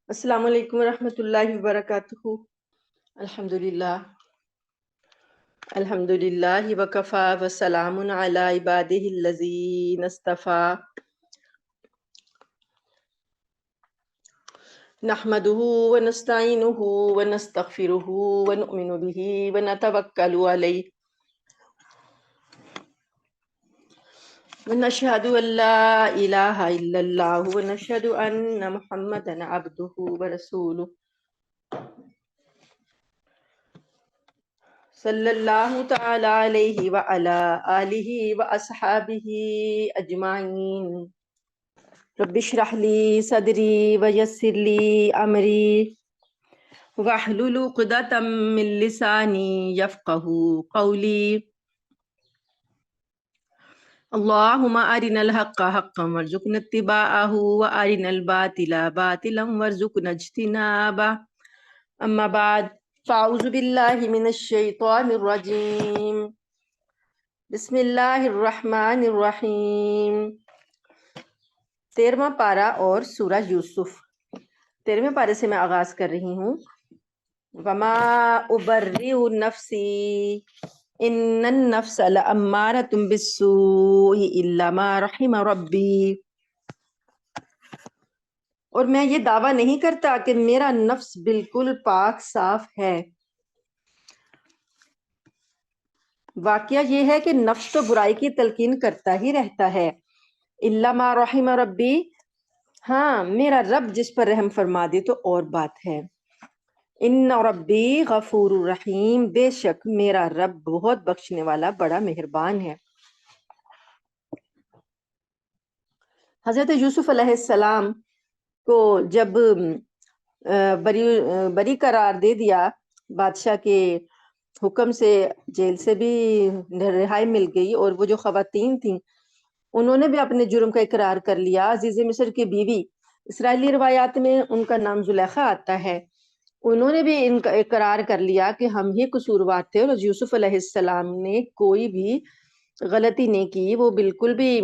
السلام علیکم ورحمۃ اللہ وبرکاتہ۔ الحمد للہ وکفا وسلام علی عبادہ الذین اصطفیٰ، نحمدہ ونستعینہ ونستغفرہ ونؤمن بہ ونتوکل علیہ ونشہد ان لا الہ الا اللہ ونشہد ان محمدا عبدہ ورسولہ صلی اللہ تعالی علیہ وعلی آلہ واصحابہ اجمعین۔ رب اشرح لی صدری ویسر لی امری واحلل عقدۃ من لسانی یفقہوا قولی۔ اللہم ارنا الحق حقا وارزقنا اتباعہ وارنا الباطل باطلا وارزقنا اجتنابہ، اما بعد فاعوذ باللہ من الشیطان الرجیم، بسم اللہ الرحمن الرحیم۔ 13واں پارہ اور سورہ یوسف۔ 13ویں پارے سے میں آغاز کر رہی ہوں۔ وما ابرئ نفسی ان النفس لامارۃ بالسوء الا ما رحم ربی۔ اور میں یہ دعویٰ نہیں کرتا کہ میرا نفس بالکل پاک صاف ہے۔ واقعہ یہ ہے کہ نفس تو برائی کی تلقین کرتا ہی رہتا ہے، الا ما رحم ربی، ہاں میرا رب جس پر رحم فرما دے تو اور بات ہے۔ ان ربی غفور رحیم، بے شک میرا رب بہت بخشنے والا بڑا مہربان ہے۔ حضرت یوسف علیہ السلام کو جب بری قرار دے دیا بادشاہ کے حکم سے، جیل سے بھی رہائی مل گئی، اور وہ جو خواتین تھیں انہوں نے بھی اپنے جرم کا اقرار کر لیا۔ عزیز مصر کی بیوی، اسرائیلی روایات میں ان کا نام زلیخا آتا ہے، انہوں نے بھی ان کا اقرار کر لیا کہ ہم ہی قصوروار تھے، اور یوسف علیہ السلام نے کوئی بھی غلطی نہیں کی، وہ بالکل بھی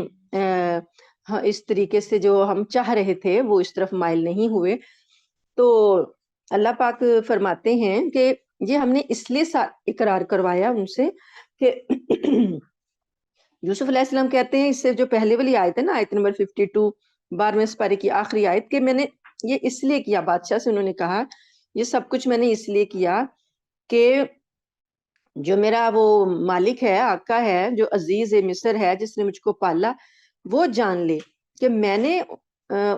اس طریقے سے جو ہم چاہ رہے تھے وہ اس طرف مائل نہیں ہوئے۔ تو اللہ پاک فرماتے ہیں کہ یہ ہم نے اس لیے اقرار کروایا ان سے کہ یوسف علیہ السلام کہتے ہیں، اس سے جو پہلے والی آیت ہے نا، آیت نمبر 52، 12ویں سپارے کی آخری آیت، کہ میں نے یہ اس لیے کیا، بادشاہ سے انہوں نے کہا یہ سب کچھ میں نے اس لیے کیا کہ جو میرا وہ مالک ہے، آقا ہے، جو عزیز مصر ہے، جس نے مجھ کو پالا، وہ جان لے کہ میں نے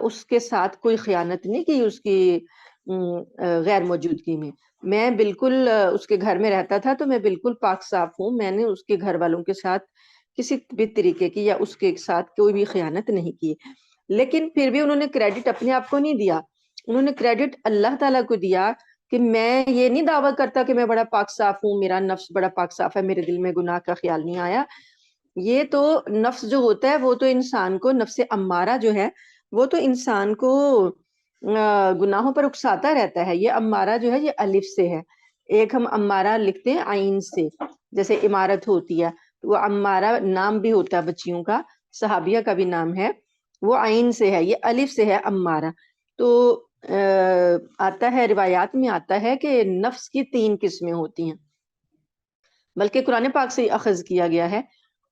اس کے ساتھ کوئی خیانت نہیں کی اس کی غیر موجودگی میں بالکل اس کے گھر میں رہتا تھا، تو میں بالکل پاک صاف ہوں، میں نے اس کے گھر والوں کے ساتھ کسی بھی طریقے کی یا اس کے ساتھ کوئی بھی خیانت نہیں کی۔ لیکن پھر بھی انہوں نے کریڈٹ اپنے آپ کو نہیں دیا، انہوں نے کریڈٹ اللہ تعالیٰ کو دیا کہ میں یہ نہیں دعویٰ کرتا کہ میں بڑا پاک صاف ہوں، میرا نفس بڑا پاک صاف ہے، میرے دل میں گناہ کا خیال نہیں آیا۔ یہ تو نفس جو ہوتا ہے وہ تو انسان کو، نفس امارہ جو ہے وہ تو انسان کو گناہوں پر اکساتا رہتا ہے۔ یہ امارہ جو ہے یہ الف سے ہے، ایک ہم امارہ لکھتے ہیں عین سے، جیسے عمارت ہوتی ہے، وہ امارہ نام بھی ہوتا ہے بچیوں کا، صحابیہ کا بھی نام ہے، وہ عین سے ہے، یہ الف سے ہے امارہ۔ تو آتا ہے، روایات میں آتا ہے کہ نفس کی 3 قسمیں ہوتی ہیں، بلکہ قرآن پاک سے اخذ کیا گیا ہے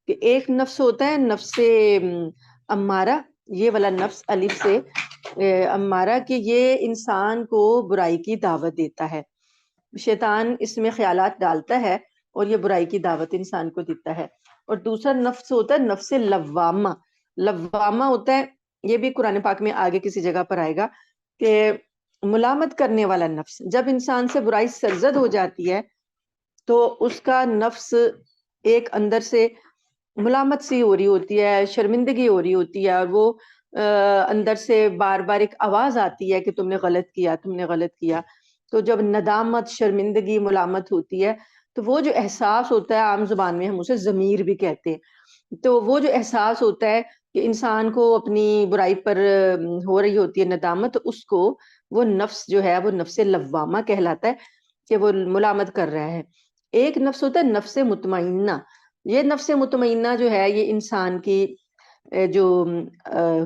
کہ ایک نفس ہوتا ہے نفس امارہ، یہ والا نفس الف سے امارہ، کہ یہ انسان کو برائی کی دعوت دیتا ہے، شیطان اس میں خیالات ڈالتا ہے اور یہ برائی کی دعوت انسان کو دیتا ہے۔ اور دوسرا نفس ہوتا ہے نفس لوامہ، لوامہ ہوتا ہے، یہ بھی قرآن پاک میں آگے کسی جگہ پر آئے گا، کہ ملامت کرنے والا نفس، جب انسان سے برائی سرزد ہو جاتی ہے تو اس کا نفس ایک اندر سے ملامت سی ہو رہی ہوتی ہے، شرمندگی ہو رہی ہوتی ہے، اور وہ اندر سے بار بار ایک آواز آتی ہے کہ تم نے غلط کیا، تم نے غلط کیا۔ تو جب ندامت، شرمندگی، ملامت ہوتی ہے تو وہ جو احساس ہوتا ہے، عام زبان میں ہم اسے ضمیر بھی کہتے ہیں، تو وہ جو احساس ہوتا ہے کہ انسان کو اپنی برائی پر ہو رہی ہوتی ہے ندامت، اس کو وہ نفس جو ہے وہ نفس لوامہ کہلاتا ہے، کہ وہ ملامت کر رہا ہے۔ ایک نفس ہوتا ہے نفس مطمئنہ، یہ نفس مطمئنہ جو ہے یہ انسان کی جو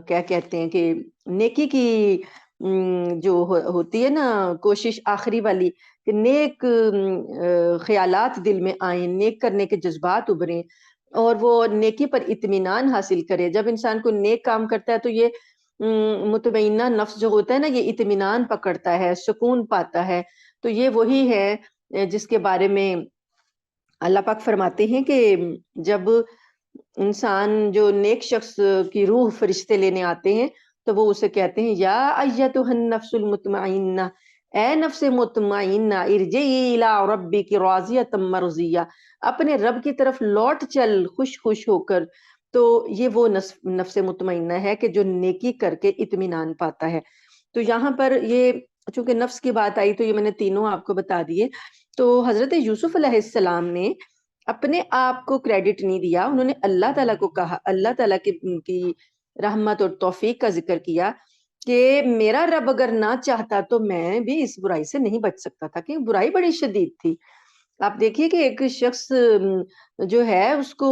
کیا کہتے ہیں کہ نیکی کی جو ہوتی ہے نا کوشش آخری والی کہ نیک خیالات دل میں آئیں، نیک کرنے کے جذبات ابھریں اور وہ نیکی پر اطمینان حاصل کرے. جب انسان کو نیک کام کرتا ہے تو یہ مطمئنہ نفس جو ہوتا ہے نا یہ اطمینان پکڑتا ہے، سکون پاتا ہے. تو یہ وہی ہے جس کے بارے میں اللہ پاک فرماتے ہیں کہ جب انسان جو نیک شخص کی روح فرشتے لینے آتے ہیں تو وہ اسے کہتے ہیں یا ایتھا النفس المطمئنہ، اے نفس مطمئنہ ارجعی الی ربک راضیۃ مرضیہ، اپنے رب کی طرف لوٹ چل خوش خوش ہو کر. تو یہ وہ نفس مطمئنہ ہے کہ جو نیکی کر کے اطمینان پاتا ہے. تو یہاں پر یہ چونکہ نفس کی بات آئی تو یہ میں نے تینوں آپ کو بتا دیے. تو حضرت یوسف علیہ السلام نے اپنے آپ کو کریڈٹ نہیں دیا، انہوں نے اللہ تعالیٰ کو کہا، اللہ تعالیٰ کی رحمت اور توفیق کا ذکر کیا کہ میرا رب اگر نہ چاہتا تو میں بھی اس برائی سے نہیں بچ سکتا تھا، کہ برائی بڑی شدید تھی. آپ دیکھیے کہ ایک شخص جو ہے اس کو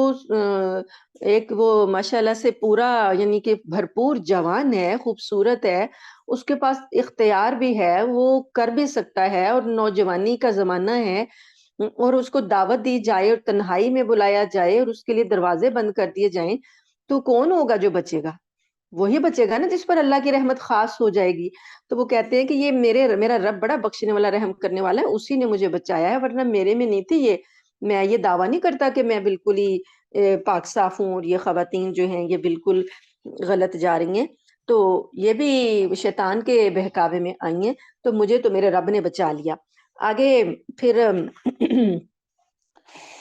ایک وہ ماشاءاللہ سے پورا یعنی کہ بھرپور جوان ہے، خوبصورت ہے، اس کے پاس اختیار بھی ہے، وہ کر بھی سکتا ہے اور نوجوانی کا زمانہ ہے، اور اس کو دعوت دی جائے اور تنہائی میں بلایا جائے اور اس کے لیے دروازے بند کر دیے جائیں تو کون ہوگا جو بچے گا؟ وہی بچے گا نا جس پر اللہ کی رحمت خاص ہو جائے گی. تو وہ کہتے ہیں کہ یہ میرا رب بڑا بخشنے والا رحم کرنے والا ہے، اسی نے مجھے بچایا ہے، ورنہ میرے میں نہیں تھی یہ. میں یہ دعویٰ نہیں کرتا کہ میں بالکل ہی پاک صاف ہوں اور یہ خواتین جو ہیں یہ بالکل غلط جا رہی ہیں. تو یہ بھی شیطان کے بہکاوے میں آئی ہیں، تو مجھے تو میرے رب نے بچا لیا. آگے پھر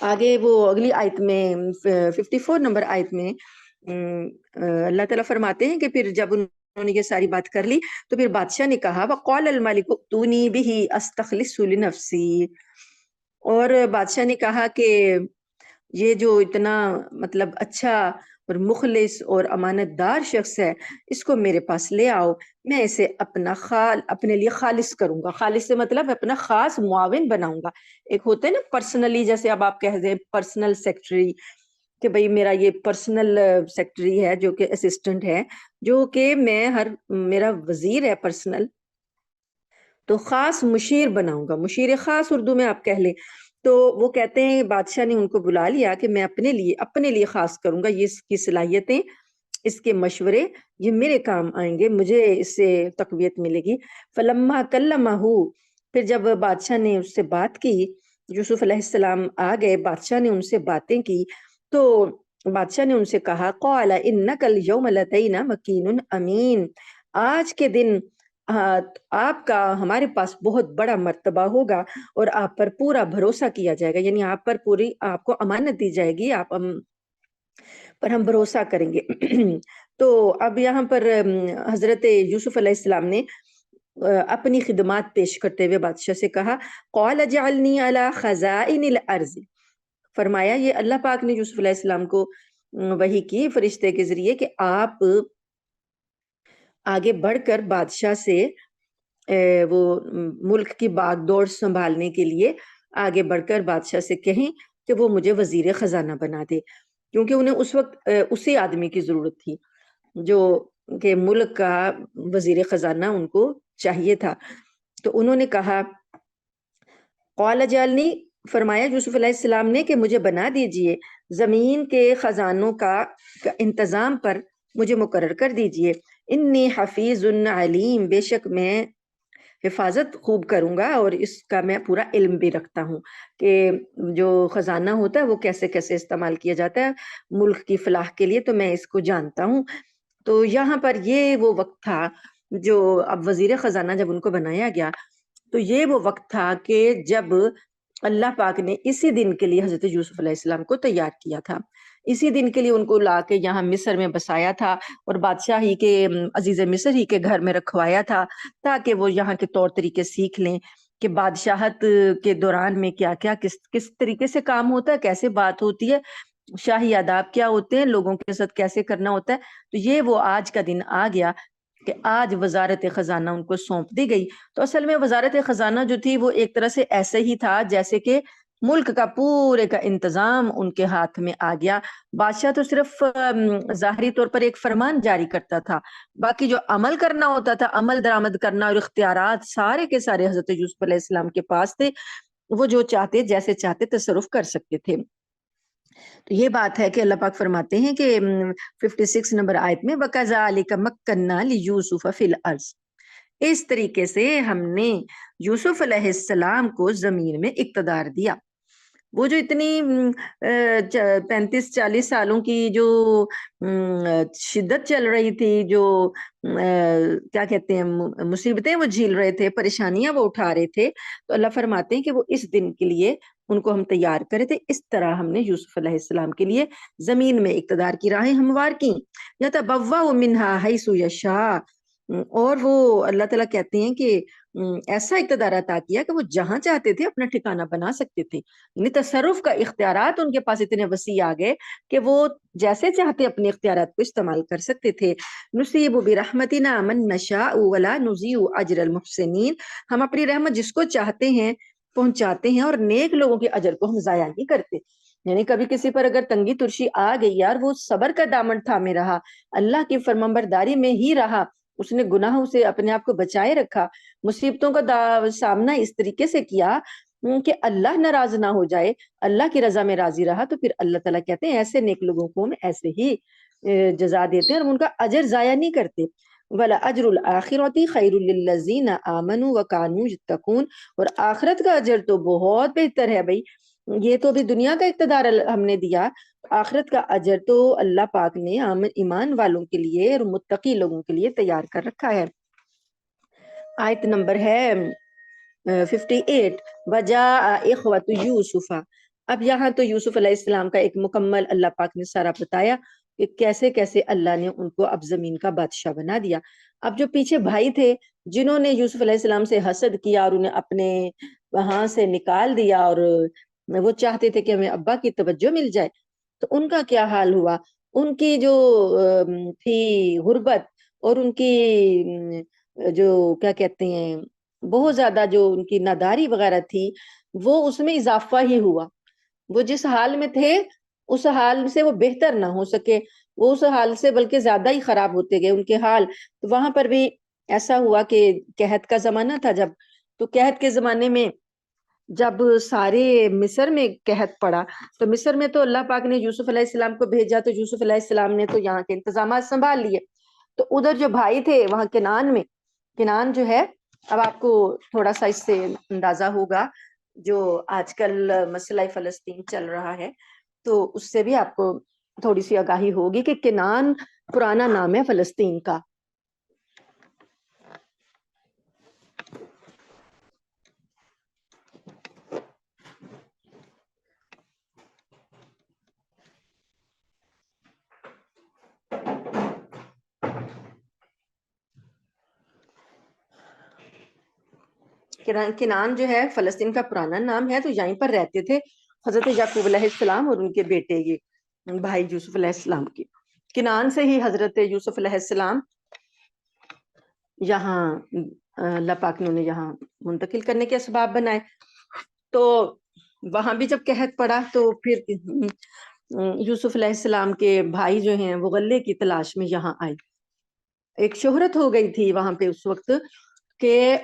آگے وہ اگلی آیت میں 54 نمبر آیت میں اللہ تعالیٰ فرماتے ہیں کہ پھر جب انہوں نے یہ ساری بات کر لی تو پھر بادشاہ نے کہا وَقَالَ الْمَلِكُ ائْتُونِي بِهِ أَسْتَخْلِصْهُ لِنَفْسِي، اور بادشاہ نے کہا کہ یہ جو اتنا مطلب اچھا اور مخلص اور امانت دار شخص ہے اس کو میرے پاس لے آؤ، میں اسے اپنے لیے خالص کروں گا. خالص سے مطلب اپنا خاص معاون بناؤں گا. ایک ہوتا ہے نا پرسنلی، جیسے اب آپ کہہ دیں پرسنل سیکٹری، کہ بھئی میرا یہ پرسنل سیکٹری ہے جو کہ اسسٹنٹ ہے، جو کہ میرا وزیر ہے پرسنل، تو خاص مشیر بناؤں گا. مشیر خاص اردو میں آپ کہہ لیں. تو وہ کہتے ہیں بادشاہ نے ان کو بلا لیا کہ میں اپنے لیے خاص کروں گا، یہ اس کی صلاحیتیں، اس کے مشورے یہ میرے کام آئیں گے، مجھے اس سے تقویت ملے گی. فلما کلمہ، پھر جب بادشاہ نے اس سے بات کی، یوسف علیہ السلام آ گئے، بادشاہ نے ان سے باتیں کی تو بادشاہ نے ان سے کہا قال انک الیوم لدینا مکین امین، آج کے دن آپ کا ہمارے پاس بہت بڑا مرتبہ ہوگا اور آپ پر پورا بھروسہ کیا جائے گا، یعنی آپ کو امانت دی جائے گی، آپ پر ہم بھروسہ کریں گے. تو اب یہاں پر حضرت یوسف علیہ السلام نے اپنی خدمات پیش کرتے ہوئے بادشاہ سے کہا قال اجعلنی علی خزائن الارض، فرمایا یہ اللہ پاک نے یوسف علیہ السلام کو وحی کی فرشتے کے ذریعے کہ آپ آگے بڑھ کر بادشاہ سے وہ ملک کی باغ دوڑ سنبھالنے کے لیے آگے بڑھ کر بادشاہ سے کہیں کہ وہ مجھے وزیر خزانہ بنا دے، کیونکہ انہیں اس وقت اسی آدمی کی ضرورت تھی جو کہ ملک کا وزیر خزانہ ان کو چاہیے تھا. تو انہوں نے کہا قال جالنی، فرمایا یوسف علیہ السلام نے کہ مجھے بنا دیجئے، زمین کے خزانوں کا انتظام پر مجھے مقرر کر دیجئے. انی حفیظ علیم، بے شک میں حفاظت خوب کروں گا اور اس کا میں پورا علم بھی رکھتا ہوں کہ جو خزانہ ہوتا ہے وہ کیسے کیسے استعمال کیا جاتا ہے ملک کی فلاح کے لیے، تو میں اس کو جانتا ہوں. تو یہاں پر یہ وہ وقت تھا جو اب وزیر خزانہ جب ان کو بنایا گیا تو یہ وہ وقت تھا کہ جب اللہ پاک نے اسی دن کے لیے حضرت یوسف علیہ السلام کو تیار کیا تھا، اسی دن کے لیے ان کو لا کے یہاں مصر میں بسایا تھا اور بادشاہ ہی کے عزیز مصر ہی کے گھر میں رکھوایا تھا تاکہ وہ یہاں کے طور طریقے سیکھ لیں کہ بادشاہت کے دوران میں کیا کیا کس طریقے سے کام ہوتا ہے، کیسے بات ہوتی ہے، شاہی آداب کیا ہوتے ہیں، لوگوں کے ساتھ کیسے کرنا ہوتا ہے. تو یہ وہ آج کا دن آ گیا کہ آج وزارت خزانہ ان کو سونپ دی گئی. تو اصل میں وزارت خزانہ جو تھی وہ ایک طرح سے ایسے ہی تھا جیسے کہ ملک کا پورے کا انتظام ان کے ہاتھ میں آ گیا. بادشاہ تو صرف ظاہری طور پر ایک فرمان جاری کرتا تھا، باقی جو عمل کرنا ہوتا تھا، عمل درآمد کرنا اور اختیارات سارے کے سارے حضرت یوسف علیہ السلام کے پاس تھے. وہ جو چاہتے جیسے چاہتے تصرف کر سکتے تھے. تو یہ بات ہے کہ اللہ پاک فرماتے ہیں کہ 56 نمبر آیت میں وَكَذَلِكَ مَكَّنَّا لِيُوسُفَ فِي الْأَرْضِ، اس طریقے سے ہم نے یوسف علیہ السلام کو زمین میں اقتدار دیا. وہ جو اتنی 35-40 سالوں کی جو شدت چل رہی تھی، جو کیا کہتے ہیں مصیبتیں وہ جھیل رہے تھے، پریشانیاں وہ اٹھا رہے تھے، تو اللہ فرماتے ہیں کہ وہ اس دن کے لیے ان کو ہم تیار کرے تھے. اس طرح ہم نے یوسف علیہ السلام کے لیے زمین میں اقتدار کی راہیں ہموار کی. یتبوأ منہا حیث یشاء، اور وہ اللہ تعالیٰ کہتے ہیں کہ ایسا اقتدار عطا کیا کہ وہ جہاں چاہتے تھے اپنا ٹھکانہ بنا سکتے تھے. یعنی تصرف کا اختیارات ان کے پاس اتنے وسیع آ گئے کہ وہ جیسے چاہتے اپنے اختیارات کو استعمال کر سکتے تھے. نصیب برحمتنا من نشاء ولا نضیع اجر المحسنین، ہم اپنی رحمت جس کو چاہتے ہیں پہنچاتے ہیں، اور نیک لوگوں کے اجر کو ہم ضائع نہیں کرتے. یعنی کبھی کسی پر اگر تنگی ترشی آ گئی یار، وہ صبر کا دامن تھامے رہا، اللہ کی فرمانبرداری میں ہی رہا، اس نے گناہوں سے اپنے آپ کو بچائے رکھا، مصیبتوں کا سامنا اس طریقے سے کیا کہ اللہ ناراض نہ ہو جائے، اللہ کی رضا میں راضی رہا، تو پھر اللہ تعالیٰ کہتے ہیں ایسے نیک لوگوں کو ہم ایسے ہی جزا دیتے ہیں اور ان کا اجر ضائع نہیں کرتے. وَلَأَجْرُ الْآخِرَةِ خَيْرٌ لِّلَّذِينَ آمَنُوا وَكَانُوا يَتَّقُونَ، اور آخرت کا اجر تو بہت بہتر ہے بھائی. یہ تو ابھی دنیا کا اقتدار ہم نے دیا، آخرت کا اجر تو اللہ پاک نے ایمان والوں کے لیے اور متقی لوگوں کے لیے تیار کر رکھا ہے. آیت نمبر ہے 58 وَجَاءَ إِخْوَةُ يُوسُفَ. اب یہاں تو یوسف علیہ السلام کا ایک مکمل اللہ پاک نے سارا بتایا کہ کیسے کیسے اللہ نے ان کو اب زمین کا بادشاہ بنا دیا. اب جو پیچھے بھائی تھے جنہوں نے یوسف علیہ السلام سے حسد کیا اور انہیں اپنے وہاں سے نکال دیا، اور وہ چاہتے تھے کہ ہمیں ابا کی توجہ مل جائے، تو ان کا کیا حال ہوا. ان کی جو تھی غربت اور ان کی جو کیا کہتے ہیں بہت زیادہ جو ان کی ناداری وغیرہ تھی، وہ اس میں اضافہ ہی ہوا. وہ جس حال میں تھے اس حال سے وہ بہتر نہ ہو سکے، وہ اس حال سے بلکہ زیادہ ہی خراب ہوتے گئے ان کے حال. تو وہاں پر بھی ایسا ہوا کہ قحط کا زمانہ تھا جب، تو قحط کے زمانے میں جب سارے مصر میں قحط پڑا، تو مصر میں تو اللہ پاک نے یوسف علیہ السلام کو بھیجا، تو یوسف علیہ السلام نے تو یہاں کے انتظامات سنبھال لیے. تو ادھر جو بھائی تھے وہاں کنعان میں، کنعان جو ہے، اب آپ کو تھوڑا سا اس سے اندازہ ہوگا جو آج کل مسئلہ فلسطین چل رہا ہے، تو اس سے بھی آپ کو تھوڑی سی آگاہی ہوگی کہ کنعان پرانا نام ہے فلسطین کا. کنعان جو ہے فلسطین کا پرانا نام ہے. تو یہیں پر رہتے تھے حضرت یعقوب علیہ السلام اور ان کے بیٹے یہ بھائی یوسف علیہ السلام کے. کنعان سے ہی حضرت یوسف علیہ السلام یہاں اللہ پاک نے انہیں یہاں منتقل کرنے کے اسباب بنائے. تو وہاں بھی جب قحط پڑا تو پھر یوسف علیہ السلام کے بھائی جو ہیں وہ غلے کی تلاش میں یہاں آئے. ایک شہرت ہو گئی تھی وہاں پہ اس وقت کہ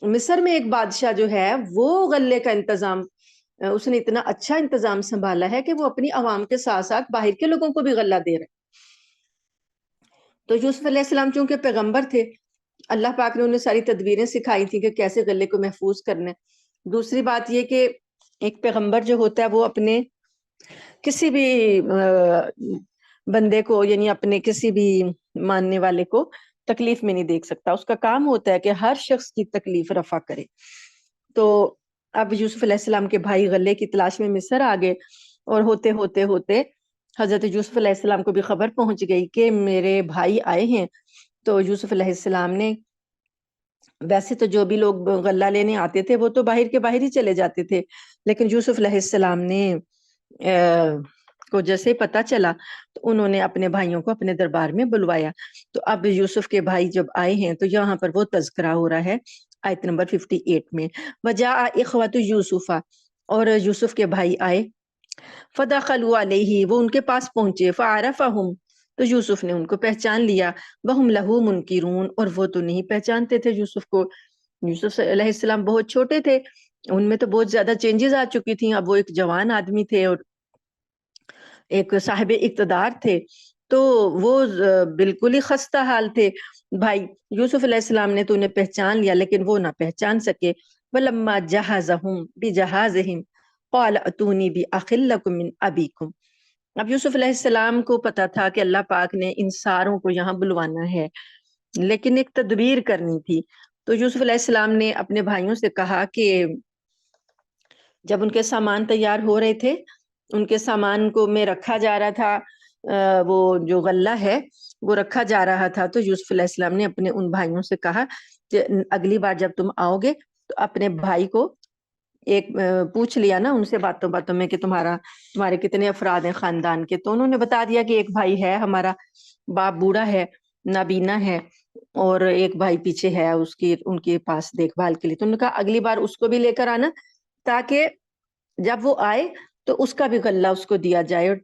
مصر میں ایک بادشاہ جو ہے وہ غلے کا انتظام، اس نے اتنا اچھا انتظام سنبھالا ہے کہ وہ اپنی عوام کے ساتھ ساتھ باہر کے لوگوں کو بھی غلہ دے رہے. تو یوسف علیہ السلام چونکہ پیغمبر تھے، اللہ پاک نے انہیں ساری تدبیریں سکھائی تھی کہ کیسے غلے کو محفوظ کرنا ہے. دوسری بات یہ کہ ایک پیغمبر جو ہوتا ہے وہ اپنے کسی بھی بندے کو، یعنی اپنے کسی بھی ماننے والے کو تکلیف میں نہیں دیکھ سکتا. اس کا کام ہوتا ہے کہ ہر شخص کی تکلیف رفع کرے. تو اب یوسف علیہ السلام کے بھائی غلے کی تلاش میں مصر آ گئے، اور ہوتے ہوتے ہوتے حضرت یوسف علیہ السلام کو بھی خبر پہنچ گئی کہ میرے بھائی آئے ہیں. تو یوسف علیہ السلام نے، ویسے تو جو بھی لوگ غلہ لینے آتے تھے وہ تو باہر کے باہر ہی چلے جاتے تھے، لیکن یوسف علیہ السلام نے کو جیسے پتا چلا تو انہوں نے اپنے بھائیوں کو اپنے دربار میں بلوایا. تو اب یوسف کے بھائی جب آئے ہیں تو یہاں پر وہ تذکرہ ہو رہا ہے آیت نمبر 58 میں. وجاء اخوۃ یوسف، اور یوسف کے بھائی آئے، فدخلوا علیہ، وہ ان کے پاس پہنچے، فعرفہم، تو یوسف نے ان کو پہچان لیا، وہم لہو منکرون، اور وہ تو نہیں پہچانتے تھے یوسف کو۔ یوسف علیہ السلام بہت چھوٹے تھے، ان میں تو بہت زیادہ چینجز آ چکی تھیں، اب وہ ایک جوان آدمی تھے اور ایک صاحب اقتدار تھے، تو وہ بالکل ہی خستہ حال تھے۔ بھائی یوسف علیہ السلام نے تو انہیں پہچان لیا لیکن وہ نہ پہچان سکے۔ وَلَمَّا جَهَزَهُم بِجَهَازِهِمْ قَالَ ائْتُونِي بِأَخٍ لَكُم مِّنْ أَبِيكُمْ۔ اب یوسف علیہ السلام کو پتا تھا کہ اللہ پاک نے ان ساروں کو یہاں بلوانا ہے، لیکن ایک تدبیر کرنی تھی۔ تو یوسف علیہ السلام نے اپنے بھائیوں سے کہا کہ جب ان کے سامان تیار ہو رہے تھے، ان کے سامان کو میں رکھا جا رہا تھا، وہ جو غلہ ہے وہ رکھا جا رہا تھا، تو یوسف علیہ السلام نے اپنے ان بھائیوں سے کہا کہ اگلی بار جب تم آؤ گے تو اپنے بھائی کو ایک پوچھ لیا نا ان سے باتوں باتوں میں کہ تمہارے کتنے افراد ہیں خاندان کے، تو انہوں نے بتا دیا کہ ایک بھائی ہے ہمارا، باپ بوڑھا ہے، نابینا ہے، اور ایک بھائی پیچھے ہے ان کے پاس دیکھ بھال کے لیے۔ تو انہوں نے کہا اگلی بار اس کو بھی لے کر آنا تاکہ جب وہ آئے تو اس کا بھی غلہ اس کو دیا جائے، اور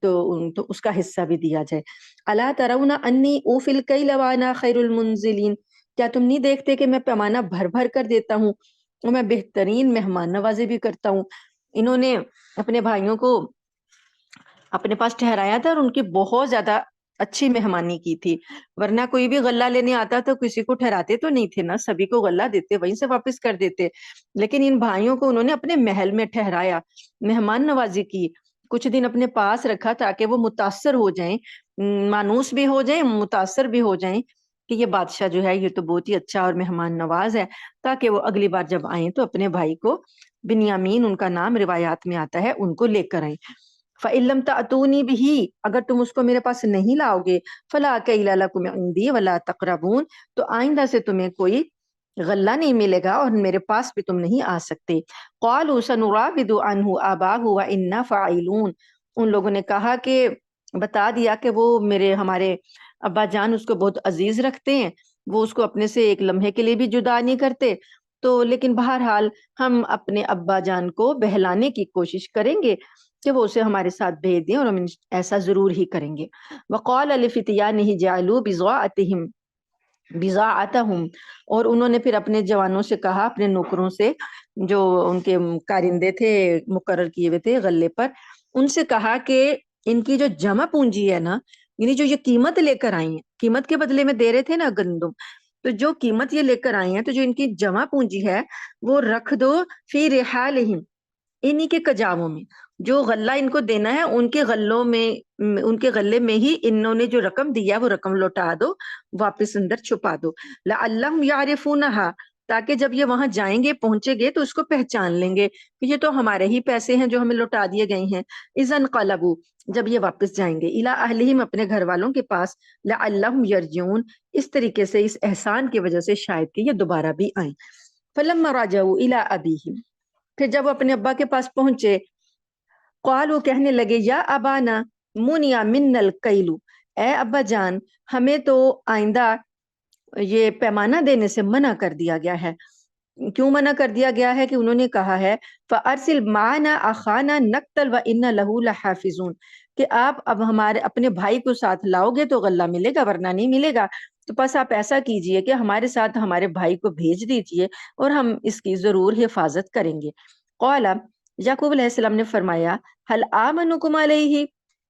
تو اس کا حصہ بھی دیا جائے۔ الا ترون انی اوفی الکیل وانا خیر المنزلین، کیا تم نہیں دیکھتے کہ میں پیمانہ بھر بھر کر دیتا ہوں اور میں بہترین مہمان نوازی بھی کرتا ہوں۔ انہوں نے اپنے بھائیوں کو اپنے پاس ٹھہرایا تھا اور ان کی بہت زیادہ اچھی مہمانی کی تھی، ورنہ کوئی بھی غلہ لینے آتا تو کسی کو ٹھہراتے تو نہیں تھے نا، سبھی کو غلہ دیتے، وہیں سے واپس کر دیتے، لیکن ان بھائیوں کو انہوں نے اپنے محل میں ٹھہرایا، مہمان نوازی کی، کچھ دن اپنے پاس رکھا تاکہ وہ متاثر ہو جائیں، مانوس بھی ہو جائیں، متاثر بھی ہو جائیں کہ یہ بادشاہ جو ہے یہ تو بہت ہی اچھا اور مہمان نواز ہے، تاکہ وہ اگلی بار جب آئیں تو اپنے بھائی کو، بنیامین ان کا نام روایات میں آتا ہے، ان کو لے کر آئیں۔ فَإِن لَمْ تَأْتُونِي بِهِ، اگر تم اس کو میرے پاس نہیں لاؤ گے، فَلَا كَيْلَ لَكُمْ عِندِي وَلَا تَقْرَبُونَ، تو آئندہ سے تمہیں کوئی غلہ نہیں ملے گا اور میرے پاس بھی تم نہیں آ سکتے۔ قَالُوا سَنُرَاوِدُ عَنْهُ آبَاهُ وَإِنَّا فَاعِلُونَ، ان لوگوں نے کہا کہ بتا دیا کہ وہ ہمارے ابا جان اس کو بہت عزیز رکھتے ہیں، وہ اس کو اپنے سے ایک لمحے کے لیے بھی جدا نہیں کرتے، تو لیکن بہرحال ہم اپنے ابا جان کو بہلانے کی کوشش کریں گے کہ وہ اسے ہمارے ساتھ بھیج دیں، اور ہم ایسا ضرور ہی کریں گے۔ وَقَالَ لِفِتْيَانِهِ جَعَلُوا بِضَاعَتَهُمْ، اور انہوں نے پھر اپنے جوانوں سے کہا، اپنے نوکروں سے جو ان کے کارندے تھے مقرر کیے ہوئے تھے غلے پر، ان سے کہا کہ ان کی جو جمع پونجی ہے نا، یعنی جو یہ قیمت لے کر آئی ہیں، قیمت کے بدلے میں دے رہے تھے نا گندم، تو جو قیمت یہ لے کر آئی ہیں، تو جو ان کی جمع پونجی ہے وہ رکھ دو فی رحالہم، انہی کے کجاووں میں، جو غلہ ان کو دینا ہے ان کے غلوں میں، ان کے غلے میں ہی انہوں نے جو رقم دیا وہ رقم لوٹا دو، واپس اندر چھپا دو، لعلہم یعرفونہا، تاکہ جب یہ وہاں جائیں گے پہنچے گے تو اس کو پہچان لیں گے کہ یہ تو ہمارے ہی پیسے ہیں جو ہمیں لوٹا دیے گئے ہیں۔ اذا انقلبوا، جب یہ واپس جائیں گے، الی اہلہم، اپنے گھر والوں کے پاس، لعلہم یرجعون، اس طریقے سے اس احسان کی وجہ سے شاید کہ یہ دوبارہ بھی آئیں۔ فلما رجعوا الی ابیہم، پھر جب وہ اپنے ابا کے پاس پہنچے، قالوا، کہنے لگے، یا ابانا منع منا الکیل، اے ابا جان ہمیں تو آئندہ یہ پیمانہ دینے سے منع کر دیا گیا ہے۔ کیوں منع کر دیا گیا ہے؟ کہ انہوں نے کہا ہے فَأَرْسِلْ مَعَنَا أَخَانَا نَقْتَلْ وَإِنَّ لَهُ لَحَافِظُونَ، کہ آپ اب اپنے بھائی کو ساتھ لاؤ گے تو غلہ ملے گا ورنہ نہیں ملے گا، تو بس آپ ایسا کیجئے کہ ہمارے ساتھ ہمارے بھائی کو بھیج دیجئے اور ہم اس کی ضرور حفاظت کریں گے۔ قال، یعقوب علیہ السلام نے فرمایا، هل آمنکم علیہ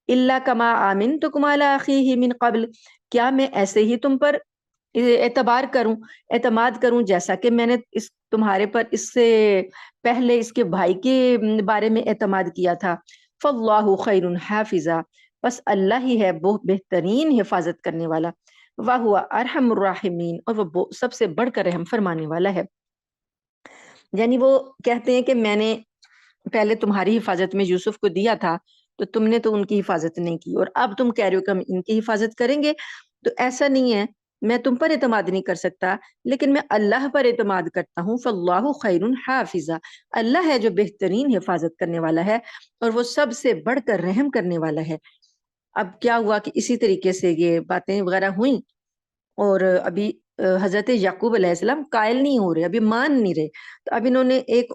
الا کما آمنتکم علی اخیہ من قبل، کیا میں ایسے ہی تم پر اعتماد کروں جیسا کہ میں نے تمہارے پر اس سے پہلے اس کے بھائی کے بارے میں اعتماد کیا تھا۔ فاللہ خیر حافظا، بس اللہ ہی ہے بہت بہترین حفاظت کرنے والا، وہو ارحم الراحمین، اور وہ سب سے بڑھ کر رحم فرمانے والا ہے۔ یعنی وہ کہتے ہیں کہ میں نے پہلے تمہاری حفاظت میں یوسف کو دیا تھا تو تم نے تو ان کی حفاظت نہیں کی، اور اب تم کہہ رہے ہو کہ ہم ان کی حفاظت کریں گے، تو ایسا نہیں ہے، میں تم پر اعتماد نہیں کر سکتا لیکن میں اللہ پر اعتماد کرتا ہوں۔ فاللہ خیر حافظا، اللہ ہے جو بہترین حفاظت کرنے والا ہے اور وہ سب سے بڑھ کر رحم کرنے والا ہے۔ اب کیا ہوا کہ اسی طریقے سے یہ باتیں وغیرہ ہوئیں، اور ابھی حضرت یعقوب علیہ السلام قائل نہیں ہو رہے، ابھی مان نہیں رہے. تو اب انہوں نے ایک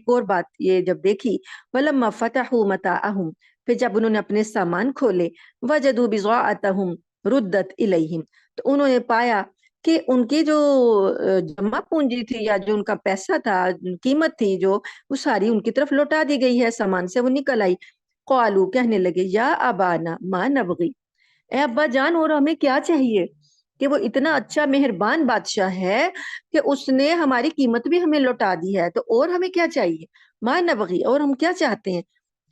اور بات یہ جب دیکھی، وَلَمَّا فَتَحُوا مَتَاعَهُمْ، پھر جب انہوں نے اپنے سامان کھولے، وَجَدُوا بِضَاعَتَهُمْ رُدَّتْ إِلَيْهِمْ، تو انہوں نے پایا کہ ان کی جو جمع پونجی تھی یا جو ان کا پیسہ تھا، قیمت تھی جو، وہ ساری ان کی طرف لوٹا دی گئی ہے، سامان سے وہ نکل آئی. قالوا، کہنے لگے، یا ابانا ما نبغی، اے ابا جان اور ہمیں کیا چاہیے، کہ وہ اتنا اچھا مہربان بادشاہ ہے کہ اس نے ہماری قیمت بھی ہمیں لوٹا دی ہے، تو اور ہمیں کیا چاہیے، ما نبغی، اور ہم کیا چاہتے ہیں،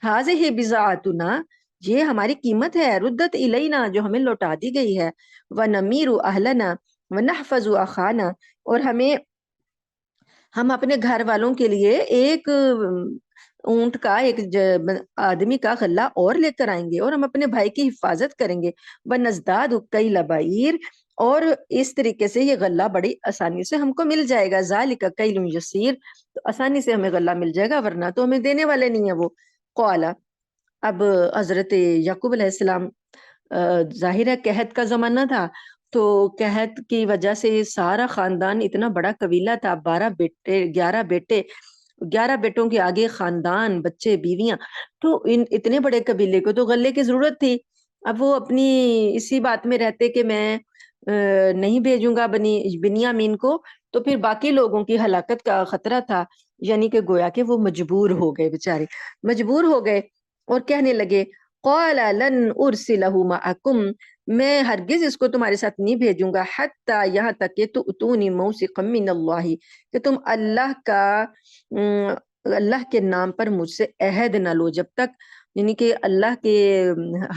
ہذہ بضاعتنا، یہ ہماری قیمت ہے، ردت الینا، جو ہمیں لوٹا دی گئی ہے، ونمیر اہلنا ونحفظ اخانا، اور ہم اپنے گھر والوں کے لیے ایک اونٹ کا، ایک آدمی کا غلہ اور لے کر آئیں گے، اور ہم اپنے بھائی کی حفاظت کریں گے، بنزداد کئی لبعیر، اور اس طریقے سے یہ غلہ بڑی آسانی سے ہم کو مل جائے گا، ذالک کیل یسیر، تو آسانی سے ہمیں غلہ مل جائے گا، ورنہ تو ہمیں دینے والے نہیں ہیں وہ. قال، اب حضرت یعقوب علیہ السلام، ظاہر ہے قحط کا زمانہ تھا، تو قحط کی وجہ سے یہ سارا خاندان، اتنا بڑا قبیلہ تھا، 11 بیٹے، 11 بیٹوں کے آگے خاندان، بچے، بیویاں، تو اتنے بڑے قبیلے کو تو غلے کی ضرورت تھی. اب وہ اپنی اسی بات میں رہتے کہ میں نہیں بھیجوں گا بنیامین کو، تو پھر باقی لوگوں کی ہلاکت کا خطرہ تھا، یعنی کہ گویا کہ وہ مجبور ہو گئے، بیچارے مجبور ہو گئے، اور کہنے لگے، قال لن ارسلہ معکم، میں ہرگز اس کو تمہارے ساتھ نہیں بھیجوں گا، حتی، یہاں تک کہ تؤتونی موثقا من اللہ، کہ تم اللہ کے نام پر مجھ سے عہد نہ لو، جب تک، یعنی کہ اللہ کے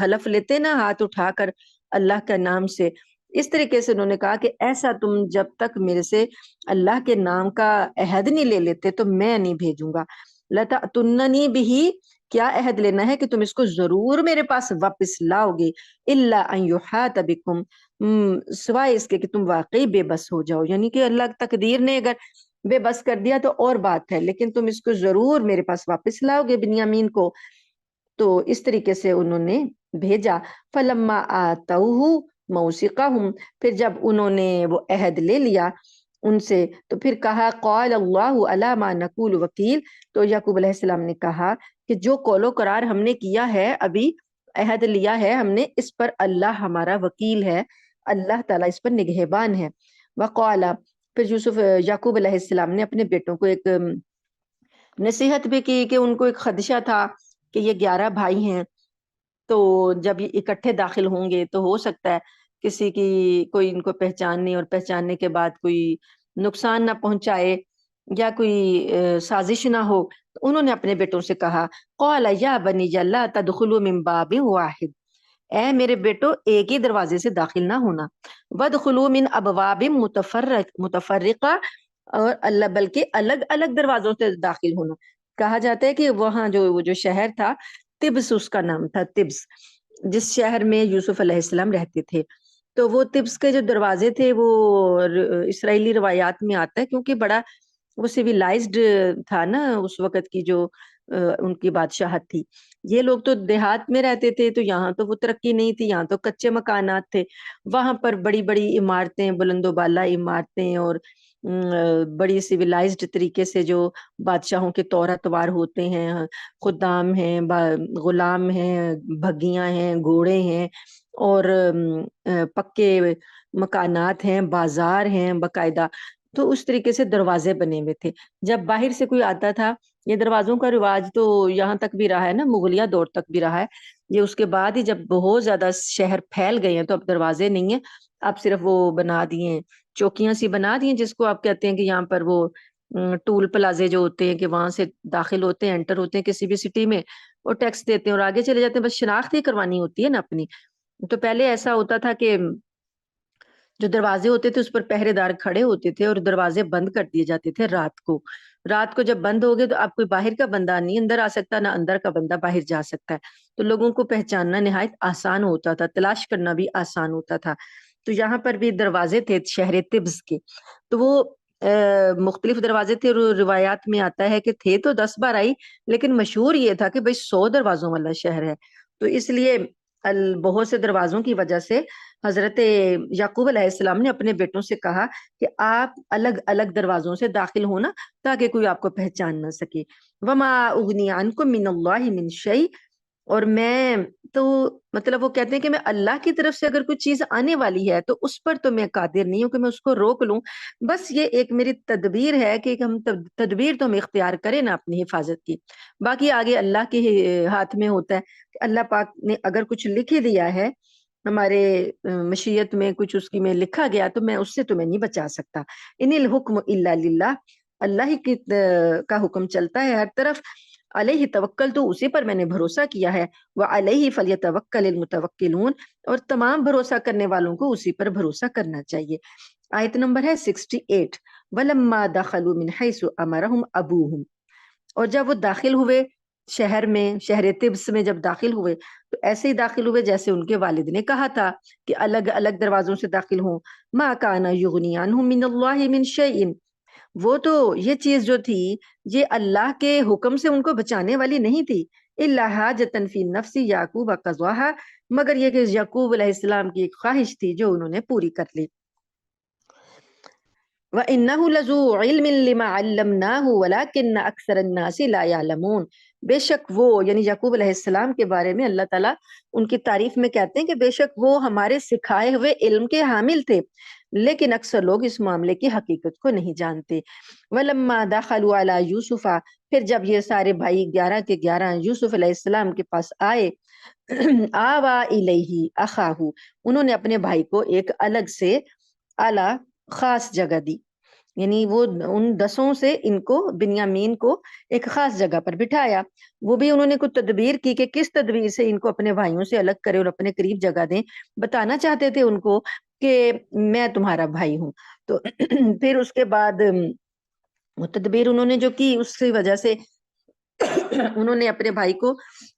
حلف لیتے نا ہاتھ اٹھا کر اللہ کا نام سے، اس طریقے سے انہوں نے کہا کہ ایسا تم جب تک میرے سے اللہ کے نام کا عہد نہیں لے لیتے تو میں نہیں بھیجوں گا. لَتَأْتُنَّنِي بِهِ، کیا عہد لینا ہے کہ تم اس کو ضرور میرے پاس واپس لاؤ گے، إِلَّا أَن يُحَاطَ بِكُمْ، سوائے اس کے کہ تم واقعی بے بس ہو جاؤ، یعنی کہ اللہ تقدیر نے اگر بے بس کر دیا تو اور بات ہے، لیکن تم اس کو ضرور میرے پاس واپس لاؤ گے بنیامین کو. تو اس طریقے سے انہوں نے بھیجا. فَلَمَّا آتَوْهُ مَوْثِقَهُمْ، پھر جب انہوں نے وہ عہد لے لیا ان سے، تو پھر کہا، قال اللہ علی ما نقول وکیل، تو یعقوب علیہ السلام نے کہا کہ جو قول و قرار ہم نے کیا ہے، ابھی عہد لیا ہے ہم نے، اس پر اللہ ہمارا وکیل ہے، اللہ تعالیٰ اس پر نگہبان ہے. وقال، پھر یعقوب علیہ السلام نے اپنے بیٹوں کو ایک نصیحت بھی کی کہ ان کو ایک خدشہ تھا کہ یہ 11 بھائی ہیں، تو جب یہ اکٹھے داخل ہوں گے تو ہو سکتا ہے کسی کی کوئی ان کو پہچاننے اور پہچاننے کے بعد کوئی نقصان نہ پہنچائے یا کوئی سازش نہ ہو. تو انہوں نے اپنے بیٹوں سے کہا، قال یا بنی لا تدخلوا من باب واحد، اے میرے بیٹو ایک ہی دروازے سے داخل نہ ہونا، وادخلوا من ابواب متفرقہ، اور اللہ بلکہ الگ الگ دروازوں سے داخل ہونا. کہا جاتا ہے کہ وہاں وہ جو شہر تھا، تبس اس کا نام تھا، تبس، جس شہر میں یوسف علیہ السلام رہتے تھے، تو وہ تبس کے جو دروازے تھے وہ اسرائیلی روایات میں آتا ہے، کیونکہ بڑا وہ سیویلائزڈ تھا نا اس وقت کی جو ان کی بادشاہت تھی. یہ لوگ تو دیہات میں رہتے تھے، تو یہاں تو وہ ترقی نہیں تھی، یہاں تو کچے مکانات تھے، وہاں پر بڑی بڑی عمارتیں، بلند و بالا عمارتیں، اور بڑی سیویلائزڈ طریقے سے جو بادشاہوں کے طور اتوار ہوتے ہیں، خدام ہیں، غلام ہیں، بھگیاں ہیں، گھوڑے ہیں، اور پکے مکانات ہیں، بازار ہیں باقاعدہ، تو اس طریقے سے دروازے بنے ہوئے تھے. جب باہر سے کوئی آتا تھا، یہ دروازوں کا رواج تو یہاں تک بھی رہا ہے نا، مغلیہ دور تک بھی رہا ہے، یہ اس کے بعد ہی جب بہت زیادہ شہر پھیل گئے ہیں تو اب دروازے نہیں ہیں، اب صرف وہ بنا دیے، چوکیاں سی بنا دی ہیں، جس کو آپ کہتے ہیں کہ یہاں پر وہ ٹول پلازے جو ہوتے ہیں کہ وہاں سے داخل ہوتے ہیں، انٹر ہوتے ہیں کسی بھی سٹی میں، اور ٹیکس دیتے ہیں اور آگے چلے جاتے ہیں، بس شناخت ہی کروانی ہوتی ہے نا اپنی. تو پہلے ایسا ہوتا تھا کہ جو دروازے ہوتے تھے اس پر پہرے دار کھڑے ہوتے تھے، اور دروازے بند کر دیے جاتے تھے رات کو جب بند ہو گئے تو اب کوئی باہر کا بندہ نہیں اندر آ سکتا، نہ اندر کا بندہ باہر جا سکتا ہے، تو لوگوں کو پہچاننا نہایت آسان ہوتا تھا، تلاش کرنا بھی آسان ہوتا تھا. تو یہاں پر بھی دروازے تھے شہر طبس کے، تو وہ مختلف دروازے تھے، روایات میں آتا ہے کہ تھے تو 10-12 ہی، لیکن مشہور یہ تھا کہ بھئی 100 دروازوں والا شہر ہے. تو اس لیے بہت سے دروازوں کی وجہ سے حضرت یعقوب علیہ السلام نے اپنے بیٹوں سے کہا کہ آپ الگ الگ دروازوں سے داخل ہونا تاکہ کوئی آپ کو پہچان نہ سکے. وما اغنی عنکم من اللہ من شیء، اور میں تو مطلب وہ کہتے ہیں کہ میں اللہ کی طرف سے اگر کوئی چیز آنے والی ہے تو اس پر تو میں قادر نہیں ہوں کہ میں اس کو روک لوں. بس یہ ایک میری تدبیر ہے کہ ہم تدبیر تو ہم اختیار کریں نا اپنی حفاظت کی، باقی آگے اللہ کے ہاتھ میں ہوتا ہے. کہ اللہ پاک نے اگر کچھ لکھ ہی دیا ہے ہمارے مشیت میں، کچھ اس کی میں لکھا گیا، تو میں اس سے تمہیں نہیں بچا سکتا. ان الحکم الا للہ، اللہ ہی کا حکم چلتا ہے ہر طرف. علیہ توکل، تو اسی پر میں نے بھروسہ کیا ہے. وعلیہ فلیتوکل المتوکلون، اور تمام بھروسہ کرنے والوں کو اسی پر بھروسہ کرنا چاہیے. آیت نمبر ہے 68. وَلَمَّا دَخَلُوا مِنْ حَيْثُ أَمَرَهُمْ أَبُوهُمْ، اور جب وہ داخل ہوئے شہر میں، شہر طبس میں جب داخل ہوئے تو ایسے ہی داخل ہوئے جیسے ان کے والد نے کہا تھا کہ الگ الگ دروازوں سے داخل ہوں. مَا كَانَ يُغْنِي عَنْهُمْ مِنَ اللَّهِ مِنْ شَيْءٍ، وہ تو یہ چیز جو تھی یہ اللہ کے حکم سے ان کو بچانے والی نہیں تھی. إِلَّا حَاجَةً فِي نَفْسِ يَعْقُوبَ قَضَاهَا، مگر یہ کہ یعقوب علیہ السلام کی ایک خواہش تھی جو انہوں نے پوری کر لی. وَإِنَّهُ لَذُو عِلْمٍ لِمَا عَلَّمْنَاهُ وَلَكِنَّ أَكْثَرَ النَّاسِ لَا يَعْلَمُونَ، بے شک وہ یعنی یعقوب علیہ السلام کے بارے میں اللہ تعالیٰ ان کی تعریف میں کہتے ہیں کہ بے شک وہ ہمارے سکھائے ہوئے علم کے حامل تھے، لیکن اکثر لوگ اس معاملے کی حقیقت کو نہیں جانتے. وَلَمَّا دَخَلُوا عَلَى يُوسُفَ، پھر جب یہ سارے بھائی 11 کے 11 یوسف علیہ السلام کے پاس آئے، آوا الیہ اخاہ، انہوں نے اپنے بھائی کو ایک الگ سے اعلیٰ خاص جگہ دی. یعنی وہ ان 10 سے ان کو بنیامین کو ایک خاص جگہ پر بٹھایا. وہ بھی انہوں نے کچھ تدبیر کی کہ کس تدبیر سے ان کو اپنے بھائیوں سے الگ کرے اور اپنے قریب جگہ دیں. بتانا چاہتے تھے ان کو کہ میں تمہارا بھائی ہوں. تو پھر اس کے بعد وہ تدبیر انہوں نے جو کی اس کی وجہ سے انہوں نے اپنے بھائی کو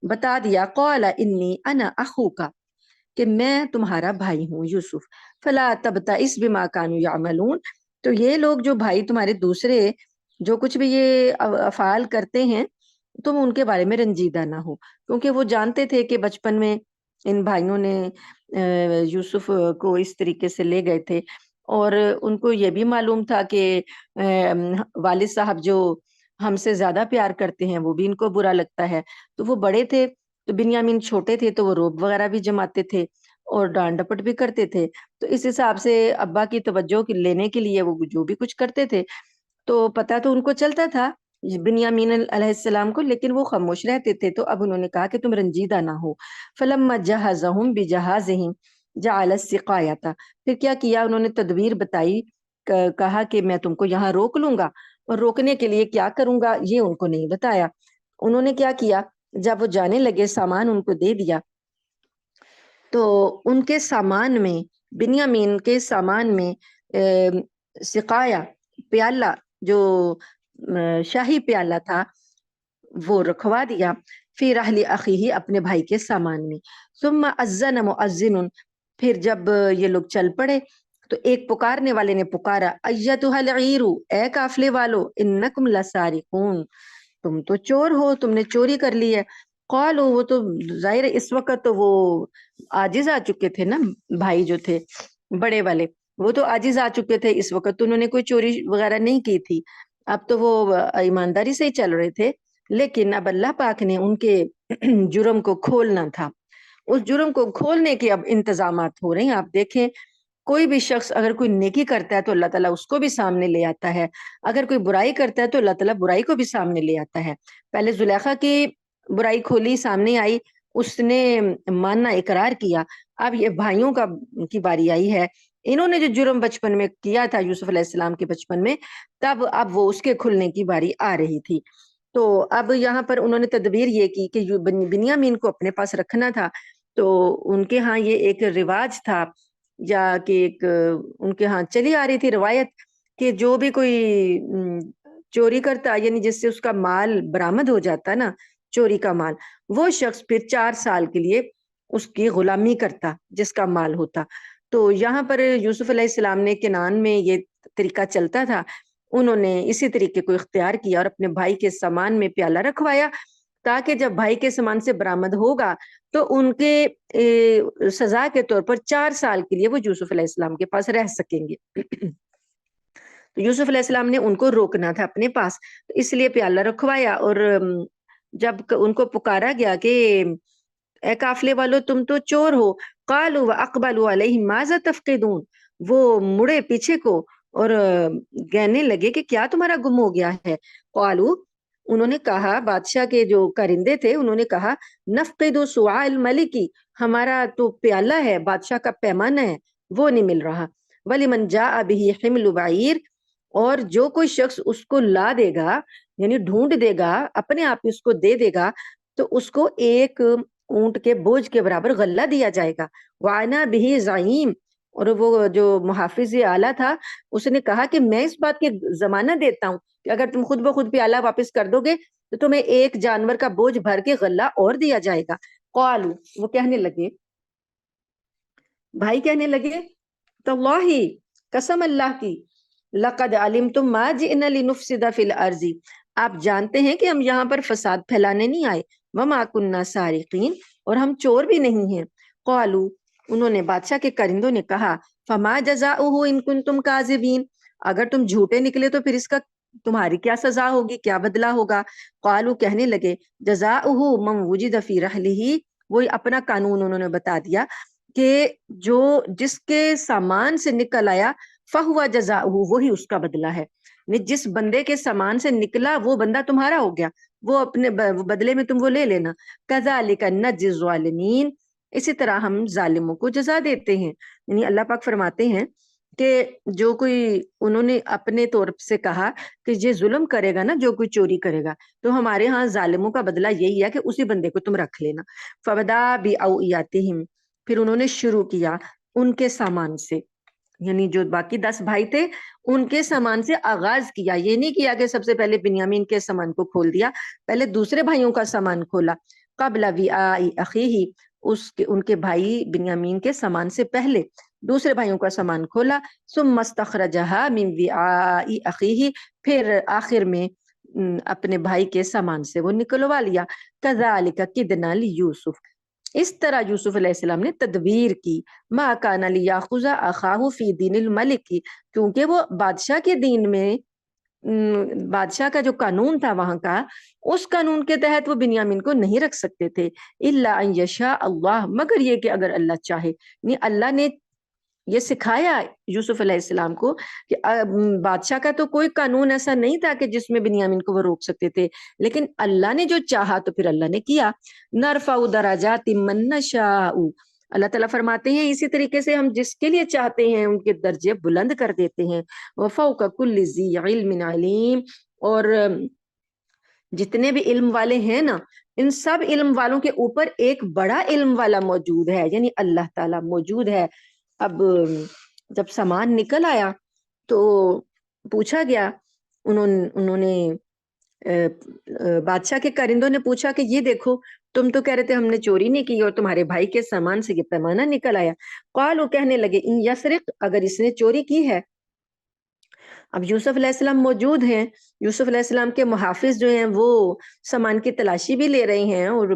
بتا دیا. قال انی انا اخوک، کہ میں تمہارا بھائی ہوں یوسف. فلا تبتئس بما كانوا يعملون، تو یہ لوگ جو بھائی تمہارے دوسرے جو کچھ بھی یہ افعال کرتے ہیں تم ان کے بارے میں رنجیدہ نہ ہو، کیونکہ وہ جانتے تھے کہ بچپن میں ان بھائیوں نے یوسف کو اس طریقے سے لے گئے تھے، اور ان کو یہ بھی معلوم تھا کہ والد صاحب جو ہم سے زیادہ پیار کرتے ہیں وہ بھی ان کو برا لگتا ہے. تو وہ بڑے تھے تو بنیامین چھوٹے تھے تو وہ روب وغیرہ بھی جماتے تھے اور ڈانٹ ڈپٹ بھی کرتے تھے. تو اس حساب سے ابا کی توجہ لینے کے لیے وہ جو بھی کچھ کرتے تھے تو پتہ تو ان کو چلتا تھا بنیامین علیہ السلام کو، لیکن وہ خاموش رہتے تھے. تو اب انہوں نے کہا کہ تم رنجیدہ نہ ہو. فلما جہزہم بجہازہم جعل السقایۃ، پھر کیا کیا انہوں نے تدبیر بتائی، کہا کہ میں تم کو یہاں روک لوں گا، اور روکنے کے لیے کیا کروں گا یہ ان کو نہیں بتایا. انہوں نے کیا کیا، جب وہ جانے لگے سامان ان کو دے دیا، تو ان کے سامان میں بنیامین کے سامان میں سقایا پیالہ جو شاہی پیالہ تھا وہ رکھوا دیا. فی رحل اخیہ، اپنے بھائی کے سامان میں. ثم اذن مؤذن، پھر جب یہ لوگ چل پڑے تو ایک پکارنے والے نے پکارا، ایتھا العیر، اے قافلے والو، انکم لسارقون، تم تو چور ہو، تم نے چوری کر لی ہے. قالوا، وہ تو ظاہر اس وقت تو وہ عاجز آ چکے تھے نا، بھائی جو تھے بڑے والے وہ تو عاجز آ چکے تھے اس وقت، تو انہوں نے کوئی چوری وغیرہ نہیں کی تھی، اب تو وہ ایمانداری سے ہی چل رہے تھے. لیکن اب اللہ پاک نے ان کے جرم کو کھولنا تھا، اس جرم کو کھولنے کے اب انتظامات ہو رہے ہیں. آپ دیکھیں کوئی بھی شخص اگر کوئی نیکی کرتا ہے تو اللہ تعالیٰ اس کو بھی سامنے لے آتا ہے، اگر کوئی برائی کرتا ہے تو اللہ تعالیٰ برائی کو بھی سامنے لے آتا ہے. پہلے زلیخا کی برائی کھولی، سامنے آئی، اس نے ماننا اقرار کیا. اب یہ بھائیوں کی باری آئی ہے، انہوں نے جو جرم بچپن میں کیا تھا یوسف علیہ السلام کے بچپن میں، تب اب وہ اس کے کھلنے کی باری آ رہی تھی. تو اب یہاں پر انہوں نے تدبیر یہ کی کہ بنیامین کو اپنے پاس رکھنا تھا. تو ان کے ہاں یہ ایک رواج تھا، یا کہ ایک ان کے ہاں چلی آ رہی تھی روایت کہ جو بھی کوئی چوری کرتا، یعنی جس سے اس کا مال برآمد ہو جاتا نا، چوری کا مال، وہ شخص پھر 4 سال کے لیے اس کی غلامی کرتا جس کا مال ہوتا. تو یہاں پر یوسف علیہ السلام نے کنعان میں یہ طریقہ چلتا تھا، انہوں نے اسی طریقے کو اختیار کیا اور اپنے بھائی کے سامان میں پیالہ رکھوایا. تاکہ جب بھائی کے سامان سے برآمد ہوگا تو ان کے سزا کے طور پر 4 سال کے لیے وہ یوسف علیہ السلام کے پاس رہ سکیں گے۔ تو یوسف علیہ السلام نے ان کو روکنا تھا اپنے پاس، تو اس لیے پیالہ رکھوایا، اور جب ان کو پکارا گیا کہ اے قافلے والو تم تو چور ہو، قالوا واقبلوا علیہم ماذا تفقدون، وہ مڑے پیچھے کو اور کہنے لگے کہ کیا تمہارا گم ہو گیا ہے۔ قالوا، انہوں نے کہا، بادشاہ کے جو کرندے تھے انہوں نے کہا، نفقد سواع الملکی، ہمارا تو پیالہ ہے، بادشاہ کا پیمانہ ہے، وہ نہیں مل رہا۔ ولمن جاء به حمل بعیر، اور جو کوئی شخص اس کو لا دے گا، یعنی ڈھونڈ دے گا، اپنے آپ اس کو دے دے گا، تو اس کو ایک اونٹ کے بوجھ کے برابر غلہ دیا جائے گا۔ وَأَنَا بِهِ زعیم، اور وہ جو محافظ اعلیٰ تھا اس نے کہا کہ میں اس بات کی ضمانت دیتا ہوں کہ اگر تم خود بخود پیالہ واپس کر دو گے تو تمہیں ایک جانور کا بوجھ بھر کے غلہ اور دیا جائے گا۔ قالوا، وہ کہنے لگے، بھائی کہنے لگے، تاللہ، قسم اللہ کی، لقد علمتم ما جئنا لنفسد فی الارض، آپ جانتے ہیں کہ ہم یہاں پر فساد پھیلانے نہیں آئے، وما کننا سارقین، اور ہم چور بھی نہیں ہیں۔ قالوا، انہوں نے بادشاہ کے کرندوں نے کہا، فما جزاؤہ ان کنتم کاذبین، اگر تم جھوٹے نکلے تو پھر اس کا تمہاری کیا سزا ہوگی، کیا بدلہ ہوگا۔ قالوا، کہنے لگے، جزاؤہ من وجد فی رحلہ، وہی اپنا قانون انہوں نے بتا دیا کہ جو جس کے سامان سے نکل آیا فہو جزاؤہ، وہی اس کا بدلہ ہے، یعنی جس بندے کے سامان سے نکلا وہ بندہ تمہارا ہو گیا، وہ اپنے بدلے میں تم وہ لے لینا۔ کذالک نجزی الظالمین، اسی طرح ہم ظالموں کو جزا دیتے ہیں۔ یعنی اللہ پاک فرماتے ہیں کہ جو کوئی انہوں نے اپنے طور سے کہا کہ یہ ظلم کرے گا نا، جو کوئی چوری کرے گا، تو ہمارے ہاں ظالموں کا بدلہ یہی ہے کہ اسی بندے کو تم رکھ لینا۔ فبدا بأوعیاتہم، پھر انہوں نے شروع کیا ان کے سامان سے، یعنی جو باقی 10 بھائی تھے ان کے سامان سے آغاز کیا، یہ نہیں کیا کہ سب سے پہلے بنیامین کے سامان کو کھول دیا، پہلے دوسرے بھائیوں کا سامان کھولا۔ قبل وعاء اخیہ، ان کے بھائی بنیامین کے سامان سے پہلے دوسرے بھائیوں کا سامان کھولا۔ ثم استخرجها من وعاء اخیہ، پھر آخر میں اپنے بھائی کے سامان سے وہ نکلوا لیا۔ کذالک کدنا لیوسف، اس طرح یوسف علیہ السلام نے تدبیر کی۔ ما کان لیاخذ اخاہ فی دین الملک، کیونکہ وہ بادشاہ کے دین میں، بادشاہ کا جو قانون تھا وہاں کا، اس قانون کے تحت وہ بنیامین کو نہیں رکھ سکتے تھے۔ الا ان یشاء اللہ، مگر یہ کہ اگر اللہ چاہے، یعنی اللہ نے یہ سکھایا یوسف علیہ السلام کو کہ بادشاہ کا تو کوئی قانون ایسا نہیں تھا کہ جس میں بنیامین کو وہ روک سکتے تھے، لیکن اللہ نے جو چاہا تو پھر اللہ نے کیا۔ نرفع درجات من نشاء، اللہ تعالیٰ فرماتے ہیں اسی طریقے سے ہم جس کے لیے چاہتے ہیں ان کے درجے بلند کر دیتے ہیں۔ وفوق کل ذی علم علیم، اور جتنے بھی علم والے ہیں نا، ان سب علم والوں کے اوپر ایک بڑا علم والا موجود ہے، یعنی اللہ تعالیٰ موجود ہے۔ اب جب سامان نکل آیا تو پوچھا گیا، انہوں نے بادشاہ کے کرندوں نے پوچھا کہ یہ دیکھو، تم تو کہہ رہے تھے ہم نے چوری نہیں کی، اور تمہارے بھائی کے سامان سے یہ پیمانہ نکل آیا۔ قالوا، کہنے لگے، ان یسرق، اگر اس نے چوری کی ہے۔ اب یوسف علیہ السلام موجود ہیں، یوسف علیہ السلام کے محافظ جو ہیں وہ سامان کی تلاشی بھی لے رہے ہیں، اور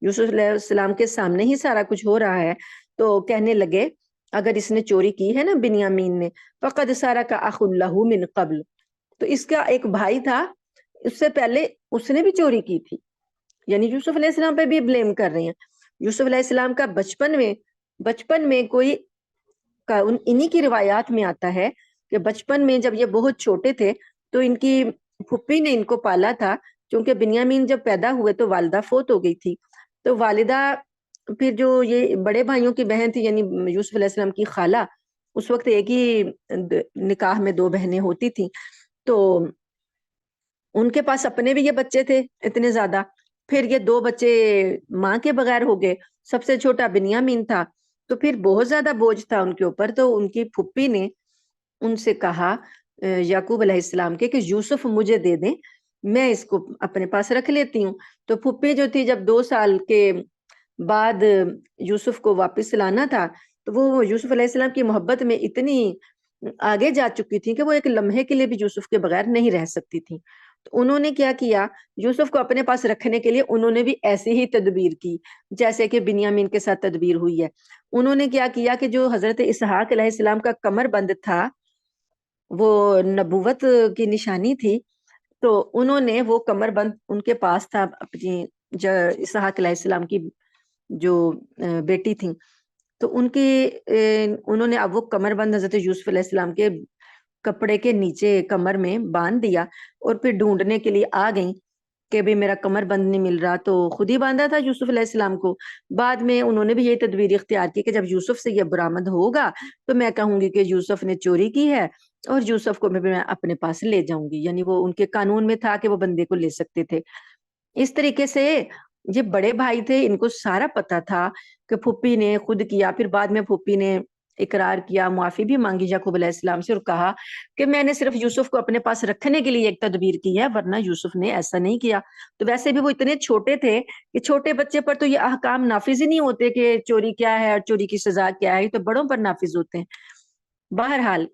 یوسف علیہ السلام کے سامنے ہی سارا کچھ ہو رہا ہے، تو کہنے لگے اگر اس نے چوری کی ہے نا بنیامین نے، فقد سرق اخ له من قبل، تو اس کا ایک بھائی تھا، اس سے پہلے اس نے بھی چوری کی تھی، یعنی یوسف علیہ السلام پہ بھی بلیم کر رہے ہیں۔ یوسف علیہ السلام کا بچپن میں کوئی انہی کی روایات میں آتا ہے کہ بچپن میں جب یہ بہت چھوٹے تھے تو ان کی پھپھی نے ان کو پالا تھا، کیونکہ بنیامین جب پیدا ہوئے تو والدہ فوت ہو گئی تھی، تو والدہ پھر جو یہ بڑے بھائیوں کی بہن تھی یعنی یوسف علیہ السلام کی خالہ، اس وقت ایک ہی نکاح میں 2 بہنیں ہوتی تھیں، تو ان کے پاس اپنے بھی یہ بچے تھے اتنے زیادہ، پھر یہ 2 بچے ماں کے بغیر ہو گئے، سب سے چھوٹا بنیامین تھا، تو پھر بہت زیادہ بوجھ تھا ان کے اوپر، تو ان کی پھپھی نے ان سے کہا یعقوب علیہ السلام کے کہ یوسف مجھے دے دیں، میں اس کو اپنے پاس رکھ لیتی ہوں۔ تو پھپھی جو تھی جب 2 سال کے بعد یوسف کو واپس لانا تھا تو وہ یوسف علیہ السلام کی محبت میں اتنی آگے جا چکی تھی کہ وہ ایک لمحے کے لیے بھی یوسف کے بغیر نہیں رہ سکتی تھی، تو انہوں نے کیا کیا، یوسف کو اپنے پاس رکھنے کے لیے انہوں نے بھی ایسی ہی تدبیر کی جیسے کہ بنیامین کے ساتھ تدبیر ہوئی ہے۔ انہوں نے کیا کیا کہ جو حضرت اسحاق علیہ السلام کا کمر بند تھا وہ نبوت کی نشانی تھی، تو انہوں نے وہ کمر بند ان کے پاس تھا اپنی اسحاق علیہ السلام کی جو بیٹی تھی، تو ان کی انہوں نے اب وہ کمر بند حضرت یوسف علیہ السلام کے کپڑے کے نیچے کمر میں باندھ دیا، اور پھر ڈھونڈنے کے لیے آ گئیں کہ بھی میرا کمر بند نہیں مل رہا، تو خود ہی باندھا تھا یوسف علیہ السلام کو۔ بعد میں انہوں نے بھی یہی تدبیر اختیار کی کہ جب یوسف سے یہ برآمد ہوگا تو میں کہوں گی کہ یوسف نے چوری کی ہے، اور یوسف کو میں اپنے پاس لے جاؤں گی، یعنی وہ ان کے قانون میں تھا کہ وہ بندے کو لے سکتے تھے۔ اس طریقے سے یہ بڑے بھائی تھے، ان کو سارا پتا تھا کہ پھوپھی نے خود کیا، پھر بعد میں پھوپھی نے اقرار کیا، معافی بھی مانگی یعقوب علیہ السلام سے، اور کہا کہ میں نے صرف یوسف کو اپنے پاس رکھنے کے لیے ایک تدبیر کی ہے، ورنہ یوسف نے ایسا نہیں کیا۔ تو ویسے بھی وہ اتنے چھوٹے تھے کہ چھوٹے بچے پر تو یہ احکام نافذ ہی نہیں ہوتے کہ چوری کیا ہے اور چوری کی سزا کیا ہے، یہ تو بڑوں پر نافذ ہوتے ہیں۔ بہرحال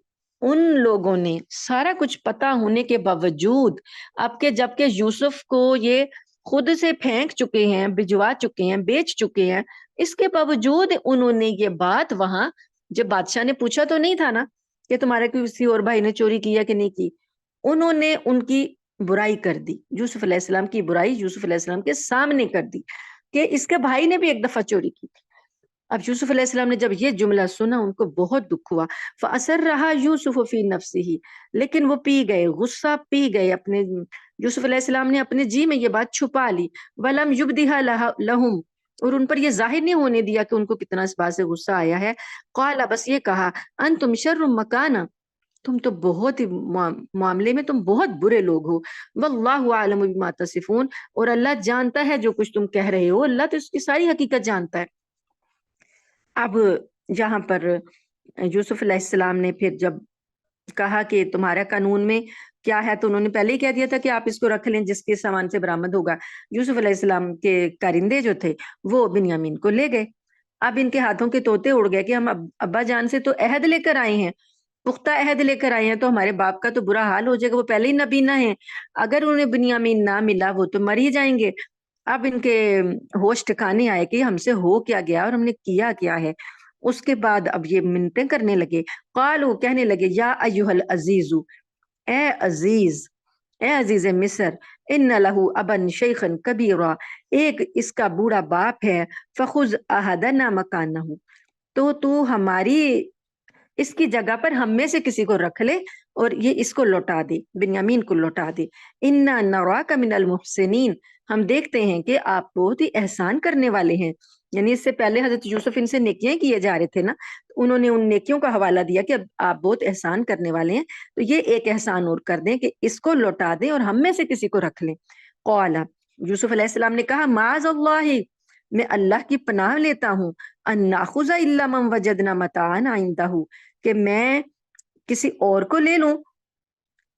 ان لوگوں نے سارا کچھ پتا ہونے کے باوجود، اب کہ جب کہ یوسف کو یہ خود سے پھینک چکے ہیں، بھجوا چکے ہیں، بیچ چکے ہیں، اس کے باوجود انہوں نے یہ بات وہاں، جب بادشاہ نے پوچھا تو نہیں تھا نا کہ تمہارے کسی اور بھائی نے چوری کی ہے کہ نہیں کی، انہوں نے ان کی برائی کر دی، یوسف علیہ السلام کی برائی یوسف علیہ السلام کے سامنے کر دی کہ اس کے بھائی نے بھی ایک دفعہ چوری کی تھی۔ اب یوسف علیہ السلام نے جب یہ جملہ سنا ان کو بہت دکھ ہوا، فَأَسَرَّهَا يُوسُفُ فِي نَفْسِهِ، لیکن وہ پی گئے، غصہ پی گئے، اپنے یوسف علیہ السلام نے اپنے جی میں یہ بات چھپا لی، وَلَمْ يُبْدِهَا لَهُمْ، اور ان پر یہ ظاہر نہیں ہونے دیا کہ ان کو کتنا اس بات سے غصہ آیا ہے۔ قال، بس یہ کہا، انتم شر مکانا، تم تو بہت ہی معاملے میں تم بہت برے لوگ ہو، واللہ اعلم بما تصفون، اور اللہ جانتا ہے جو کچھ تم کہہ رہے ہو، اللہ تو اس کی ساری حقیقت جانتا ہے۔ اب یہاں پر یوسف علیہ السلام نے پھر جب کہا کہ تمہارا قانون میں کیا ہے، تو انہوں نے پہلے ہی کہہ دیا تھا کہ آپ اس کو رکھ لیں جس کے سامان سے برآمد ہوگا۔ یوسف علیہ السلام کے کارندے جو تھے وہ بنیامین کو لے گئے۔ اب ان کے ہاتھوں کے طوطے اڑ گئے کہ ہم ابا جان سے تو عہد لے کر آئے ہیں، پختہ عہد لے کر آئے ہیں، تو ہمارے باپ کا تو برا حال ہو جائے گا، وہ پہلے ہی نبینا ہے، اگر انہیں بنیامین نہ ملا وہ تو مر ہی جائیں گے۔ اب ان کے ہوش ٹھکانے آئے کہ ہم سے ہو کیا گیا اور ہم نے کیا کیا ہے۔ اس کے بعد اب یہ منتیں کرنے لگے، قالو، کہنے لگے، یا ایھا العزیز، اے عزیز، اے عزیز مصر، ان لہ ابن شیخا کبیرا، ایک اس کا بوڑھا باپ ہے، فخذ احدنا مکانہ، تو ہماری اس کی جگہ پر ہم میں سے کسی کو رکھ لے اور یہ اس کو لوٹا دے، بنیامین کو لوٹا دے۔ انا نراک من المحسنین، ہم دیکھتے ہیں کہ آپ بہت ہی احسان کرنے والے ہیں، یعنی اس سے پہلے حضرت یوسف ان سے نیکیاں کیے جا رہے تھے نا، انہوں نے ان نیکیوں کا حوالہ دیا کہ اب آپ بہت احسان کرنے والے ہیں، تو یہ ایک احسان اور کر دیں کہ اس کو لوٹا دیں اور ہم میں سے کسی کو رکھ لیں۔ قال، یوسف علیہ السلام نے کہا، معاذ اللہ، میں اللہ کی پناہ لیتا ہوں، ان ناخذ الا من وجدنا متاعنا عنده، کہ میں کسی اور کو لے لوں،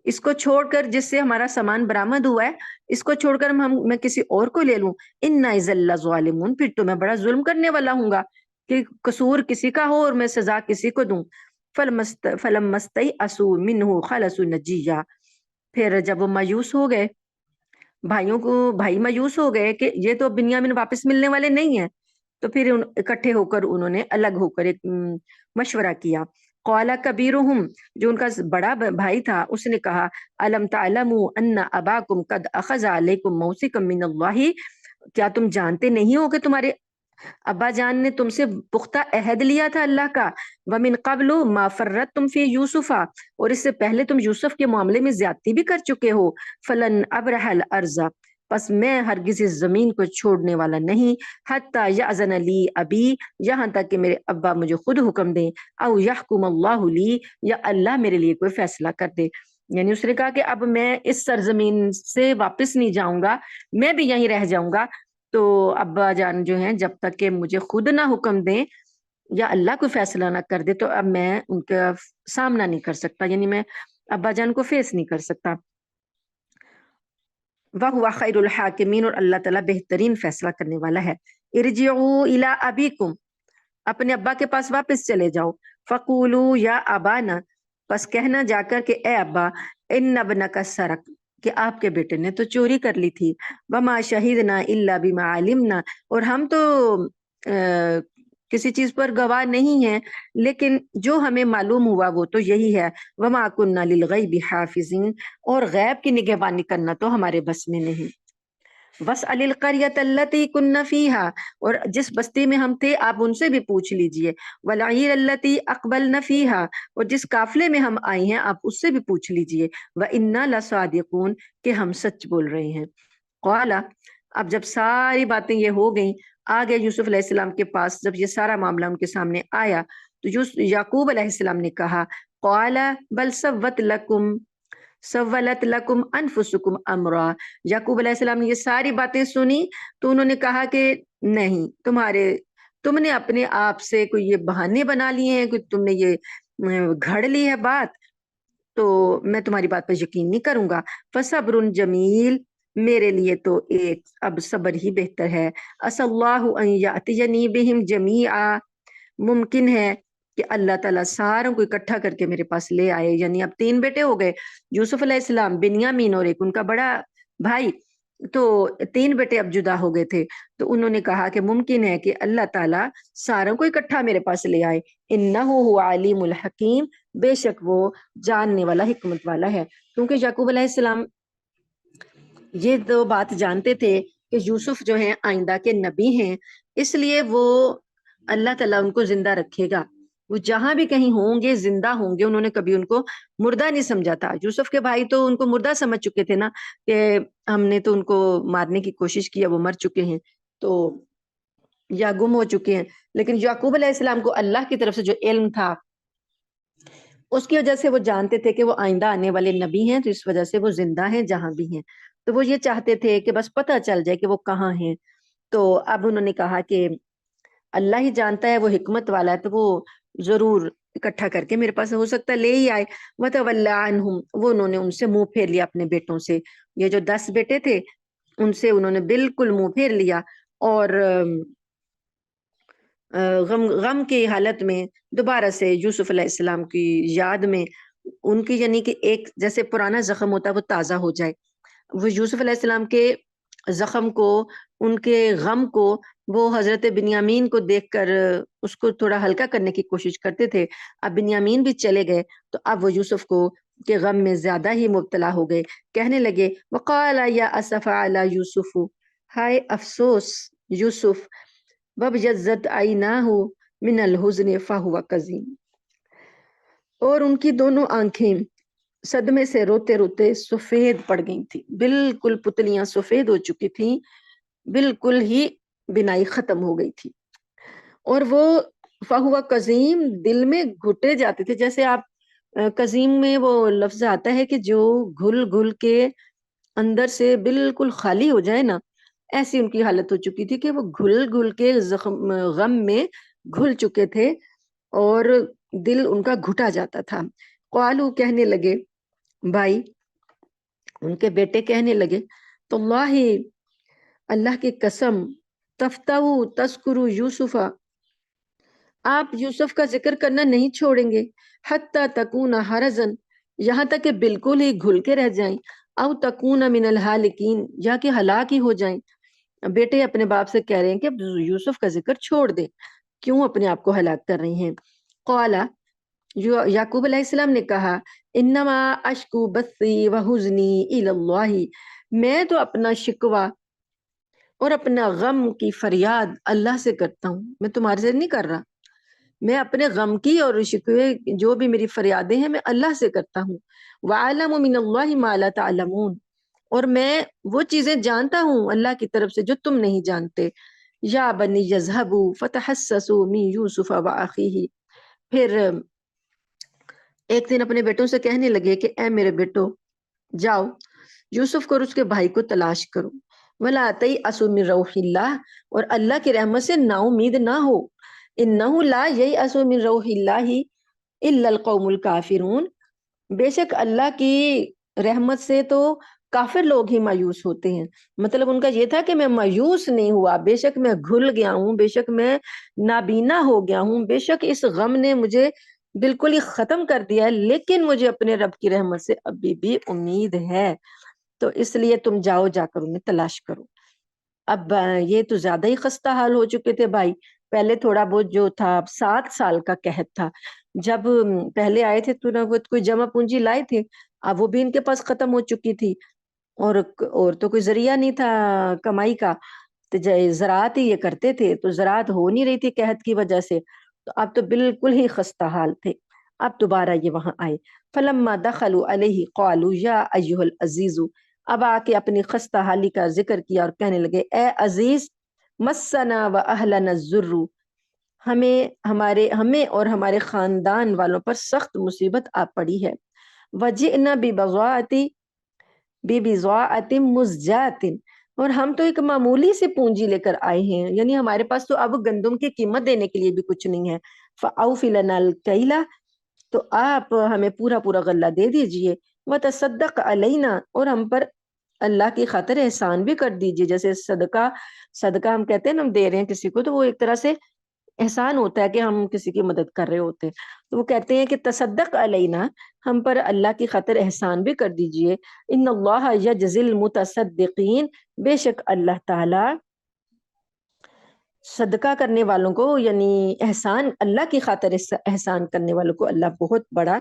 اس کو چھوڑ کر جس سے ہمارا سامان برآمد ہوا ہے، اس کو چھوڑ کر میں کسی اور کو لے لوں، انا اذا لظالمون، پھر تو میں بڑا ظلم کرنے والا ہوں گا کہ قصور کسی کا ہو اور میں سزا کسی کو دوں۔ فلما استيئسوا منه خلصوا نجيا، پھر جب وہ مایوس ہو گئے، بھائی مایوس ہو گئے کہ یہ تو بنیامین واپس ملنے والے نہیں ہیں، تو پھر اکٹھے ہو کر انہوں نے الگ ہو کر ایک مشورہ کیا۔ قال کبیرہم، جو ان کا بڑا بھائی تھا، اس نے کہا، الم تعلموا ان اباکم قد اخذ علیکم موثقا من اللہ، کیا تم جانتے نہیں ہو کہ تمہارے ابا جان نے تم سے پختہ عہد لیا تھا اللہ کا، ومن قبل ما فرطتم فی یوسف، اور اس سے پہلے تم یوسف کے معاملے میں زیادتی بھی کر چکے ہو، فلن ابرح الارض، پس میں ہرگز اس زمین کو چھوڑنے والا نہیں، حتی یأذن لی ابی، یہاں تک کہ میرے ابا مجھے خود حکم دیں، او یحکم اللہ لی، یا اللہ میرے لیے کوئی فیصلہ کر دے۔ یعنی اس نے کہا کہ اب میں اس سرزمین سے واپس نہیں جاؤں گا، میں بھی یہیں رہ جاؤں گا، تو ابا جان جو ہیں جب تک کہ مجھے خود نہ حکم دیں یا اللہ کو فیصلہ نہ کر دے، تو اب میں ان کا سامنا نہیں کر سکتا، یعنی میں ابا جان کو فیس نہیں کر سکتا۔ وَهُوَ خَيْرُ الْحَاكِمِينَ، اور اللہ تعالیٰ بہترین فیصلہ کرنے والا ہے۔ ارجعوا الی ابیکم، اپنے ابا کے پاس واپس چلے جاؤ، فقولوا یا ابانا، پس کہنا جا کر کہ اے ابا، ان ابنک سرق، کہ آپ کے بیٹے نے تو چوری کر لی تھی، وما شہدنا الا بما علمنا، اور ہم تو کسی چیز پر گواہ نہیں ہیں لیکن جو ہمیں معلوم ہوا وہ تو یہی ہے، وما کننا للغیب حافظین، اور غیب کی نگہبانی کرنا تو ہمارے بس میں نہیں۔ وَاسْأَلِ الْقَرْيَةَ الَّتِي كُنَّ فِيهَا، اور جس بستی میں ہم تھے آپ ان سے بھی پوچھ لیجئے، وَالْعِيرَ الَّتِي أَقْبَلْنَ فِيهَا، اور جس قافلے میں ہم آئے ہیں آپ اس سے بھی پوچھ لیجئے، وَإِنَّا لَصَادِقُونَ، کہ ہم سچ بول رہے ہیں۔ قال، اب جب ساری باتیں یہ ہو گئیں، آ گئے یوسف علیہ السلام کے پاس، جب یہ سارا معاملہ ان کے سامنے آیا تو یعقوب علیہ السلام نے کہا، قال بل سولت لکم انفسکم امرا، یعقوب علیہ السلام نے یہ ساری باتیں سنی تو انہوں نے کہا کہ نہیں، تم نے اپنے آپ سے کوئی یہ بہانے بنا لیے ہیں، کوئی تم نے یہ گھڑ لی ہے بات، تو میں تمہاری بات پر یقین نہیں کروں گا۔ فصبر جمیل، میرے لیے تو ایک اب صبر ہی بہتر ہے۔ عسى اللہ ان یأتینی بہم جمیعا، ممکن ہے کہ اللہ تعالیٰ ساروں کو اکٹھا کر کے میرے پاس لے آئے، یعنی اب 3 بیٹے ہو گئے، یوسف علیہ السلام، بنیامین اور ایک ان کا بڑا بھائی، تو 3 بیٹے اب جدا ہو گئے تھے، تو انہوں نے کہا کہ ممکن ہے کہ اللہ تعالیٰ ساروں کو اکٹھا میرے پاس لے آئے، انہ هو علیم الحکیم، بے شک وہ جاننے والا حکمت والا ہے۔ کیونکہ یعقوب علیہ السلام یہ دو بات جانتے تھے کہ یوسف جو ہیں آئندہ کے نبی ہیں، اس لیے وہ اللہ تعالیٰ ان کو زندہ رکھے گا، وہ جہاں بھی کہیں ہوں گے زندہ ہوں گے، انہوں نے کبھی ان کو مردہ نہیں سمجھا تھا۔ یوسف کے بھائی تو ان کو مردہ سمجھ چکے تھے نا، کہ ہم نے تو ان کو مارنے کی کوشش کی، وہ مر چکے ہیں تو یا گم ہو چکے ہیں، لیکن یعقوب علیہ السلام کو اللہ کی طرف سے جو علم تھا اس کی وجہ سے وہ جانتے تھے کہ وہ آئندہ آنے والے نبی ہیں، تو اس وجہ سے وہ زندہ ہیں جہاں بھی ہیں، تو وہ یہ چاہتے تھے کہ بس پتہ چل جائے کہ وہ کہاں ہیں۔ تو اب انہوں نے کہا کہ اللہ ہی جانتا ہے، وہ حکمت والا ہے، تو وہ ضرور اکٹھا کر کے میرے پاس ہو سکتا ہے لے ہی آئے۔ وَتَوَلَّى عَنْهُمْ، وہ انہوں نے ان سے منہ پھیر لیا اپنے بیٹوں سے، یہ جو 10 بیٹے تھے ان سے انہوں نے بالکل منہ پھیر لیا، اور غم کی حالت میں دوبارہ سے یوسف علیہ السلام کی یاد میں ان کی، یعنی کہ ایک جیسے پرانا زخم ہوتا ہے وہ تازہ ہو جائے، وہ یوسف علیہ السلام کے زخم کو، ان کے غم کو وہ حضرت بنیامین کو دیکھ کر اس کو تھوڑا ہلکا کرنے کی کوشش کرتے تھے۔ اب بنیامین بھی چلے گئے تو اب وہ یوسف کو کے غم میں زیادہ ہی مبتلا ہو گئے، کہنے لگے وقال یا اسف علی یوسف، ہائے افسوس یوسف، وابيضت عیناہ من الحزن فهو کظیم، اور ان کی دونوں آنکھیں صدمے سے روتے روتے سفید پڑ گئی تھی، بالکل پتلیاں سفید ہو چکی تھیں، بالکل ہی بینائی ختم ہو گئی تھی، اور وہ فہو کظیم، دل میں گھٹے جاتے تھے، جیسے آپ کظیم میں وہ لفظ آتا ہے کہ جو گھل گھل کے اندر سے بالکل خالی ہو جائے نا، ایسی ان کی حالت ہو چکی تھی کہ وہ گھل گھل کے غم میں گھل چکے تھے اور دل ان کا گھٹا جاتا تھا۔ قالو، کہنے لگے بھائی، ان کے بیٹے کہنے لگے تو اللہ کی قسم، تفتو تذکرو یوسفا، آپ یوسف کا ذکر کرنا نہیں چھوڑیں گے، حتی تکون حرزن، یہاں تک کہ بالکل ہی گھل کے رہ جائیں، او تکون من الحالکین، یا کہ ہلاک ہی ہو جائیں۔ بیٹے اپنے باپ سے کہہ رہے ہیں کہ یوسف کا ذکر چھوڑ دیں، کیوں اپنے آپ کو ہلاک کر رہی ہیں۔ قالا، یعقوب علیہ السلام نے کہا انما اشکو بثی وحزنی الی اللہ، میں تو اپنا شکوہ اور اپنا غم کی فریاد اللہ سے کرتا ہوں، میں تمہارے سے نہیں کر رہا، میں اپنے غم کی اور شکوے جو بھی میری فریادیں ہیں میں اللہ سے کرتا ہوں۔ وَعَلَمُ مِنَ اللَّهِ مَا لَا تَعْلَمُونَ، اور میں وہ چیزیں جانتا ہوں اللہ کی طرف سے جو تم نہیں جانتے۔ یا بنی یذهبوا فتحسسوا من یوسف واخیہ، پھر ایک دن اپنے بیٹوں سے کہنے لگے کہ اے میرے بیٹو، جاؤ یوسف کو اور اس کے بھائی کو تلاش کرو، ولا تیأسوا من روح اللہ، اور اللہ کی رحمت سے نا امید نہ ہو، انہ لا ییأس من روح اللہ الا القوم الکافرون، بے شک اللہ کی رحمت سے تو کافر لوگ ہی مایوس ہوتے ہیں۔ مطلب ان کا یہ تھا کہ میں مایوس نہیں ہوا، بے شک میں گھل گیا ہوں، بے شک میں نابینا ہو گیا ہوں، بے شک اس غم نے مجھے بالکل ہی ختم کر دیا ہے، لیکن مجھے اپنے رب کی رحمت سے ابھی بھی امید ہے۔ تو اس لیے تم جاؤ، جا کر انہیں تلاش کرو۔ اب یہ تو زیادہ ہی خستہ حال ہو چکے تھے بھائی، پہلے تھوڑا بہت جو تھا، 7 سال کا قحط تھا، جب پہلے آئے تھے تو نہ وہ کوئی جمع پونجی لائے تھے، اب وہ بھی ان کے پاس ختم ہو چکی تھی، اور تو کوئی ذریعہ نہیں تھا کمائی کا، تو زراعت ہی یہ کرتے تھے، تو زراعت ہو نہیں رہی تھی قحط کی وجہ سے، تو اب تو بالکل ہی خستہ حال تھے۔ اب دوبارہ یہ وہاں آئے، فلما دخلوا علیہ قالوا یا ایھا العزیز، اب آ کے اپنی خستہ حالی کا ذکر کیا اور کہنے لگے اے عزیز، مسنا و اہلنا الضر، ہمیں اور ہمارے خاندان والوں پر سخت مصیبت آ پڑی ہے، وجئنا ببضاعۃ مزجاۃ، اور ہم تو ایک معمولی سے پونجی لے کر آئے ہیں، یعنی ہمارے پاس تو اب گندم کی قیمت دینے کے لیے بھی کچھ نہیں ہے، فاوف لنا الکیل، تو آپ ہمیں پورا پورا غلہ دے دیجئے، وتصدق علینا، اور ہم پر اللہ کی خاطر احسان بھی کر دیجئے، جیسے صدقہ ہم کہتے ہیں نا، ہم دے رہے ہیں کسی کو، تو وہ ایک طرح سے احسان ہوتا ہے کہ ہم کسی کی مدد کر رہے ہوتے ہیں، تو وہ کہتے ہیں کہ تصدق علینا، ہم پر اللہ کی خاطر احسان بھی کر دیجئے، ان اللہ یجزی المتصدقین، بے شک اللہ تعالی صدقہ کرنے والوں کو، یعنی احسان، اللہ کی خاطر احسان کرنے والوں کو اللہ بہت بڑا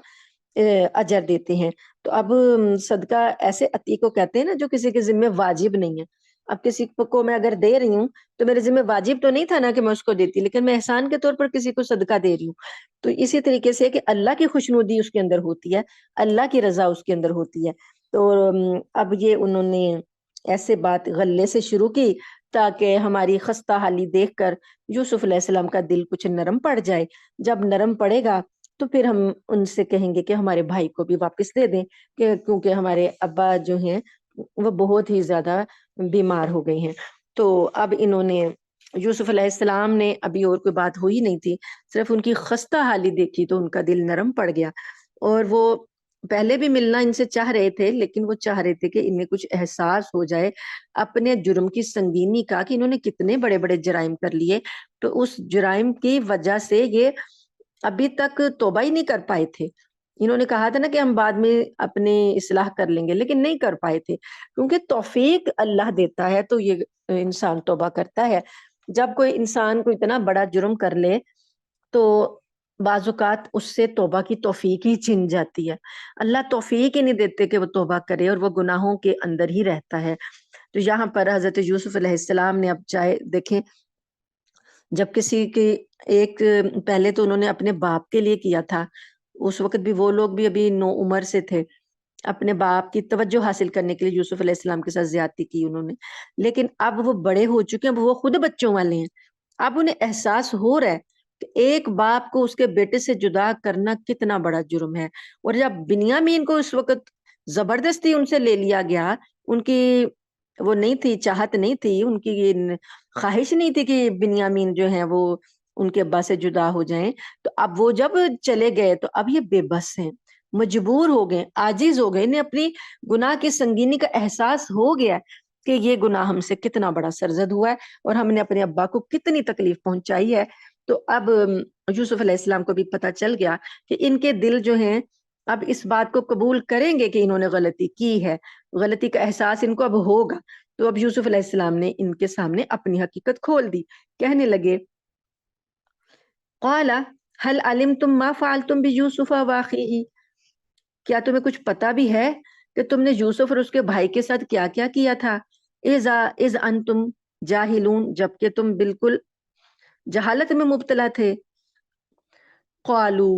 اجر دیتے ہیں۔ تو اب صدقہ ایسے عطیے کو کہتے ہیں نا جو کسی کے ذمہ واجب نہیں ہے، اب کسی کو میں اگر دے رہی ہوں تو میرے ذمہ واجب تو نہیں تھا نا کہ میں اس کو دیتی، لیکن میں احسان کے طور پر کسی کو صدقہ دے رہی ہوں، تو اسی طریقے سے کہ اللہ کی خوشنودی اس کے اندر ہوتی ہے، اللہ کی رضا اس کے اندر ہوتی ہے۔ تو اب یہ انہوں نے ایسے بات غلے سے شروع کی تاکہ ہماری خستہ حالی دیکھ کر یوسف علیہ السلام کا دل کچھ نرم پڑ جائے، جب نرم پڑے گا تو پھر ہم ان سے کہیں گے کہ ہمارے بھائی کو بھی واپس دے دیں، کیونکہ ہمارے ابا جو ہیں وہ بہت ہی زیادہ بیمار ہو گئے ہیں۔ تو اب انہوں نے، یوسف علیہ السلام نے، ابھی اور کوئی بات ہوئی نہیں تھی، صرف ان کی خستہ حالی دیکھی تو ان کا دل نرم پڑ گیا، اور وہ پہلے بھی ملنا ان سے چاہ رہے تھے، لیکن وہ چاہ رہے تھے کہ انہیں کچھ احساس ہو جائے اپنے جرم کی سنگینی کا، کہ انہوں نے کتنے بڑے بڑے جرائم کر لیے، تو اس جرائم کی وجہ سے یہ ابھی تک توبہ ہی نہیں کر پائے تھے۔ انہوں نے کہا تھا نا کہ ہم بعد میں اپنی اصلاح کر لیں گے، لیکن نہیں کر پائے تھے، کیونکہ توفیق اللہ دیتا ہے تو یہ انسان توبہ کرتا ہے۔ جب کوئی انسان کو اتنا بڑا جرم کر لے تو بعض اوقات اس سے توبہ کی توفیق ہی چھن جاتی ہے، اللہ توفیق ہی نہیں دیتے کہ وہ توبہ کرے، اور وہ گناہوں کے اندر ہی رہتا ہے۔ تو یہاں پر حضرت یوسف علیہ السلام نے، اب چاہے دیکھیں، جب کسی کی ایک، پہلے تو انہوں نے اپنے باپ کے لیے کیا تھا، اس وقت بھی وہ لوگ بھی ابھی نو عمر سے تھے، اپنے باپ کی توجہ حاصل کرنے کے لیے یوسف علیہ السلام کے ساتھ زیادتی کی انہوں نے، لیکن اب وہ بڑے ہو چکے ہیں، اب وہ خود بچوں والے ہیں، اب انہیں احساس ہو رہا ہے کہ ایک باپ کو اس کے بیٹے سے جدا کرنا کتنا بڑا جرم ہے، اور جب بنیامین کو اس وقت زبردستی ان سے لے لیا گیا، ان کی وہ نہیں تھی، چاہت نہیں تھی، ان کی خواہش نہیں تھی کہ بنیامین جو ہیں وہ ان کے ابا سے جدا ہو جائیں، تو اب وہ جب چلے گئے تو اب یہ بے بس ہیں، مجبور ہو گئے، عاجز ہو گئے، انہیں اپنی گناہ کی سنگینی کا احساس ہو گیا کہ یہ گناہ ہم سے کتنا بڑا سرزد ہوا ہے، اور ہم نے اپنے ابا کو کتنی تکلیف پہنچائی ہے۔ تو اب یوسف علیہ السلام کو بھی پتہ چل گیا کہ ان کے دل جو ہیں اب اس بات کو قبول کریں گے کہ انہوں نے غلطی کی ہے، غلطی کا احساس ان کو اب ہوگا، تو اب یوسف علیہ السلام نے ان کے سامنے اپنی حقیقت کھول دی، کہنے لگے قال هل علمتم ما فعلتم بيوسف واخيه، کیا تمہیں کچھ پتا بھی ہے کہ تم نے یوسف اور اس کے بھائی کے ساتھ کیا کیا کیا تھا، اذ انتم جاہلون، جبکہ تم بالکل جہالت میں مبتلا تھے۔ قالو،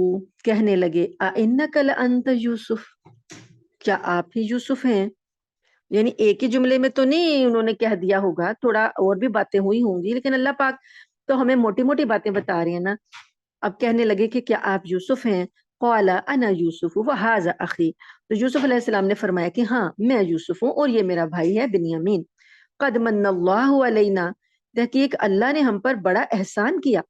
کہنے لگے اِنَّكَ لَأَنْتَ یوسف، کیا آپ ہی یوسف ہیں؟ یعنی ایک ہی جملے میں تو نہیں انہوں نے کہہ دیا ہوگا، تھوڑا اور بھی باتیں ہوئی ہوں گی، لیکن اللہ پاک تو ہمیں موٹی موٹی باتیں بتا رہی ہیں نا۔ اب کہنے لگے کہ کیا آپ یوسف ہیں؟ قال انا یوسف وہذا اخی، تو یوسف علیہ السلام نے فرمایا کہ ہاں میں یوسف ہوں اور یہ میرا بھائی ہے بنیامین۔ قد من اللہ علینا، تحقیق اللہ نے ہم پر بڑا احسان کیا،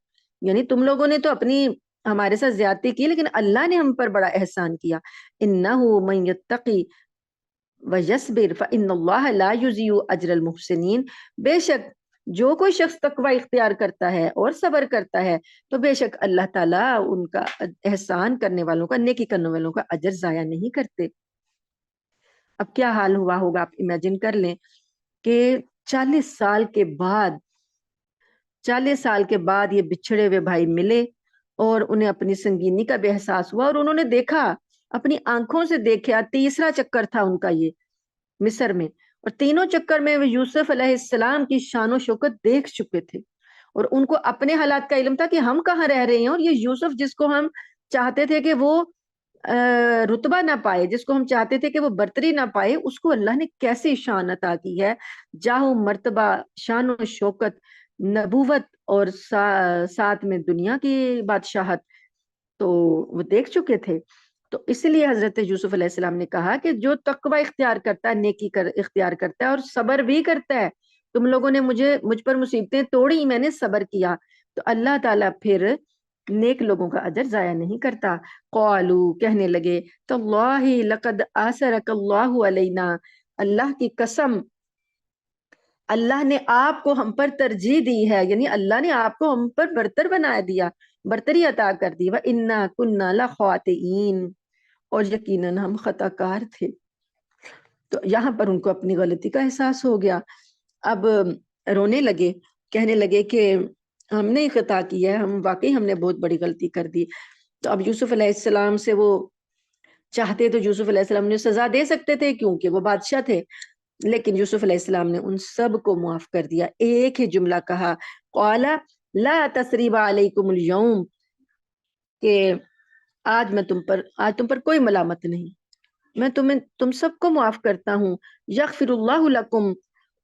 یعنی تم لوگوں نے تو اپنی ہمارے ساتھ زیادتی کی، لیکن اللہ نے ہم پر بڑا احسان کیا۔ انہ من یتقی وَيَصْبِرْ فَإِنَّ اللَّهَ لَا يُضِيعُ أَجْرَ الْمُحْسِنِينَ، بے شک جو کوئی شخص تقوی اختیار کرتا ہے اور صبر کرتا ہے تو بے شک اللہ تعالیٰ ان کا احسان کرنے والوں کا، نیکی کرنے والوں کا اجر ضائع نہیں کرتے۔ اب کیا حال ہوا ہوگا، آپ امیجن کر لیں کہ 40 سال کے بعد 40 سال کے بعد یہ بچھڑے ہوئے بھائی ملے اور انہیں اپنی سنگینی کا بھی احساس ہوا، اور انہوں نے دیکھا، اپنی آنکھوں سے دیکھا، تیسرا چکر تھا ان کا یہ مصر میں، اور تینوں چکر میں وہ یوسف علیہ السلام کی شان و شوکت دیکھ چکے تھے، اور ان کو اپنے حالات کا علم تھا کہ ہم کہاں رہ رہے ہیں، اور یہ یوسف جس کو ہم چاہتے تھے کہ وہ رتبہ نہ پائے، جس کو ہم چاہتے تھے کہ وہ برتری نہ پائے، اس کو اللہ نے کیسی شان عطا کی ہے، جاہ مرتبہ، شان و شوکت، نبوت، اور ساتھ میں دنیا کی بادشاہت، تو وہ دیکھ چکے تھے۔ تو اس لیے حضرت یوسف علیہ السلام نے کہا کہ جو تقوی اختیار کرتا ہے، نیکی اختیار کرتا ہے اور صبر بھی کرتا ہے، تم لوگوں نے مجھ پر مصیبتیں توڑی، میں نے صبر کیا، تو اللہ تعالیٰ پھر نیک لوگوں کا اجر ضائع نہیں کرتا۔ قالو، کہنے لگے، تاللہ لقد آثرک اللہ علینا، اللہ کی قسم اللہ نے آپ کو ہم پر ترجیح دی ہے، یعنی اللہ نے آپ کو ہم پر برتر بنا دیا، برتری عطا کر دی، وَإِنَّا كُنَّا لَخَاطِئِينَ، اور یقیناً ہم خطا کار تھے۔ تو یہاں پر ان کو اپنی غلطی کا احساس ہو گیا، اب رونے لگے، کہنے لگے کہ ہم نے خطا کی ہے، واقعی ہم نے بہت بڑی غلطی کر دی۔ تو اب یوسف علیہ السلام سے وہ چاہتے تو یوسف علیہ السلام نے سزا دے سکتے تھے کیونکہ وہ بادشاہ تھے، لیکن یوسف علیہ السلام نے ان سب کو معاف کر دیا، ایک ہی جملہ کہا، قال لا تثریب علیکم اليوم، کہ آج تم پر کوئی ملامت نہیں، میں تم سب کو معاف کرتا ہوں، یغفر اللہ لکم،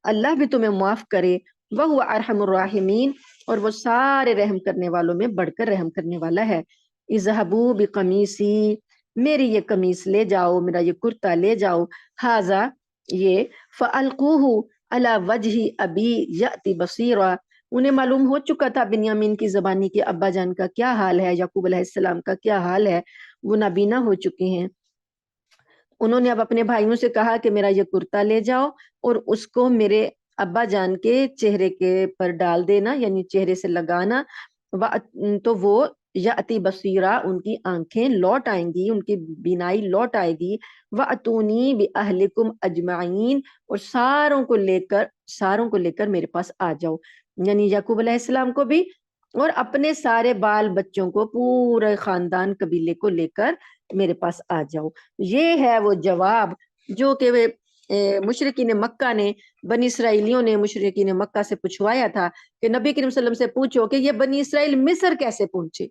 اللہ بھی تمہیں معاف کرے، وہو ارحم الراحمین، اور وہ سارے رحم کرنے والوں میں بڑھ کر رحم کرنے والا ہے۔ اذهبوا بقمیصی، میری یہ قمیص لے جاؤ، میرا یہ کرتا لے جاؤ، ھذا یہ، فالقوہ علی وجہ ابی یأتی بصیرا، انہیں معلوم ہو چکا تھا بنیامین کی زبانی کے ابا جان کا کیا حال ہے، یعقوب علیہ السلام کا کیا حال ہے، وہ نابینا ہو چکے ہیں۔ انہوں نے اب اپنے بھائیوں سے کہا کہ میرا یہ کرتا لے جاؤ اور اس کو میرے ابا جان کے چہرے کے پر ڈال دینا، یعنی چہرے سے لگانا، تو وہ یاتی بصیرہ، ان کی آنکھیں لوٹ آئیں گی، ان کی بینائی لوٹ آئے گی، وَأْتُونِي بِأَهْلِكُمْ أَجْمَعِينَ، اور ساروں کو لے کر میرے پاس آ جاؤ، یعنی یعقوب علیہ السلام کو بھی اور اپنے سارے بال بچوں کو، پورے خاندان قبیلے کو لے کر میرے پاس آ جاؤ۔ یہ ہے وہ جواب جو کہ مشرکین مکہ نے، بنی اسرائیلیوں نے مشرکین مکہ سے پوچھوایا تھا کہ نبی کریم صلی اللہ علیہ وسلم سے پوچھو کہ یہ بنی اسرائیل مصر کیسے پہنچے،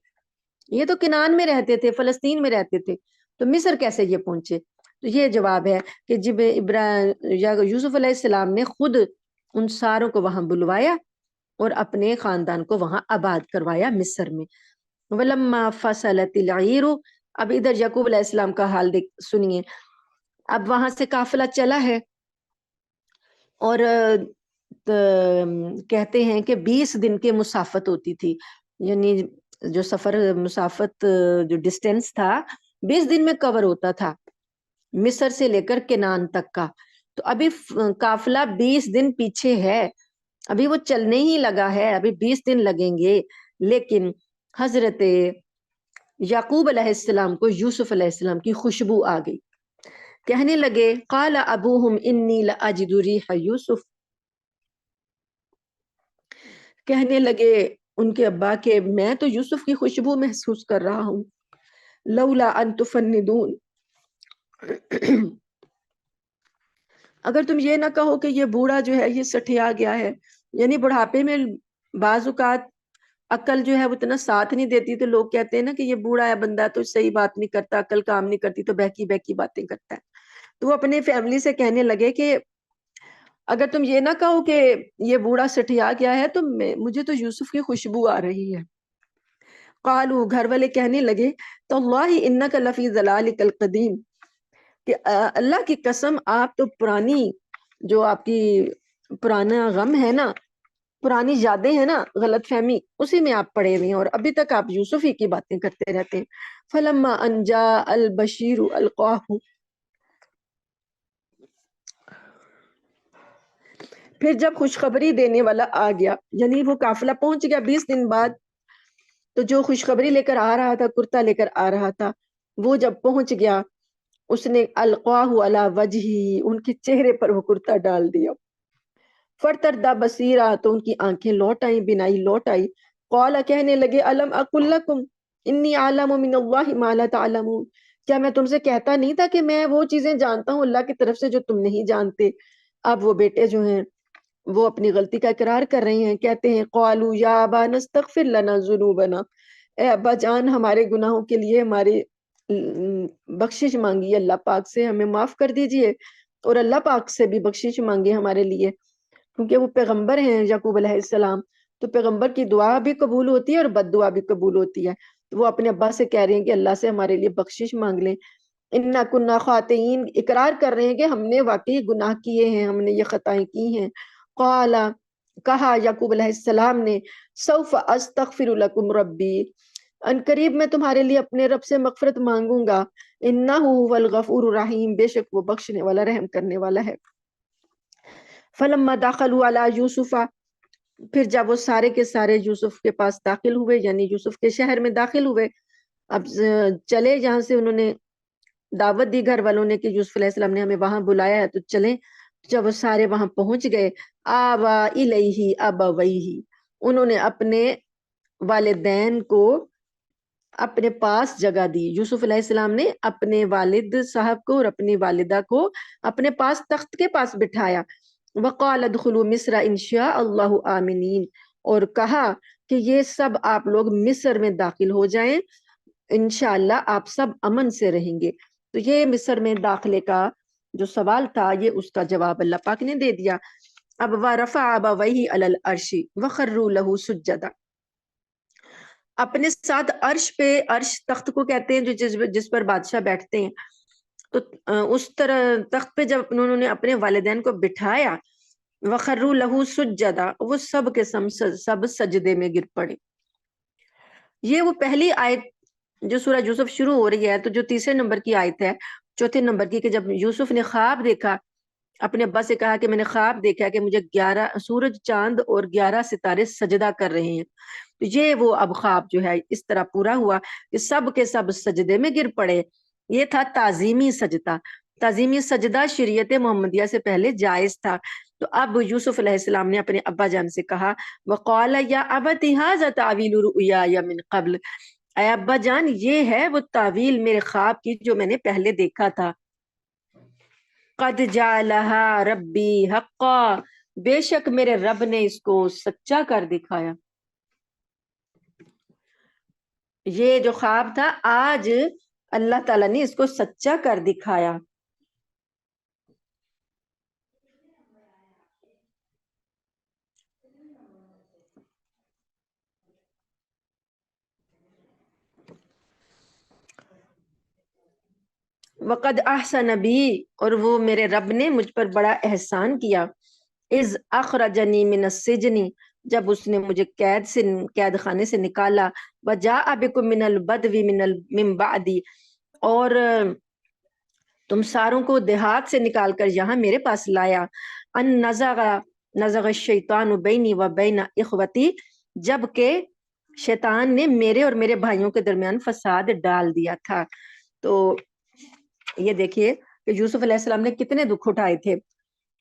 یہ تو کنعان میں رہتے تھے، فلسطین میں رہتے تھے، تو مصر کیسے یہ پہنچے؟ تو یہ جواب ہے کہ جب یوسف علیہ السلام نے خود ان ساروں کو وہاں بلوایا اور اپنے خاندان کو وہاں آباد کروایا مصر میں۔ وَلَمَّا فَصَلَتِ الْعِيرُ، اب ادھر یعقوب علیہ السلام کا حال سنیے، اب وہاں سے قافلہ چلا ہے اور کہتے ہیں کہ 20 دن کے مسافت ہوتی تھی، یعنی جو سفر مسافت جو ڈسٹینس تھا 20 دن میں کور ہوتا تھا مصر سے لے کر کنعان تک کا، تو ابھی قافلہ 20 دن پیچھے ہے، ابھی وہ چلنے ہی لگا ہے، ابھی 20 دن لگیں گے، لیکن حضرت یعقوب علیہ السلام کو یوسف علیہ السلام کی خوشبو آ گئی، کہنے لگے، قال ابوہم انی لاجد ریح یوسف، کہنے لگے ان کے ابا کہ میں تو یوسف کی خوشبو محسوس کر رہا ہوں، لولا ان تفندون، اگر تم یہ نہ کہو کہ یہ بوڑھا جو ہے یہ سٹھیا گیا ہے، یعنی بڑھاپے میں بعض اوقات عقل جو ہے وہ اتنا ساتھ نہیں دیتی، تو لوگ کہتے ہیں نا کہ یہ بوڑھا ہے بندہ تو صحیح بات نہیں کرتا، عقل کام نہیں کرتی تو بہکی بہکی باتیں کرتا ہے، تو وہ اپنے فیملی سے کہنے لگے کہ اگر تم یہ نہ کہو کہ یہ بوڑھا سٹھیا گیا ہے تو مجھے تو یوسف کی خوشبو آ رہی ہے۔ قالو، گھر والے کہنے لگے، تو اللہ انک لفی ضلالک القدیم، کہ اللہ کی قسم آپ تو پرانی، جو آپ کی پرانا غم ہے نا، پرانی یادیں ہیں نا، غلط فہمی، اسی میں آپ پڑے ہوئے ہیں اور ابھی تک آپ یوسف ہی کی باتیں کرتے رہتے ہیں۔ فلما ان جاء البشیر القاہ، پھر جب خوشخبری دینے والا آ گیا، یعنی وہ قافلہ پہنچ گیا 20 دن بعد، تو جو خوشخبری لے کر آ رہا تھا، کرتا لے کر آ رہا تھا، وہ جب پہنچ گیا اس نے القاہ علی وجہی، ان کے چہرے پر وہ کرتا ڈال دیا. فرتردہ بصیرہ، تو ان کی آنکھیں لوٹ آئیں، بینائی لوٹ آئی. قال، کہنے لگے الم اقل لکم انی اعلم من اللہ ما لا تعلمون، کیا میں تم سے کہتا نہیں تھا کہ میں وہ چیزیں جانتا ہوں اللہ کی طرف سے جو تم نہیں جانتے. اب وہ بیٹے جو ہیں وہ اپنی غلطی کا اقرار کر رہے ہیں، کہتے ہیں قالوا یا ابا نستغفر لنا ذنوبنا، اے ابا جان ہمارے گناہوں کے لیے ہماری بخشش مانگی اللہ پاک سے، ہمیں معاف کر دیجئے، اور اللہ پاک سے بھی بخشش مانگی ہمارے لیے، کیونکہ وہ پیغمبر ہیں یعقوب علیہ السلام، تو پیغمبر کی دعا بھی قبول ہوتی ہے اور بد دعا بھی قبول ہوتی ہے. تو وہ اپنے ابا سے کہہ رہے ہیں کہ اللہ سے ہمارے لیے بخشش مانگ لیں. انا کنا خاطئین، اقرار کر رہے ہیں کہ ہم نے واقعی گناہ کیے ہیں، ہم نے یہ خطائیں کی ہیں. قال، کہا یعقوب علیہ السلام نے، سوف استغفر لکم ربی، ان قریب میں تمہارے لیے اپنے رب سے مغفرت مانگوں گا، انہ هو الغفور الرحیم، بے شک وہ بخشنے والا رحم کرنے والا ہے. فلما دخلوا علی یوسف، پھر جب وہ سارے کے سارے یوسف کے پاس داخل ہوئے، یعنی یوسف کے شہر میں داخل ہوئے، اب چلے جہاں سے انہوں نے دعوت دی گھر والوں نے کہ یوسف علیہ السلام نے ہمیں وہاں بلایا ہے تو چلیں. جب وہ سارے وہاں پہنچ گئے، آوا الیہ ابویہ، انہوں نے اپنے والدین کو اپنے پاس جگہ دی. یوسف علیہ السلام نے اپنے والد صاحب کو اور اپنی والدہ کو اپنے پاس تخت کے پاس بٹھایا. وقال ادخلوا مصر ان شاء اللہ آمنین، اور کہا کہ یہ سب آپ لوگ مصر میں داخل ہو جائیں، انشاءاللہ آپ سب امن سے رہیں گے. تو یہ مصر میں داخلے کا جو سوال تھا، یہ اس کا جواب اللہ پاک نے دے دیا. اب ورفع ابویہ علی العرش وخروا له سجدا، اپنے ساتھ عرش پہ، عرش تخت کو کہتے ہیں جو جس پر بادشاہ بیٹھتے ہیں، تو اس طرح تخت پہ جب انہوں نے اپنے والدین کو بٹھایا، وخروا له سجدا، وہ سب کے سب سجدے میں گر پڑے. یہ وہ پہلی آیت جو سورہ یوسف شروع ہو رہی ہے، تو جو تیسرے نمبر کی آیت ہے، چوتھے نمبر کی، کہ جب یوسف نے خواب دیکھا، اپنے ابا سے کہا کہ میں نے خواب دیکھا کہ مجھے 11 سورج، چاند اور 11 ستارے سجدہ کر رہے ہیں. تو یہ وہ اب خواب جو ہے اس طرح پورا ہوا کہ سب کے سب سجدے میں گر پڑے. یہ تھا تعظیمی سجدہ. تعظیمی سجدہ شریعت محمدیہ سے پہلے جائز تھا. تو اب یوسف علیہ السلام نے اپنے ابا جان سے کہا، وقال یا ابت ھذا تعویل رؤیایا من قبل، اے ابا جان یہ ہے وہ تعویل میرے خواب کی جو میں نے پہلے دیکھا تھا. قد جعلها ربی حقا، بے شک میرے رب نے اس کو سچا کر دکھایا. یہ جو خواب تھا آج اللہ تعالیٰ نے اس کو سچا کر دکھایا. وقد احسن بی، اور وہ میرے رب نے مجھ پر بڑا احسان کیا، اذ اخرجنی من السجن، جب اس نے مجھے قید خانے سے نکالا، وجاء بکم من البدو من بعدی، اور تم ساروں کو دیہات سے نکال کر یہاں میرے پاس لایا. ان نزغ الشیطان بینی و بین اخوتی، جبکہ شیطان نے میرے اور میرے بھائیوں کے درمیان فساد ڈال دیا تھا. تو یہ دیکھیے کہ یوسف علیہ السلام نے کتنے دکھ اٹھائے تھے،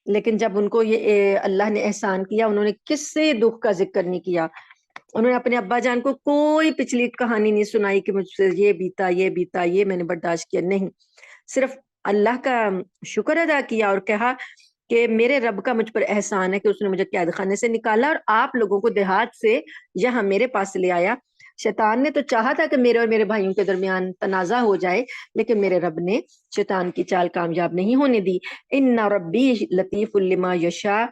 لیکن جب ان کو یہ اللہ نے احسان کیا، انہوں نے کس سے دکھ کا ذکر نہیں کیا. انہوں نے اپنے ابا جان کو کوئی پچھلی کہانی نہیں سنائی کہ مجھ سے یہ بیتا، یہ بیتا، یہ میں نے برداشت کیا، نہیں، صرف اللہ کا شکر ادا کیا اور کہا کہ میرے رب کا مجھ پر احسان ہے کہ اس نے مجھے قید خانے سے نکالا اور آپ لوگوں کو دیہات سے یہاں میرے پاس لے آیا. شیطان نے تو چاہا تھا کہ میرے اور میرے بھائیوں کے درمیان تنازع ہو جائے، لیکن میرے رب نے شیطان کی چال کامیاب نہیں ہونے دی. ان ربی لطیف لما یشاء،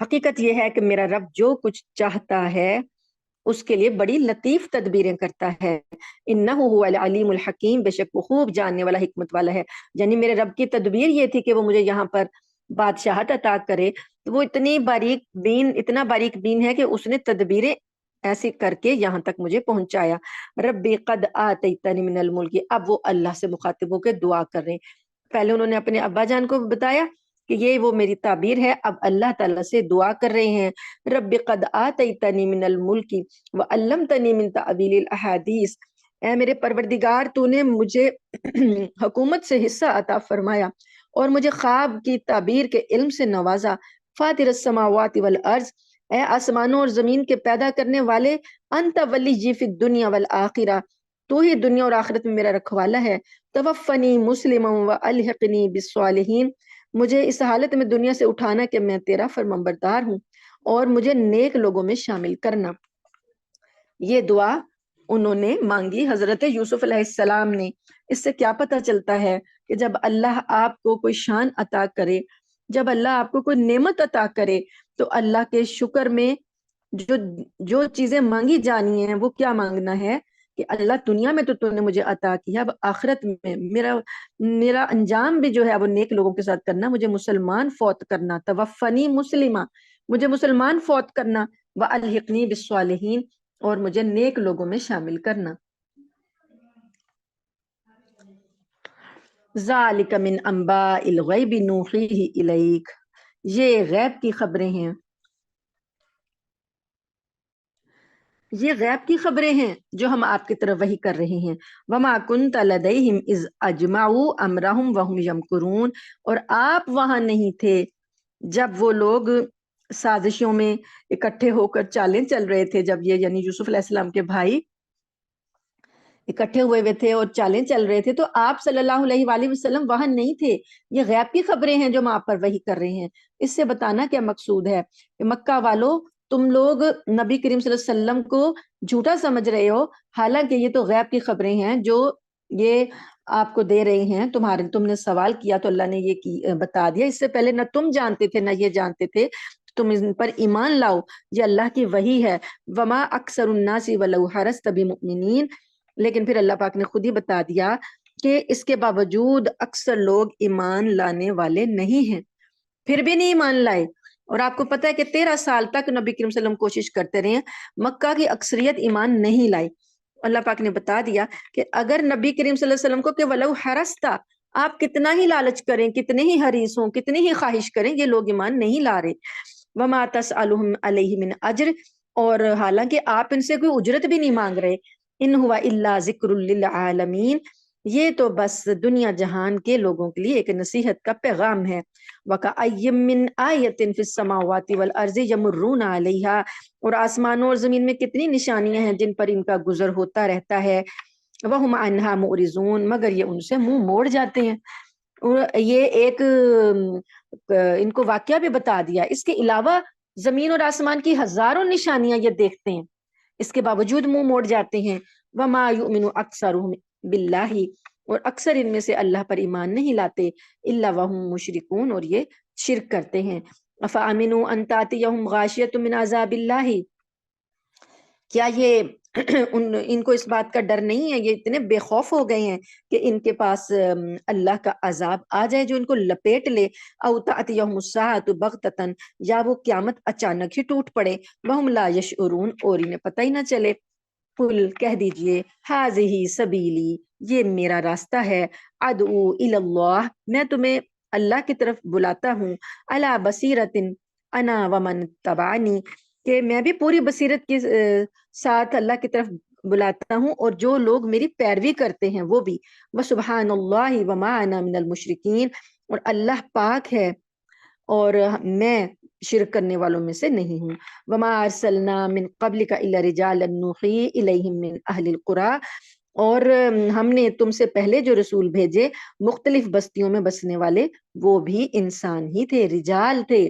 حقیقت یہ ہے کہ میرا رب جو کچھ چاہتا ہے اس کے لیے بڑی لطیف تدبیریں کرتا ہے. انہ هو العلیم الحکیم، بے شک وہ خوب جاننے والا، حکمت والا ہے. یعنی میرے رب کی تدبیر یہ تھی کہ وہ مجھے یہاں پر بادشاہت عطا کرے، تو وہ اتنا باریک بین ہے کہ اس نے تدبیریں ایسی کر کے یہاں تک مجھے پہنچایا. ربی قد آتیتنی من الملک، اب وہ اللہ سے مخاطب ہو کے دعا کر رہے ہیں. پہلے انہوں نے اپنے ابا جان کو بتایا کہ یہ وہ میری تعبیر ہے، اب اللہ تعالیٰ سے دعا کر رہے ہیں. رب قد آتیتنی من الملک وعلمتنی من تعویل الاحادیث، اے میرے پروردگار تو نے مجھے حکومت سے حصہ عطا فرمایا اور مجھے خواب کی تعبیر کے علم سے نوازا۔ فاطر السماوات والارض، اے آسمانوں اور زمین کے پیدا کرنے والے، انت ولی فی الدنیا والآخرہ، تو ہی دنیا اور آخرت میں میرا رکھوالا ہے۔ توفنی مسلما والحقنی بالصالحین، مجھے اس حالت میں دنیا سے اٹھانا کہ میں تیرا فرمانبردار ہوں، اور مجھے نیک لوگوں میں شامل کرنا۔ یہ دعا انہوں نے مانگی حضرت یوسف علیہ السلام نے۔ اس سے کیا پتہ چلتا ہے کہ جب اللہ آپ کو کوئی شان عطا کرے، جب اللہ آپ کو کوئی نعمت عطا کرے، تو اللہ کے شکر میں جو جو چیزیں مانگی جانی ہیں وہ کیا مانگنا ہے کہ اللہ دنیا میں تو نے مجھے عطا کیا، اب آخرت میں میرا انجام بھی جو ہے وہ نیک لوگوں کے ساتھ کرنا، مجھے مسلمان فوت کرنا، توفنی مسلمہ، مجھے مسلمان فوت کرنا، والحقنی بالصالحین، اور مجھے نیک لوگوں میں شامل کرنا۔ ذالک من انباء الغیب نوحیہ الیک، یہ غیب کی خبریں ہیں، یہ غیب کی خبریں ہیں جو ہم آپ کی طرف وحی کر رہے ہیں۔ وما کنت لدیہم اذ اجمعوا امرہم وہم یمکرون، اور آپ وہاں نہیں تھے جب وہ لوگ سازشوں میں اکٹھے ہو کر چالیں چل رہے تھے، جب یہ یعنی یوسف علیہ السلام کے بھائی اکٹھے ہوئے تھے اور چالیں چل رہے تھے، تو آپ صلی اللہ علیہ وآلہ وسلم وہاں نہیں تھے۔ یہ غیب کی خبریں ہیں جو ہم آپ پر وحی کر رہے ہیں۔ اس سے بتانا کیا مقصود ہے کہ مکہ والو، تم لوگ نبی کریم صلی اللہ علیہ وسلم کو جھوٹا سمجھ رہے ہو، حالانکہ یہ تو غیب کی خبریں ہیں جو یہ آپ کو دے رہے ہیں۔ تم نے سوال کیا تو اللہ نے یہ بتا دیا، اس سے پہلے نہ تم جانتے تھے نہ یہ جانتے تھے، تم ان پر ایمان لاؤ، یہ اللہ کی وحی ہے۔ وما اکثر الناس ولو حرصت بمؤمنین، لیکن پھر اللہ پاک نے خود ہی بتا دیا کہ اس کے باوجود اکثر لوگ ایمان لانے والے نہیں ہیں، پھر بھی نہیں ایمان لائے۔ اور آپ کو پتہ ہے کہ 13 سال تک نبی کریم صلی اللہ علیہ وسلم کوشش کرتے رہے، مکہ کی اکثریت ایمان نہیں لائی۔ اللہ پاک نے بتا دیا کہ اگر نبی کریم صلی اللہ علیہ وسلم کو کہ ولو حرصتا، آپ کتنا ہی لالچ کریں، کتنے ہی حریص ہوں، کتنی ہی خواہش کریں، یہ لوگ ایمان نہیں لا رہے۔ وما تسألهم علیہ من اجر، اور حالانکہ آپ ان سے کوئی اجرت بھی نہیں مانگ رہے۔ ان ہوا الا ذکر للعالمین، یہ تو بس دنیا جہان کے لوگوں کے لیے ایک نصیحت کا پیغام ہے۔ وَكَأَيٍّ مِّنْ آیَةٍ فِي السَّمَاوَاتِ وَالْأَرْضِ يَمُرُّونَ عَلَيْهَا، اور آسمانوں اور زمین میں کتنی نشانیاں ہیں جن پر ان کا گزر ہوتا رہتا ہے۔ وَهُمْ عَنْهَا مُعْرِضُونَ، مگر یہ ان سے منہ موڑ جاتے ہیں۔ اور یہ ایک ان کو واقعہ بھی بتا دیا، اس کے علاوہ زمین اور آسمان کی ہزاروں نشانیاں یہ دیکھتے ہیں، اس کے باوجود منہ موڑ جاتے ہیں۔ وما یؤمن اکثرهم باللہ، اور اکثر ان میں سے اللہ پر ایمان نہیں لاتے، الا وهم مشرکون، اور یہ شرک کرتے ہیں۔ افامنوا ان تاتیہم غاشیۃ من عذاب اللہ، کیا یہ ان کو اس بات کا ڈر نہیں ہے، یہ اتنے بے خوف ہو گئے ہیں کہ ان کے پاس اللہ کا عذاب آ جائے جو ان کو لپیٹ لے۔ او تأتیہم الساعۃ بغتۃ، یا وہ قیامت اچانک ہی ٹوٹ پڑے۔ وہم لا یشعرون، اور انہیں پتہ ہی نہ چلے۔ قل، کہہ دیجئے، ہذہ سبیلی، یہ میرا راستہ ہے، ادعو الی اللہ، میں تمہیں اللہ کی طرف بلاتا ہوں، علی بصیرۃ انا ومن تبعنی، کہ میں بھی پوری بصیرت کے ساتھ اللہ کی طرف بلاتا ہوں، اور جو لوگ میری پیروی کرتے ہیں وہ بھی۔ وسبحان اللہ وما انا من المشرکین، اور اللہ پاک ہے اور میں شرک کرنے والوں میں سے نہیں ہوں۔ وما ارسلنا من قبلک الا رجالا نوحی الیہم من اہل القری، اور ہم نے تم سے پہلے جو رسول بھیجے مختلف بستیوں میں بسنے والے، وہ بھی انسان ہی تھے، رجال تھے،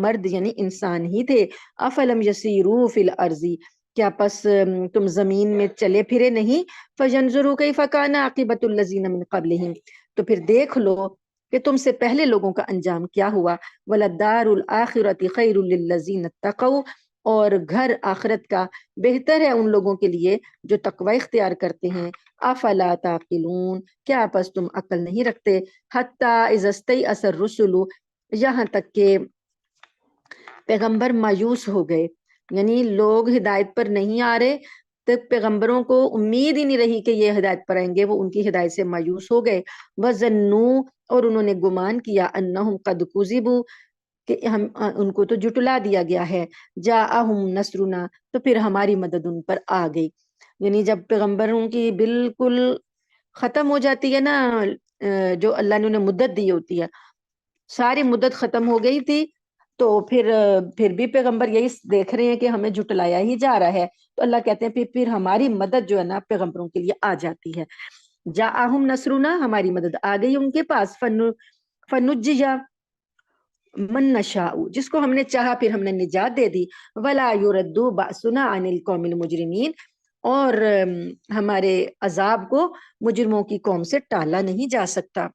مرد یعنی انسان ہی تھے۔ افلم یسیروا فی الارض، کیا پس تم زمین میں چلے پھرے نہیں، فینظروا کیف کان عاقبۃ الذین من قبلہم، تو پھر دیکھ لو کہ تم سے پہلے لوگوں کا انجام کیا ہوا۔ وَلَلدَّارُ الْآخِرَةِ خَيْرٌ لِّلَّذِينَ اتَّقَوْا، اور گھر آخرت کا بہتر ہے ان لوگوں کے لیے جو تقوی اختیار کرتے ہیں۔ افلا تعقلون، کیا پس تم عقل نہیں رکھتے۔ حتی اذا استیأس الرسل، یہاں تک کہ پیغمبر مایوس ہو گئے، یعنی لوگ ہدایت پر نہیں آ رہے تو پیغمبروں کو امید ہی نہیں رہی کہ یہ ہدایت پر آئیں گے، وہ ان کی ہدایت سے مایوس ہو گئے۔ وَظَنُّوا، اور انہوں نے گمان کیا، أَنَّهُمْ قَدْ كُذِبُوا، کہ ان کو تو جٹلا دیا گیا ہے۔ جاءہم نصرنا، تو پھر ہماری مدد ان پر آ گئی۔ یعنی جب پیغمبروں کی بالکل ختم ہو جاتی ہے نا، جو اللہ نے انہیں مدت دی ہوتی ہے، ساری مدت ختم ہو گئی تھی، تو پھر بھی پیغمبر یہی دیکھ رہے ہیں کہ ہمیں جھٹلایا ہی جا رہا ہے، تو اللہ کہتے ہیں پھر ہماری مدد جو ہے نا پیغمبروں کے لیے آ جاتی ہے. جاءہم نصرنا، ہماری مدد آ گئی ان کے پاس. فنجیا من نشاء، جس کو ہم نے چاہا پھر ہم نے نجات دے دی. ولا یرد بأسنا عن القوم المجرمین، اور ہمارے عذاب کو مجرموں کی قوم سے ٹالا نہیں جا سکتا.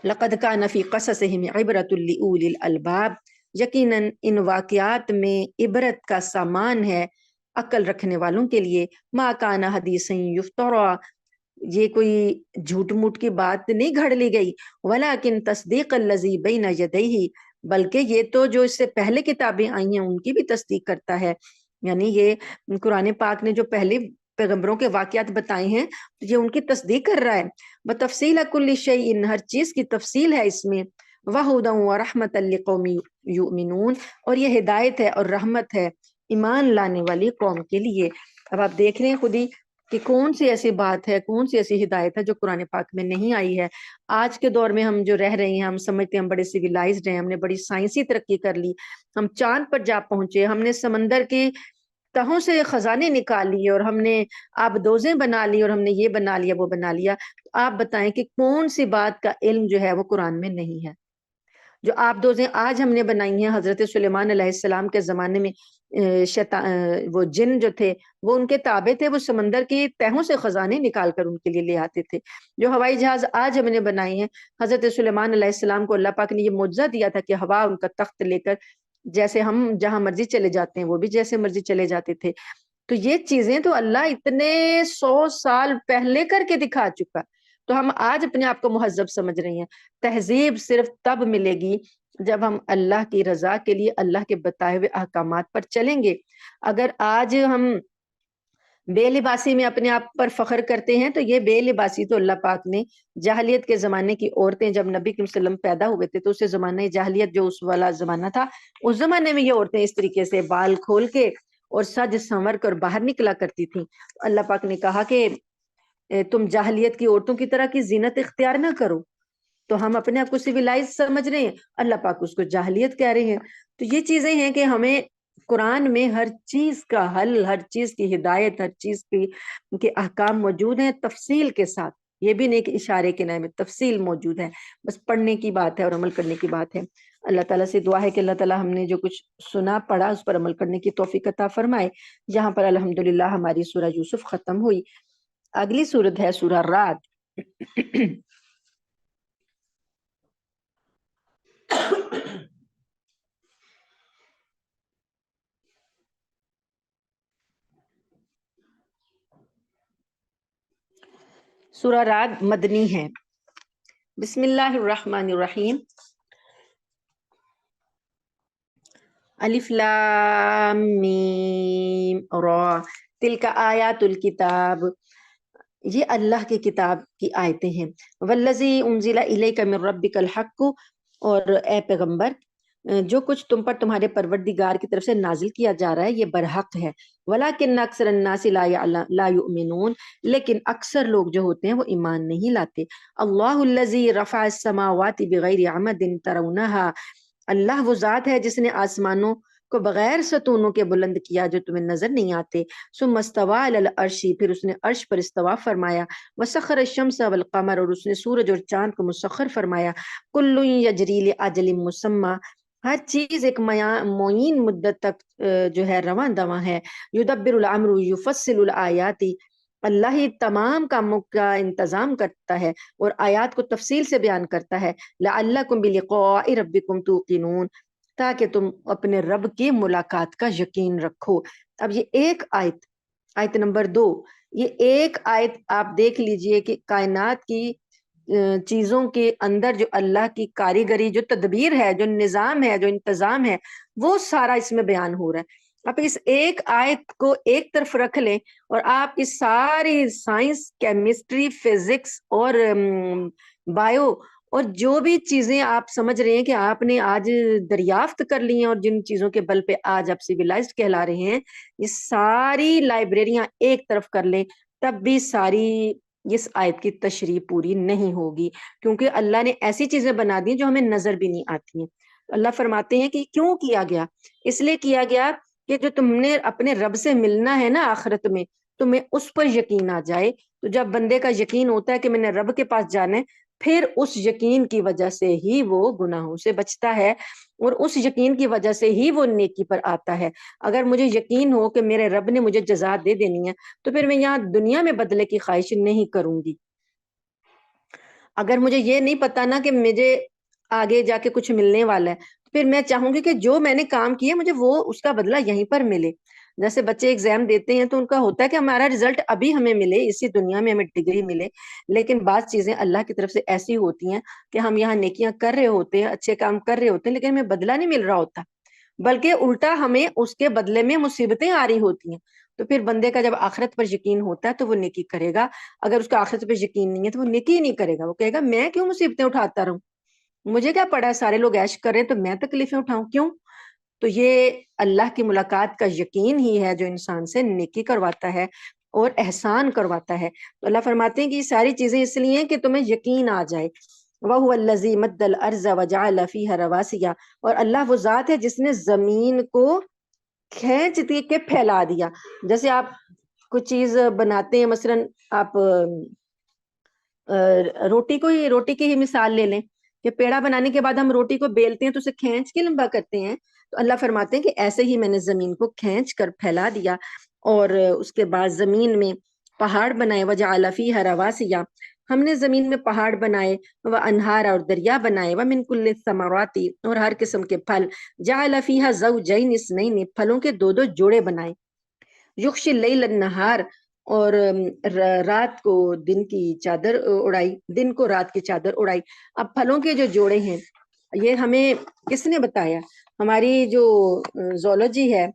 لقد كان في قصصهم عبرۃ لأولی الالباب، یقیناً ان واقعات میں عبرت کا سامان ہے عقل رکھنے والوں کے لیے. ما كان حدیثا یفترا، یہ کوئی جھوٹ موٹ کی بات نہیں گھڑ لی گئی. ولیکن تصدیق الذی بین یدیہ، بلکہ یہ تو جو اس سے پہلے کتابیں آئی ہیں ان کی بھی تصدیق کرتا ہے. یعنی یہ قرآن پاک نے جو پہلے پیغمبروں کے واقعات بتائے ہیں یہ ان کی تصدیق کر رہا ہے. بتفصیل کل شیء، ہر چیز کی تفصیل ہے اس میں. وہدی ورحمۃ لقوم یؤمنون، اور یہ ہدایت ہے اور رحمت ہے ایمان لانے والی قوم کے لیے. اب آپ دیکھ رہے ہیں خود ہی کہ کون سی ایسی بات ہے، کون سی ایسی ہدایت ہے جو قرآن پاک میں نہیں آئی ہے. آج کے دور میں ہم جو رہ رہے ہیں، ہم سمجھتے ہیں ہم بڑے سویلائزڈ ہیں، ہم نے بڑی سائنسی ترقی کر لی، ہم چاند پر جا پہنچے، ہم نے سمندر کی تہوں سے خزانے نکال لیے، اور ہم نے آبدوزیں بنا لی، اور ہم نے یہ بنا لیا وہ بنا لیا. آپ بتائیں کہ کون سی بات کا علم جو ہے وہ قرآن میں نہیں ہے؟ جو آبدوزیں آج ہم نے بنائی ہیں، حضرت سلیمان علیہ السلام کے زمانے میں وہ جن جو تھے وہ ان کے تابع تھے، وہ سمندر کی تہوں سے خزانے نکال کر ان کے لیے لے آتے تھے. جو ہوائی جہاز آج ہم نے بنائی ہیں، حضرت سلیمان علیہ السلام کو اللہ پاک نے یہ معجزہ دیا تھا کہ ہوا ان کا تخت لے کر جیسے ہم جہاں مرضی چلے جاتے ہیں وہ بھی جیسے مرضی چلے جاتے تھے. تو یہ چیزیں تو اللہ اتنے 100 سال پہلے کر کے دکھا چکا، تو ہم آج اپنے آپ کو مہذب سمجھ رہے ہیں. تہذیب صرف تب ملے گی جب ہم اللہ کی رضا کے لیے اللہ کے بتائے ہوئے احکامات پر چلیں گے. اگر آج ہم بے لباسی میں اپنے آپ پر فخر کرتے ہیں تو یہ بے لباسی تو اللہ پاک نے جاہلیت کے زمانے کی عورتیں جب نبی صلی اللہ علیہ وسلم پیدا ہوئے تھے تو اس زمانے جاہلیت جو اس والا زمانہ تھا، اس زمانے میں یہ عورتیں اس طریقے سے بال کھول کے اور سج سنور کر باہر نکلا کرتی تھیں. اللہ پاک نے کہا کہ تم جاہلیت کی عورتوں کی طرح کی زینت اختیار نہ کرو. تو ہم اپنے آپ کو سویلائز سمجھ رہے ہیں، اللہ پاک اس کو جاہلیت کہہ رہے ہیں. تو یہ چیزیں ہیں کہ ہمیں قرآن میں ہر چیز کا حل، ہر چیز کی ہدایت، ہر چیز کے احکام موجود ہیں تفصیل کے ساتھ. یہ بھی نہیں کہ اشارے کے نام میں تفصیل موجود ہے، بس پڑھنے کی بات ہے اور عمل کرنے کی بات ہے. اللہ تعالیٰ سے دعا ہے کہ اللہ تعالیٰ ہم نے جو کچھ سنا پڑھا اس پر عمل کرنے کی توفیق عطا فرمائے. یہاں پر الحمدللہ ہماری سورہ یوسف ختم ہوئی. اگلی سورت ہے سورہ رعد. سورہ رعد مدنی ہے. بسم اللہ الرحمن الرحیم. الف لام میم را تلک آیات الکتاب، یہ اللہ کی کتاب کی آیتیں ہیں. والذی انزل الیک من ربک الحق، اور اے پیغمبر جو کچھ تم پر تمہارے پروردگار کی طرف سے نازل کیا جا رہا ہے یہ برحق ہے. ولیکن اکثر الناس لا یؤمنون، لیکن اکثر لوگ جو ہوتے ہیں وہ ایمان نہیں لاتے. اللہ الذی رفع السماوات بغیر عمد ترونها، اللہ وہ ذات ہے جس نے آسمانوں کو بغیر ستونوں کے بلند کیا جو تمہیں نظر نہیں آتے. ثم استوى علی العرش، پھر اس نے عرش پر استوا فرمایا. وسخر الشمس والقمر، اور اس نے سورج اور چاند کو مسخر فرمایا. کل یجری لاجل مسمى، ہر چیز ایک معین مدت تک جو ہے رواں دواں ہے. یدبر الامر یفصل الآیات، اللہ ہی تمام کاموں کا انتظام کرتا ہے اور آیات کو تفصیل سے بیان کرتا ہے. لعلکم بلقاء ربکم توقنون، تاکہ تم اپنے رب کی ملاقات کا یقین رکھو. اب یہ ایک آیت، آیت نمبر 2، یہ ایک آیت آپ دیکھ لیجئے کہ کائنات کی چیزوں کے اندر جو اللہ کی کاریگری، جو تدبیر ہے، جو نظام ہے، جو انتظام ہے، وہ سارا اس میں بیان ہو رہا ہے. آپ اس ایک آیت کو ایک طرف رکھ لیں اور آپ کی ساری سائنس، کیمسٹری، فزکس اور بایو اور جو بھی چیزیں آپ سمجھ رہے ہیں کہ آپ نے آج دریافت کر لی ہیں اور جن چیزوں کے بل پہ آج آپ سویلائزڈ کہلا رہے ہیں، یہ ساری لائبریریاں ایک طرف کر لیں تب بھی ساری اس آیت کی تشریح پوری نہیں ہوگی، کیونکہ اللہ نے ایسی چیزیں بنا دی جو ہمیں نظر بھی نہیں آتی ہیں۔ اللہ فرماتے ہیں کہ کیوں کیا گیا؟ اس لیے کیا گیا کہ جو تم نے اپنے رب سے ملنا ہے نا آخرت میں، تمہیں اس پر یقین آ جائے۔ تو جب بندے کا یقین ہوتا ہے کہ میں نے رب کے پاس جانا ہے، پھر اس یقین کی وجہ سے ہی وہ گناہوں سے بچتا ہے، اور اس یقین کی وجہ سے ہی وہ نیکی پر آتا ہے۔ اگر مجھے یقین ہو کہ میرے رب نے مجھے جزا دے دینی ہے تو پھر میں یہاں دنیا میں بدلے کی خواہش نہیں کروں گی۔ اگر مجھے یہ نہیں پتا نا کہ مجھے آگے جا کے کچھ ملنے والا ہے، تو پھر میں چاہوں گی کہ جو میں نے کام کیا مجھے وہ اس کا بدلہ یہیں پر ملے۔ جیسے بچے ایگزام دیتے ہیں تو ان کا ہوتا ہے کہ ہمارا رزلٹ ابھی ہمیں ملے، اسی دنیا میں ہمیں ڈگری ملے، لیکن بعض چیزیں اللہ کی طرف سے ایسی ہوتی ہیں کہ ہم یہاں نیکیاں کر رہے ہوتے ہیں، اچھے کام کر رہے ہوتے ہیں، لیکن ہمیں بدلہ نہیں مل رہا ہوتا، بلکہ الٹا ہمیں اس کے بدلے میں مصیبتیں آ رہی ہوتی ہیں۔ تو پھر بندے کا جب آخرت پر یقین ہوتا ہے تو وہ نیکی کرے گا، اگر اس کا آخرت پر یقین نہیں ہے تو وہ نیکی ہی نہیں کرے گا، وہ کہے گا میں کیوں مصیبتیں اٹھاتا رہوں، مجھے کیا پڑا ہے، سارے لوگ عیش کر رہے ہیں تو میں تکلیفیں اٹھاؤں کیوں؟ تو یہ اللہ کی ملاقات کا یقین ہی ہے جو انسان سے نیکی کرواتا ہے اور احسان کرواتا ہے۔ تو اللہ فرماتے ہیں کہ یہ ساری چیزیں اس لیے ہیں کہ تمہیں یقین آ جائے۔ وَهُوَ الَّذِي مَدَّ الْأَرْضَ وَجَعَلَ فِيهَا رَوَاسِيَ، اور اللہ وہ ذات ہے جس نے زمین کو کھینچ دی کے پھیلا دیا۔ جیسے آپ کوئی چیز بناتے ہیں، مثلا آپ روٹی کی ہی مثال لے لیں کہ پیڑا بنانے کے بعد ہم روٹی کو بیلتے ہیں تو اسے کھینچ کے لمبا کرتے ہیں، تو اللہ فرماتے ہیں کہ ایسے ہی میں نے زمین کو کھینچ کر پھیلا دیا، اور اس کے بعد زمین میں پہاڑ بنائے، وجعل فیہا رواسیا، ہم نے زمین میں پہاڑ بنائے، وہ انہار اور دریا بنائے، ومن کل الثمرات، اور ہر قسم کے پھل، جعل فیہا زوجین اثنین، پھلوں کے دو دو جوڑے بنائے، یغشی اللیل النہار، اور رات کو دن کی چادر اڑائی، دن کو رات کی چادر اڑائی۔ اب پھلوں کے جو جوڑے ہیں یہ ہمیں کس نے بتایا؟ ہماری جو زولوجی ہے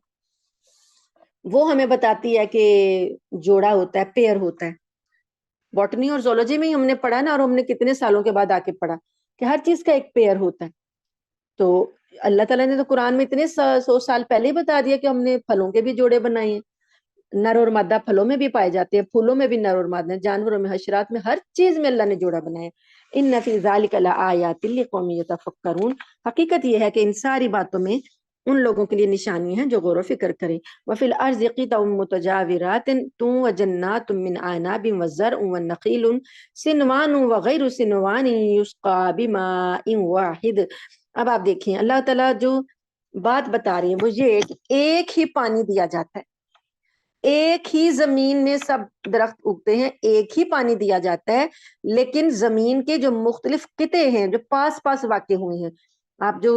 وہ ہمیں بتاتی ہے کہ جوڑا ہوتا ہے، پیئر ہوتا ہے۔ باٹنی اور زولوجی میں ہی ہم نے پڑھا نا، اور ہم نے کتنے سالوں کے بعد آ کے پڑھا کہ ہر چیز کا ایک پیئر ہوتا ہے۔ تو اللہ تعالیٰ نے تو قرآن میں اتنے 100 سال پہلے ہی بتا دیا کہ ہم نے پھلوں کے بھی جوڑے بنائے ہیں، نر اور مادہ پھلوں میں بھی پائے جاتے ہیں، پھولوں میں بھی نر اور مادہ، جانوروں میں، حشرات میں، ہر چیز میں اللہ نے جوڑا بنایا۔ ان فی ذلک لآیات لقوم یتفکرون، حقیقت یہ ہے کہ ان ساری باتوں میں ان لوگوں کے لیے نشانی ہیں جو غور و فکر کریں۔ وفی الارض قطع متجاورات وجنات من اعناب وزرع ونخیل صنوان وغیر صنوان یسقى بماء واحد۔ اب آپ دیکھیں اللہ تعالیٰ جو بات بتا رہی ہے وہ یہ کہ ایک ہی پانی دیا جاتا ہے، ایک ہی زمین میں سب درخت اگتے ہیں، ایک ہی پانی دیا جاتا ہے، لیکن زمین کے جو مختلف قطعے ہیں جو پاس پاس واقع ہوئے ہیں، آپ جو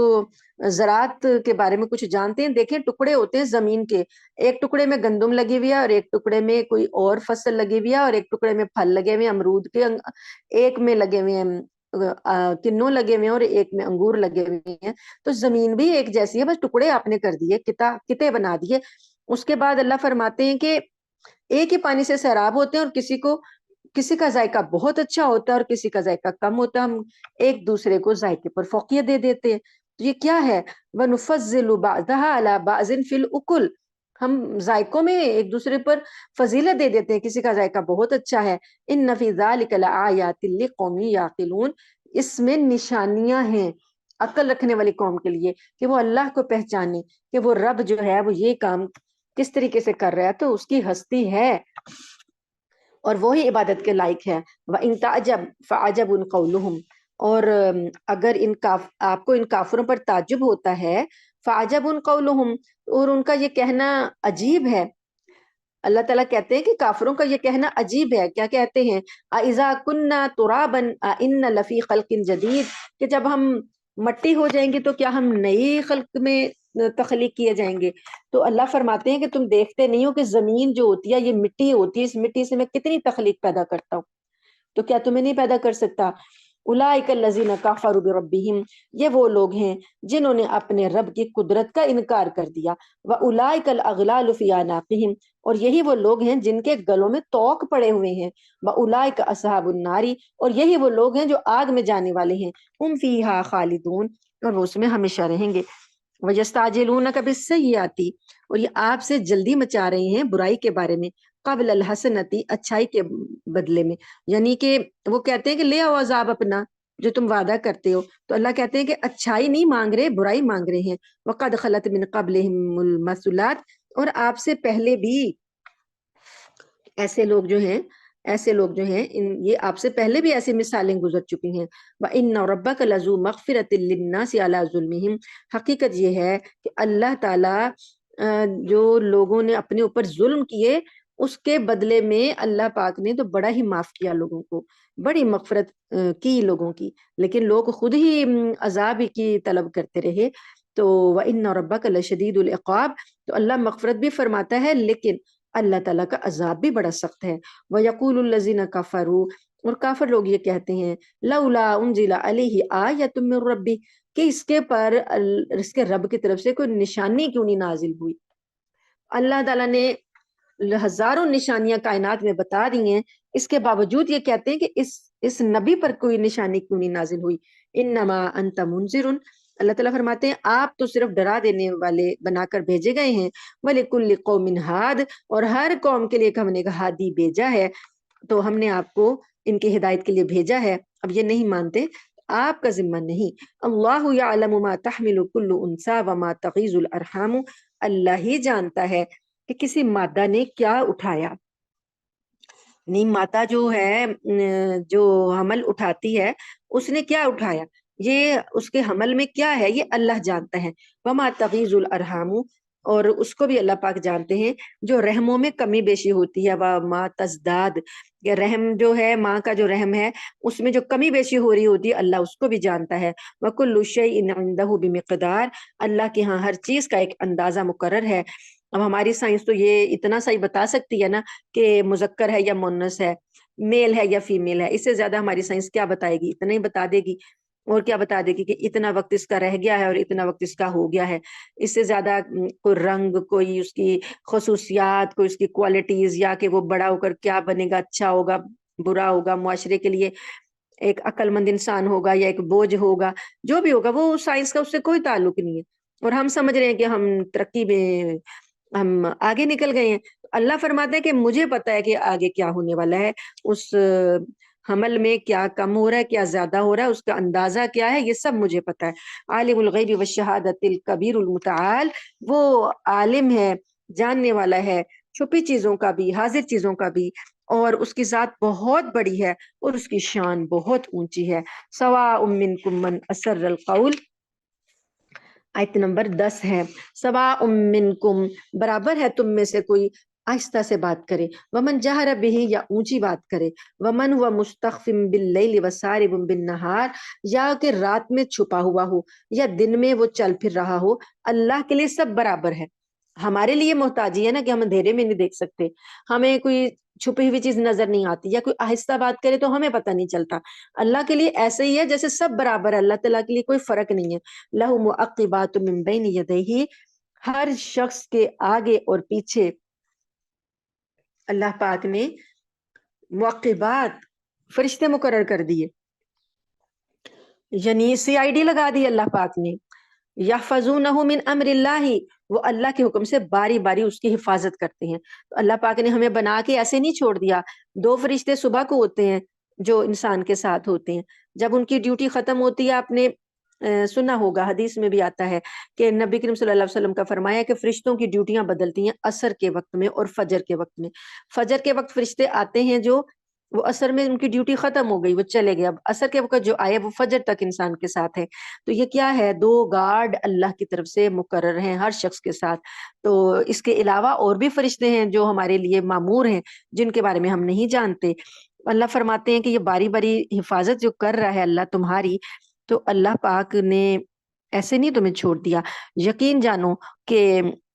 زراعت کے بارے میں کچھ جانتے ہیں دیکھیں، ٹکڑے ہوتے ہیں زمین کے، ایک ٹکڑے میں گندم لگی ہوئی ہے اور ایک ٹکڑے میں کوئی اور فصل لگی ہوئی ہے، اور ایک ٹکڑے میں پھل لگے ہوئے ہیں امرود کے، ایک میں لگے ہوئے ہیں کنوں لگے ہوئے ہیں، اور ایک میں انگور لگے ہوئے ہیں۔ تو زمین بھی ایک جیسی ہے، بس ٹکڑے آپ نے کر دیے، قطعے بنا دیے۔ اس کے بعد اللہ فرماتے ہیں کہ ایک ہی پانی سے سیراب ہوتے ہیں، اور کسی کا ذائقہ بہت اچھا ہوتا ہے اور کسی کا ذائقہ کم ہوتا ہے، ہم ایک دوسرے کو ذائقے پر فوقیت دے دیتے ہیں۔ تو یہ کیا ہے؟ وَنُفَضِّلُ بَعْضَهَا عَلَى بَعْضٍ فِي الْأُكُلِ، ہم ذائقوں میں ایک دوسرے پر فضیلت دے دیتے ہیں، کسی کا ذائقہ بہت اچھا ہے۔ إِنَّ فِي ذَلِكَ لَآيَاتٍ لِقَوْمٍ يَعْقِلُونَ، اس میں نشانیاں ہیں عقل رکھنے والی قوم کے لیے کہ وہ اللہ کو پہچانے کہ وہ رب جو ہے وہ یہ کام کس طریقے سے کر رہا ہے، تو اس کی ہستی ہے اور وہی عبادت کے لائق ہے۔ وَإِن تَعْجَبْ فَعَجَبٌ قَوْلُهُمْ، اور اگر آپ کو ان کافروں پر تعجب ہوتا ہے، فَعَجَبٌ قَوْلُهُمْ، اور ان کا یہ کہنا عجیب ہے۔ اللہ تعالیٰ کہتے ہیں کہ کافروں کا یہ کہنا عجیب ہے، کیا کہتے ہیں؟ أَإِذَا كُنَّا تُرَابًا أَإِنَّ لَفِي خَلْقٍ جَدِيدٍ، کہ جب ہم مٹی ہو جائیں گے تو کیا ہم نئی خلق میں تخلیق کیے جائیں گے؟ تو اللہ فرماتے ہیں کہ تم دیکھتے نہیں ہو کہ زمین جو ہوتی ہے یہ مٹی ہوتی ہے، اس مٹی سے میں کتنی تخلیق پیدا کرتا ہوں، تو کیا تمہیں نہیں پیدا کر سکتا؟ اولئک الذین کفروا بربہم، یہ وہ لوگ ہیں جنہوں نے اپنے رب کی قدرت کا انکار کر دیا، واولئک الاغلال فی اعناقہم، اور یہی وہ لوگ ہیں جن کے گلوں میں توق پڑے ہوئے ہیں، واولئک اصحاب النار، اور یہی وہ لوگ ہیں جو آگ میں جانے والے ہیں، ہم فیہا خالدون، اور وہ اس میں ہمیشہ رہیں گے، وَيَسْتَعْجِلُونَكَ بِالسَّيِّئَةِ، اور یہ آپ سے جلدی مچا رہے ہیں برائی کے بارے میں، قبل الحسنتی، اچھائی کے بدلے میں، یعنی کہ وہ کہتے ہیں کہ لے آؤ عذاب اپنا جو تم وعدہ کرتے ہو، تو اللہ کہتے ہیں کہ اچھائی نہیں مانگ رہے، برائی مانگ رہے ہیں، وَقَدْ خَلَتْ مِنْ قَبْلِهِمُ الْمَثُلَاتِ، اور آپ سے پہلے بھی ایسے لوگ جو ہیں، یہ آپ سے پہلے بھی ایسی مثالیں گزر چکی ہیں، وَإِنَّ رَبَّكَ لَذُو مَغْفِرَةٍ لِلنَّاسِ عَلَى ظُلْمِهِمْ، حقیقت یہ ہے کہ اللہ تعالی جو لوگوں نے اپنے اوپر ظلم کیے اس کے بدلے میں اللہ پاک نے تو بڑا ہی معاف کیا لوگوں کو، بڑی مغفرت کی لوگوں کی، لیکن لوگ خود ہی عذاب کی طلب کرتے رہے، تو وَإِنَّ رَبَّكَ لَشَدِيدُ الْعِقَابِ، تو اللہ مغفرت بھی فرماتا ہے لیکن اللہ تعالیٰ کا عذاب بھی بڑا سخت ہے، وَيَقُولُ الَّذِينَ كَفَرُوا، اور کافر لوگ یہ کہتے ہیں، لَوْلَا أُنزِلَ عَلَيْهِ آيَةٌ مِّن رَبِّهِ، کہ اس کے پر اس کے رب کی طرف سے کوئی نشانی کیوں نہیں نازل ہوئی۔ اللہ تعالیٰ نے ہزاروں نشانیاں کائنات میں بتا دی ہیں، اس کے باوجود یہ کہتے ہیں کہ اس نبی پر کوئی نشانی کیوں نہیں نازل ہوئی، انما انت منذر، اللہ تعالیٰ فرماتے ہیں آپ تو صرف ڈرا دینے والے بنا کر بھیجے گئے ہیں، وَلِكُلِّ قَوْمٍ ہاد، اور ہر قوم کے لیے ہم نے ہادی بھیجا ہے، تو ہم نے آپ کو ان کی ہدایت کے لیے بھیجا ہے، اب یہ نہیں مانتے آپ کا ذمہ نہیں، اللہ یعلم ما تحمل کل انثی وما تغیض الارحام، اللہ ہی جانتا ہے کہ کسی مادہ نے کیا اٹھایا، نہیں ماتا جو ہے جو حمل اٹھاتی ہے اس نے کیا اٹھایا، یہ اس کے حمل میں کیا ہے یہ اللہ جانتا ہے، وما تغیض الارحام، اور اس کو بھی اللہ پاک جانتے ہیں جو رحموں میں کمی بیشی ہوتی ہے، وما تزداد، یا رحم جو ہے ماں کا جو رحم ہے اس میں جو کمی بیشی ہو رہی ہوتی ہے اللہ اس کو بھی جانتا ہے، وکل شیء عنده بمقدار، اللہ کے ہاں ہر چیز کا ایک اندازہ مقرر ہے۔ اب ہماری سائنس تو یہ اتنا صحیح بتا سکتی ہے نا کہ مذکر ہے یا مؤنث ہے، میل ہے یا فیمیل ہے، اس سے زیادہ ہماری سائنس کیا بتائے گی، اتنا ہی بتا دے گی، اور کیا بتا دے گی کہ اتنا وقت اس کا رہ گیا ہے اور اتنا وقت اس کا ہو گیا ہے، اس سے زیادہ کوئی رنگ، کوئی اس کی خصوصیات، کوئی اس کی کوالٹیز، یا کہ وہ بڑا ہو کر کیا بنے گا، اچھا ہوگا برا ہوگا، معاشرے کے لیے ایک عقل مند انسان ہوگا یا ایک بوجھ ہوگا، جو بھی ہوگا وہ سائنس کا اس سے کوئی تعلق نہیں ہے، اور ہم سمجھ رہے ہیں کہ ہم ترقی میں ہم آگے نکل گئے ہیں، اللہ فرماتے ہیں کہ مجھے پتا ہے کہ آگے کیا ہونے والا ہے، اس حمل میں کیا کم ہو رہا ہے، کیا زیادہ ہو رہا ہے، اس کا اندازہ کیا ہے، یہ سب مجھے پتا ہے، عالم الغیب والشہادۃ الکبیر المتعال، وہ عالم ہے، جاننے والا ہے چھپی چیزوں کا بھی، حاضر چیزوں کا بھی، اور اس کی ذات بہت بڑی ہے اور اس کی شان بہت اونچی ہے، سواء منکم من اسر القول، آیت نمبر 10 ہے، سواء منکم، برابر ہے تم میں سے کوئی آہستہ سے بات کرے، ومن جہر بہ، یا اونچی بات کرے، ومن ہوا مستخف باللیل وسارب بالنہار، یا کہ رات میں چھپا ہوا ہو یا دن میں وہ چل پھر رہا ہو، اللہ کے لیے سب برابر ہے، ہمارے لیے محتاجی ہے نا کہ ہم اندھیرے میں نہیں دیکھ سکتے، ہمیں کوئی چھپی ہوئی چیز نظر نہیں آتی، یا کوئی آہستہ بات کرے تو ہمیں پتہ نہیں چلتا، اللہ کے لیے ایسے ہی ہے جیسے سب برابر ہے، اللہ تعالیٰ کے لیے کوئی فرق نہیں ہے، لہ معقبات من بین یدیہ، ہر شخص کے آگے اور پیچھے اللہ پاک نے معقبات فرشتے مقرر کر دیے، یعنی CID لگا دی اللہ پاک نے، یحفظونہ من امر اللہ، وہ اللہ کے حکم سے باری باری اس کی حفاظت کرتے ہیں، تو اللہ پاک نے ہمیں بنا کے ایسے نہیں چھوڑ دیا، 2 فرشتے صبح کو ہوتے ہیں جو انسان کے ساتھ ہوتے ہیں، جب ان کی ڈیوٹی ختم ہوتی ہے، آپ نے سنا ہوگا حدیث میں بھی آتا ہے کہ نبی کریم صلی اللہ علیہ وسلم کا فرمایا کہ فرشتوں کی ڈیوٹیاں بدلتی ہیں عصر کے وقت میں اور فجر کے وقت میں، فجر کے وقت فرشتے آتے ہیں جو وہ عصر میں ان کی ڈیوٹی ختم ہو گئی وہ چلے گئے، اب عصر کے وقت جو آئے وہ فجر تک انسان کے ساتھ ہے، تو یہ کیا ہے، 2 گارڈ اللہ کی طرف سے مقرر ہیں ہر شخص کے ساتھ، تو اس کے علاوہ اور بھی فرشتے ہیں جو ہمارے لیے مامور ہیں جن کے بارے میں ہم نہیں جانتے، اللہ فرماتے ہیں کہ یہ باری باری حفاظت جو کر رہا ہے اللہ تمہاری، تو اللہ پاک نے ایسے نہیں تمہیں چھوڑ دیا، یقین جانو کہ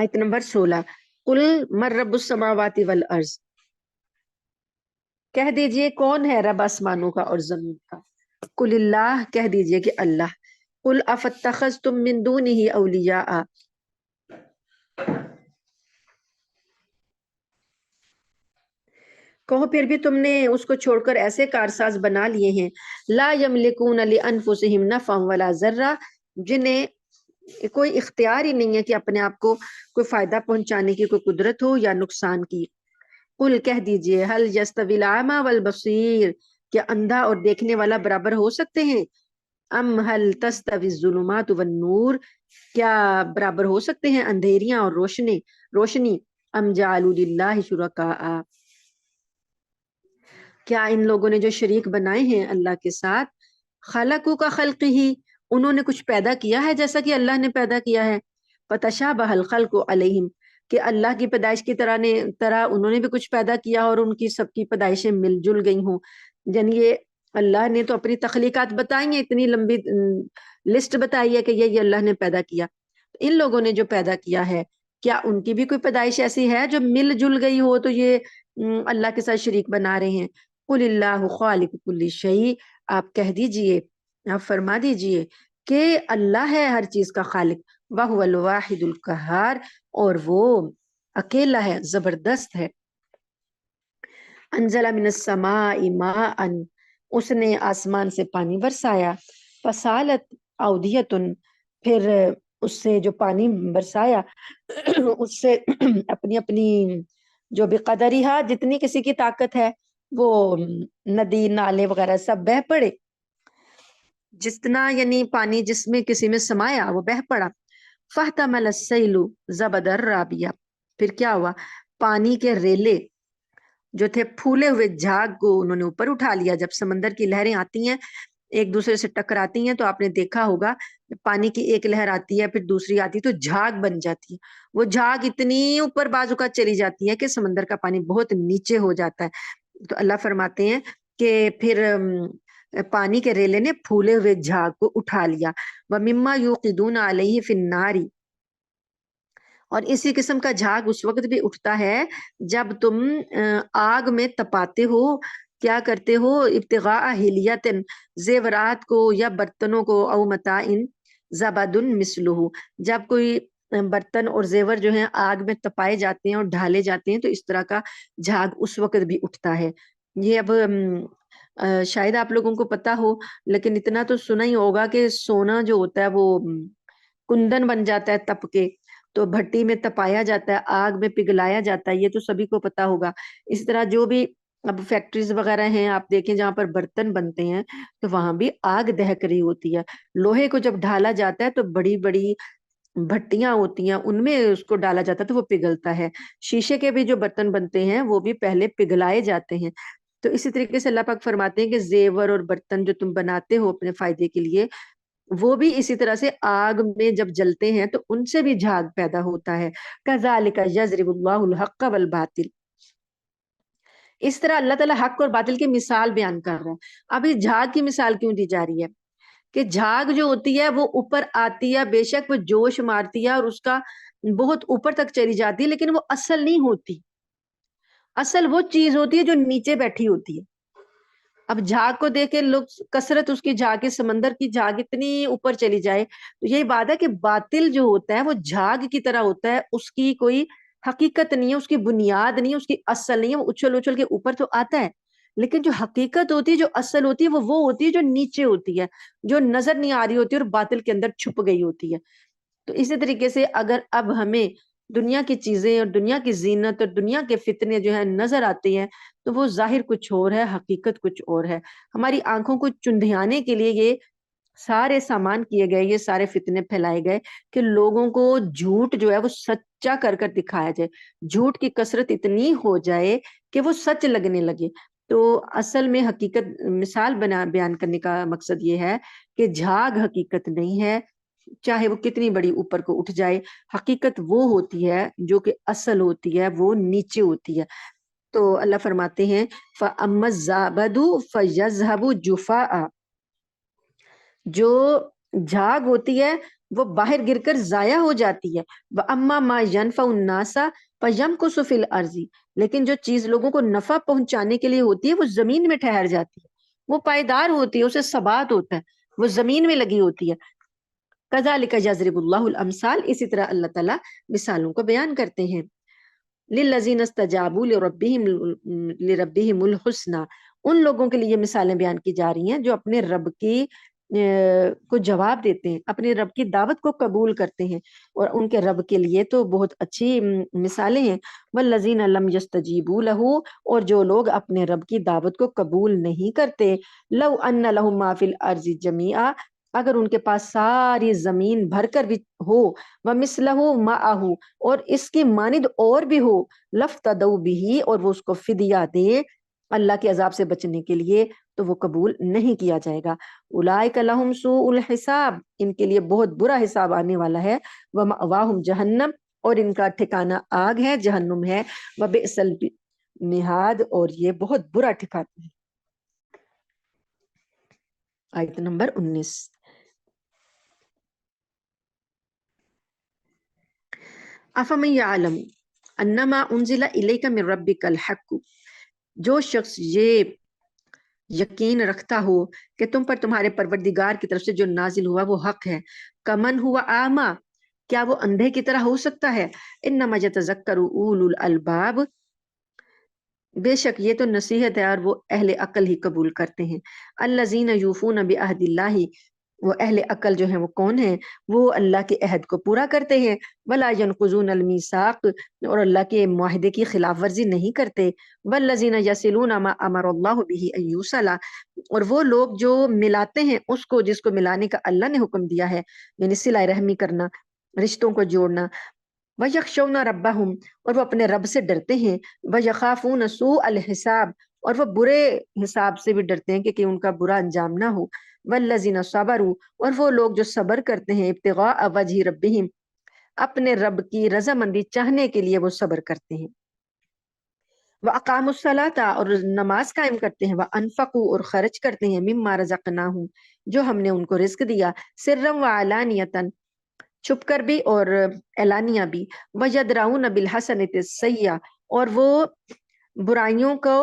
آیت نمبر 16، قل من رب السماوات والارض، کہہ دیجئے کون ہے رب آسمانوں کا اور زمین کا، قل اللہ، کہہ دیجئے کہ اللہ، قل افاتخذتم من دونہ اولیاء، کہو پھر بھی تم نے اس کو چھوڑ کر ایسے کارساز بنا لیے ہیں، لا یملکون لانفسہم نفعا ولا ضرا، جنہیں کوئی اختیار ہی نہیں ہے کہ اپنے آپ کو کوئی فائدہ پہنچانے کی کوئی قدرت ہو یا نقصان کی۔ قل، کہہ دیجئے، حل یستوی الاعمی والبصیر، کیا اندھا اور دیکھنے والا برابر ہو سکتے ہیں؟ ام حل تستوی الظلمات والنور، کیا برابر ہو سکتے ہیں اندھیریاں اور روشنی؟ ام جعلوا للہ شرکاء، کیا ان لوگوں نے جو شریک بنائے ہیں اللہ کے ساتھ، خلقوا کا خلق ہی، انہوں نے کچھ پیدا کیا ہے جیسا کہ اللہ نے پیدا کیا ہے، فتشابہ الخلق علیہم، کہ اللہ کی پیدائش کی طرح انہوں نے بھی کچھ پیدا کیا اور ان کی سب کی پیدائشیں مل جل گئی ہوں۔ یعنی یہ اللہ نے تو اپنی تخلیقات بتائی ہیں، اتنی لمبی لسٹ بتائی ہے کہ یہ اللہ نے پیدا کیا، ان لوگوں نے جو پیدا کیا ہے کیا ان کی بھی کوئی پیدائش ایسی ہے جو مل جل گئی ہو تو یہ اللہ کے ساتھ شریک بنا رہے ہیں؟ قل اللہ خالق کل شیء، آپ کہہ دیجئے، آپ فرما دیجئے کہ اللہ ہے ہر چیز کا خالق، وَهُوَ الْوَاحِدُ الْقَهَّارُ، اور وہ اکیلا ہے، زبردست ہے۔ انزل من السماء ماء، اس نے آسمان سے پانی برسایا، فسالت اودیۃ، پھر اس سے جو پانی برسایا اس سے اپنی اپنی جو بھی قدریہ، جتنی کسی کی طاقت ہے وہ ندی نالے وغیرہ سب بہہ پڑے، جتنا یعنی پانی جس میں کسی میں سمایا وہ بہہ پڑا۔ فاحتمل السیل زبدا رابیا، پھر کیا ہوا، پانی کے ریلے جو تھے پھولے ہوئے جھاگ کو انہوں نے اوپر اٹھا لیا۔ جب سمندر کی لہریں آتی ہیں ایک دوسرے سے ٹکراتی ہیں تو آپ نے دیکھا ہوگا پانی کی ایک لہر آتی ہے پھر دوسری آتی ہے تو جھاگ بن جاتی ہے، وہ جھاگ اتنی اوپر بازو کا چلی جاتی ہے کہ سمندر کا پانی بہت نیچے ہو جاتا ہے۔ تو اللہ فرماتے ہیں کہ پھر پانی کے ریلے نے پھولے ہوئے جھاگ کو اٹھا لیا۔ وَمِمَّا يُوقِدُونَ عَلَيْهِ فِي النَّارِ، اور اسی قسم کا جھاگ اس وقت بھی اٹھتا ہے جب تم آگ میں تپاتے ہو، کیا کرتے ہو، ابتغاء حلیت، زیورات کو یا برتنوں کو، او متاع زبد مثلہ، جب کوئی برتن اور زیور جو ہیں آگ میں تپائے جاتے ہیں اور ڈھالے جاتے ہیں تو اس طرح کا جھاگ اس وقت بھی اٹھتا ہے۔ یہ اب شاید آپ لوگوں کو پتا ہو، لیکن اتنا تو سنا ہی ہوگا کہ سونا جو ہوتا ہے وہ کندن بن جاتا ہے تپ کے، تو بھٹی میں تپایا جاتا ہے، آگ میں پگھلایا جاتا ہے، یہ تو سبھی کو پتا ہوگا۔ اس طرح جو بھی اب فیکٹریز وغیرہ ہیں آپ دیکھیں جہاں پر برتن بنتے ہیں تو وہاں بھی آگ دہک رہی ہوتی ہے، لوہے کو جب ڈھالا جاتا ہے تو بڑی بڑی بھٹیاں ہوتی ہیں ان میں اس کو ڈالا جاتا ہے تو وہ پگھلتا ہے۔ شیشے کے بھی جو برتن بنتے ہیں وہ بھی پہلے پگھلائے جاتے ہیں۔ تو اسی طریقے سے اللہ پاک فرماتے ہیں کہ زیور اور برتن جو تم بناتے ہو اپنے فائدے کے لیے وہ بھی اسی طرح سے آگ میں جب جلتے ہیں تو ان سے بھی جھاگ پیدا ہوتا ہے۔ کذالک یضرب اللہ الحق والباطل، اس طرح اللہ تعالیٰ حق اور باطل کی مثال بیان کر رہا ہے۔ اب اس جھاگ کی مثال کیوں دی جا رہی ہے کہ جھاگ جو ہوتی ہے وہ اوپر آتی ہے، بے شک وہ جوش مارتی ہے اور اس کا بہت اوپر تک چلی جاتی ہے، لیکن وہ اصل نہیں ہوتی، اصل وہ چیز ہوتی ہے جو نیچے بیٹھی ہوتی ہے۔ اب جھاگ کو دیکھ کے لوگ کثرت اس کی جھاگ، سمندر کی جھاگ اتنی اوپر چلی جائے تو یہی بات ہے کہ باطل جو ہوتا ہے وہ جھاگ کی طرح ہوتا ہے، اس کی کوئی حقیقت نہیں ہے، اس کی بنیاد نہیں ہے، اس کی اصل نہیں ہے، وہ اچھل اچھل کے اوپر تو آتا ہے لیکن جو حقیقت ہوتی ہے، جو اصل ہوتی ہے وہ ہوتی ہے جو نیچے ہوتی ہے، جو نظر نہیں آ رہی ہوتی ہے اور باطل کے اندر چھپ گئی ہوتی ہے۔ تو اسی طریقے سے اگر اب ہمیں دنیا کی چیزیں اور دنیا کی زینت اور دنیا کے فتنے جو ہیں نظر آتے ہیں تو وہ ظاہر کچھ اور ہے، حقیقت کچھ اور ہے۔ ہماری آنکھوں کو چندھیانے کے لیے یہ سارے سامان کیے گئے، یہ سارے فتنے پھیلائے گئے کہ لوگوں کو جھوٹ جو ہے وہ سچا کر کر دکھایا جائے، جھوٹ کی کثرت اتنی ہو جائے کہ وہ سچ لگنے لگے۔ تو اصل میں حقیقت مثال بیان کرنے کا مقصد یہ ہے کہ جھاگ حقیقت نہیں ہے، چاہے وہ کتنی بڑی اوپر کو اٹھ جائے، حقیقت وہ ہوتی ہے جو کہ اصل ہوتی ہے، وہ نیچے ہوتی ہے۔ تو اللہ فرماتے ہیں فَأَمَّا الزَّبَدُ فَيَذْهَبُ جُفَاءً، جو جھاگ ہوتی ہے وہ باہر گر کر ضائع ہو جاتی ہے. وَأَمَّا مَا يَنْفَعُ النَّاسَ فَيَمْكُثُ فِي الْأَرْضِ، لیکن جو چیز لوگوں کو نفع پہنچانے کے لیے ہوتی ہے وہ زمین میں ٹھہر جاتی ہے، وہ پائیدار ہوتی ہے، اسے ثبات ہوتا ہے، وہ زمین میں لگی ہوتی ہے. كَذَلِكَ يَضْرِبُ اللَّهُ الْأَمْثَالَ، اسی طرح اللہ تعالیٰ مثالوں کو بیان کرتے ہیں. لِلَّذِينَ اسْتَجَابُوا لِرَبِّهِمُ الْحُسْنَى، ان لوگوں کے لیے مثالیں بیان کی جا رہی ہیں جو اپنے رب کی کو جواب دیتے ہیں، اپنے رب کی دعوت کو قبول کرتے ہیں، اور ان کے رب کے لیے تو بہت اچھی مثالیں ہیں. وَالَّذِينَ لَمْ يَسْتَجِيبُوا لَهُ، اور جو لوگ اپنے رب کی دعوت کو قبول نہیں کرتے. لَوْ أَنَّ لَهُم مَّا فِي الْأَرْضِ جَمِيعًا، اگر ان کے پاس ساری زمین بھر کر بھی ہو، وَمِثْلَهُ مَعَهُ، اور اس کی مانند اور بھی ہو، لَافْتَدَوْا بِهِ، اور وہ اس کو فدیہ دے اللہ کے عذاب سے بچنے کے لیے، تو وہ قبول نہیں کیا جائے گا. اولئک لہم سوء الحساب، ان کے لیے بہت برا حساب آنے والا ہے. ومأواہم جہنم، اور ان کا ٹھکانہ آگ ہے، جہنم ہے. وبئس المہاد، اور یہ بہت برا ٹھکانہ ہے. آیت نمبر 19. افمن یعلم انما انزل الیک من ربک الحق، جو شخص یہ یقین رکھتا ہو کہ تم پر تمہارے پروردگار کی طرف سے جو نازل ہوا وہ حق ہے. کمن ہوا اعمیٰ، کیا وہ اندھے کی طرح ہو سکتا ہے. انما یتذکر اولو الالباب، بے شک یہ تو نصیحت ہے اور وہ اہل عقل ہی قبول کرتے ہیں. الذین یوفون بعہد اللہ، وہ اہل عقل جو ہیں وہ کون ہیں، وہ اللہ کے عہد کو پورا کرتے ہیں. ولا ینقضون المیثاق، اور اللہ کے معاہدے کی خلاف ورزی نہیں کرتے. والذین یصلون ما امر اللہ بہ ان یوصل، اور وہ لوگ جو ملاتے ہیں اس کو جس کو ملانے کا اللہ نے حکم دیا ہے، یعنی صلہ رحمی کرنا، رشتوں کو جوڑنا. وَيَخْشَوْنَ رَبَّهُمْ، اور وہ اپنے رب سے ڈرتے ہیں. وَيَخَافُونَ سُوءَ الْحِسَابِ، اور وہ برے حساب سے بھی ڈرتے ہیں کہ ان کا برا انجام نہ ہو. وَالَّذِينَ صَبَرُوا، اور وہ لوگ جو صبر کرتے ہیں، ابتغاء وجہ ربہم، اپنے رب کی رضامندی چاہنے کے لیے وہ صبر کرتے ہیں. وَأَقَامُوا الصَّلَاةَ، اور نماز قائم کرتے ہیں. وَأَنفَقُوا، اور خرچ کرتے ہیں. مِمَّا رَزَقْنَاهُمْ، جو ہم نے ان کو رزق دیا. سِرًّا وَعَلَانِيَةً، چھپ کر بھی اور اعلانیہ بھی. وَيَدْرَؤُونَ بِالْحَسَنَةِ السَّيِّئَةَ، اور وہ برائیوں کو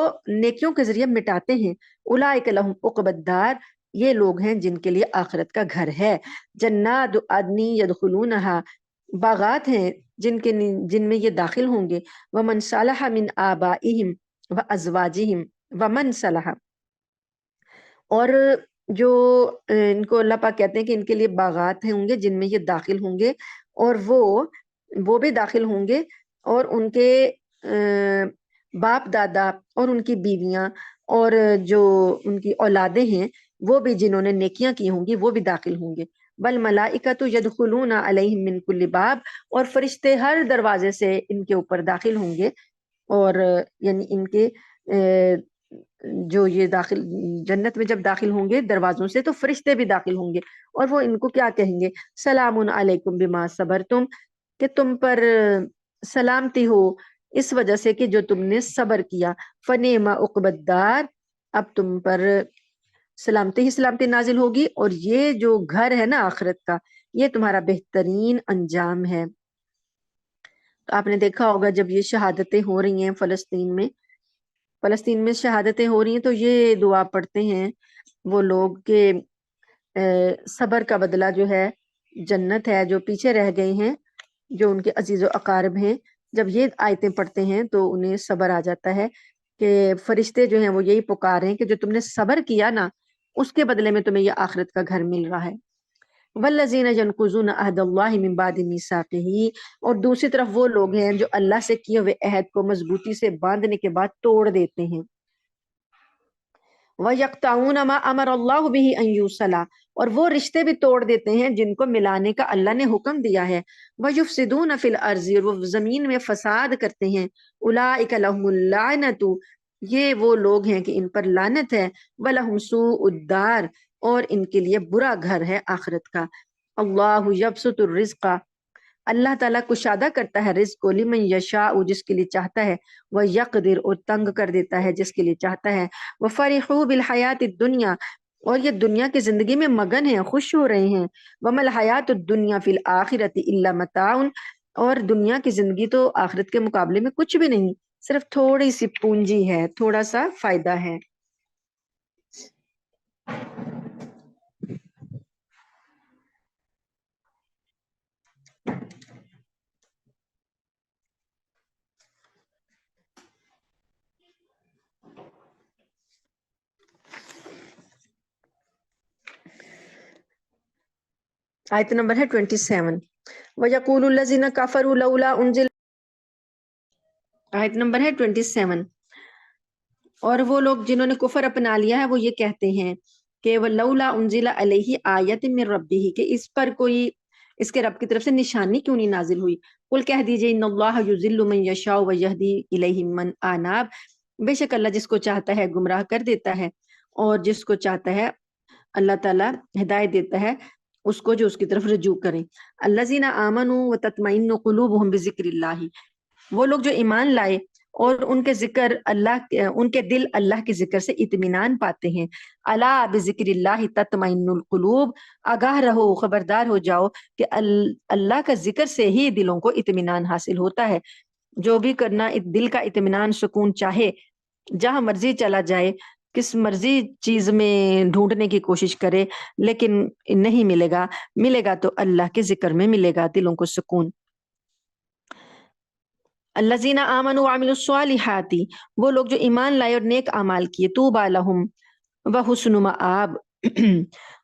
نیکیوں کے ذریعے مٹاتے ہیں. اولئک لہم عقبی الدار، یہ لوگ ہیں جن کے لیے آخرت کا گھر ہے. جنات عدن یدخلونہا، باغات ہیں جن میں یہ داخل ہوں گے. ومن صلح من آبائہم وازواجہم ومن صلح، اور جو ان کو اللہ پاک کہتے ہیں کہ ان کے لیے باغات ہیں ہوں گے جن میں یہ داخل ہوں گے، اور وہ بھی داخل ہوں گے، اور ان کے باپ دادا اور ان کی بیویاں اور جو ان کی اولادیں ہیں وہ بھی جنہوں نے نیکیاں کی ہوں گی وہ بھی داخل ہوں گے. والملائکۃ یدخلون علیہم من کل باب، اور فرشتے ہر دروازے سے ان کے اوپر داخل ہوں گے. اور یعنی ان کے جو یہ داخل جنت میں جب داخل ہوں گے دروازوں سے تو فرشتے بھی داخل ہوں گے، اور وہ ان کو کیا کہیں گے، سلام علیکم بما صبرتم، کہ تم پر سلامتی ہو اس وجہ سے کہ جو تم نے صبر کیا. فنعم عقبی الدار، اب تم پر سلامتی ہی سلامتی نازل ہوگی، اور یہ جو گھر ہے نا آخرت کا، یہ تمہارا بہترین انجام ہے. تو آپ نے دیکھا ہوگا جب یہ شہادتیں ہو رہی ہیں فلسطین میں شہادتیں ہو رہی ہیں تو یہ دعا پڑھتے ہیں وہ لوگ کہ صبر کا بدلہ جو ہے جنت ہے. جو پیچھے رہ گئے ہیں جو ان کے عزیز و اقارب ہیں، جب یہ آیتیں پڑھتے ہیں تو انہیں صبر آ جاتا ہے کہ فرشتے جو ہیں وہ یہی پکار ہیں کہ جو تم نے صبر کیا نا اس کے بدلے میں تمہیں یہ آخرت کا گھر مل رہا ہے. والذین ینقضون عہد اللہ من بعد میثاقہ، اور دوسری طرف وہ لوگ ہیں جو اللہ سے کیے ہوئے عہد کو مضبوطی سے باندھنے کے بعد توڑ دیتے ہیں. وَيَقْطَعُونَ مَا أَمَرَ اللَّهُ بِهِ أَن يُوصَلَ، اور وہ رشتے بھی توڑ دیتے ہیں جن کو ملانے کا اللہ نے حکم دیا ہے. وَيُفْسِدُونَ فِي الْأَرْضِ، اور وہ زمین میں فساد کرتے ہیں. أُولَٰئِكَ لَهُمُ اللَّعْنَةُ، یہ وہ لوگ ہیں کہ ان پر لعنت ہے. وَلَهُمْ سُوءُ الدَّارِ، اور ان کے لیے برا گھر ہے آخرت کا. اللہ یبسط الرزق، اللہ تعالیٰ کشادہ کرتا ہے رزق کو، لمن یشاء، جس کے لیے چاہتا ہے، وہ یقدر، اور تنگ کر دیتا ہے جس کے لیے چاہتا ہے. وفرحوا بالحیات الدنیا، اور یہ دنیا کی زندگی میں مگن ہیں، خوش ہو رہے ہیں. وَمَا الْحَيَاةُ الدُّنْيَا فِي الْآخِرَةِ إِلَّا مَتَاعٌ، اور دنیا کی زندگی تو آخرت کے مقابلے میں کچھ بھی نہیں، صرف تھوڑی سی پونجی ہے، تھوڑا سا فائدہ ہے. آیت نمبر ہے 27. وَيَقُولُ الَّذِينَ كَفَرُوا لَوْلَا أُنزِلَ، آیت نمبر ہے 27. اور وہ لوگ جنہوں نے کفر اپنا لیا ہے وہ یہ کہتے ہیں کہ وَلَوْلَا أُنزِلَ عَلَيْهِ آیَةٌ مِّن رَبِّهِ، کہ اس پر کوئی اس کے رب کی طرف سے نشانی کیوں نہیں نازل ہوئی. قل کہہ دیجئے ان اللہ یضل من یشاء ویہدی الیہ من اناب، بے شک اللہ جس کو چاہتا ہے گمراہ کر دیتا ہے اور جس کو چاہتا ہے اللہ تعالیٰ ہدایت دیتا ہے اس کو جو اس کی طرف رجوع کریں. الذین آمنوا وتطمئن قلوبہم بذکر اللہ، وہ لوگ جو ایمان لائے اور ان کے ذکر اللہ، ان کے دل اللہ کے ذکر سے اطمینان پاتے ہیں. الا بذکر اللہ تطمئن القلوب، آگاہ رہو، خبردار ہو جاؤ کہ اللہ کا ذکر سے ہی دلوں کو اطمینان حاصل ہوتا ہے. جو بھی کرنا دل کا اطمینان سکون چاہے، جہاں مرضی چلا جائے، کس مرضی چیز میں ڈھونڈنے کی کوشش کرے، لیکن نہیں ملے گا. ملے گا تو اللہ کے ذکر میں ملے گا دلوں کو سکون. الذین آمنوا وعملوا الصالحات، وہ لوگ جو ایمان لائے اور نیک اعمال کیے. طوبی لہم وحسن مآب،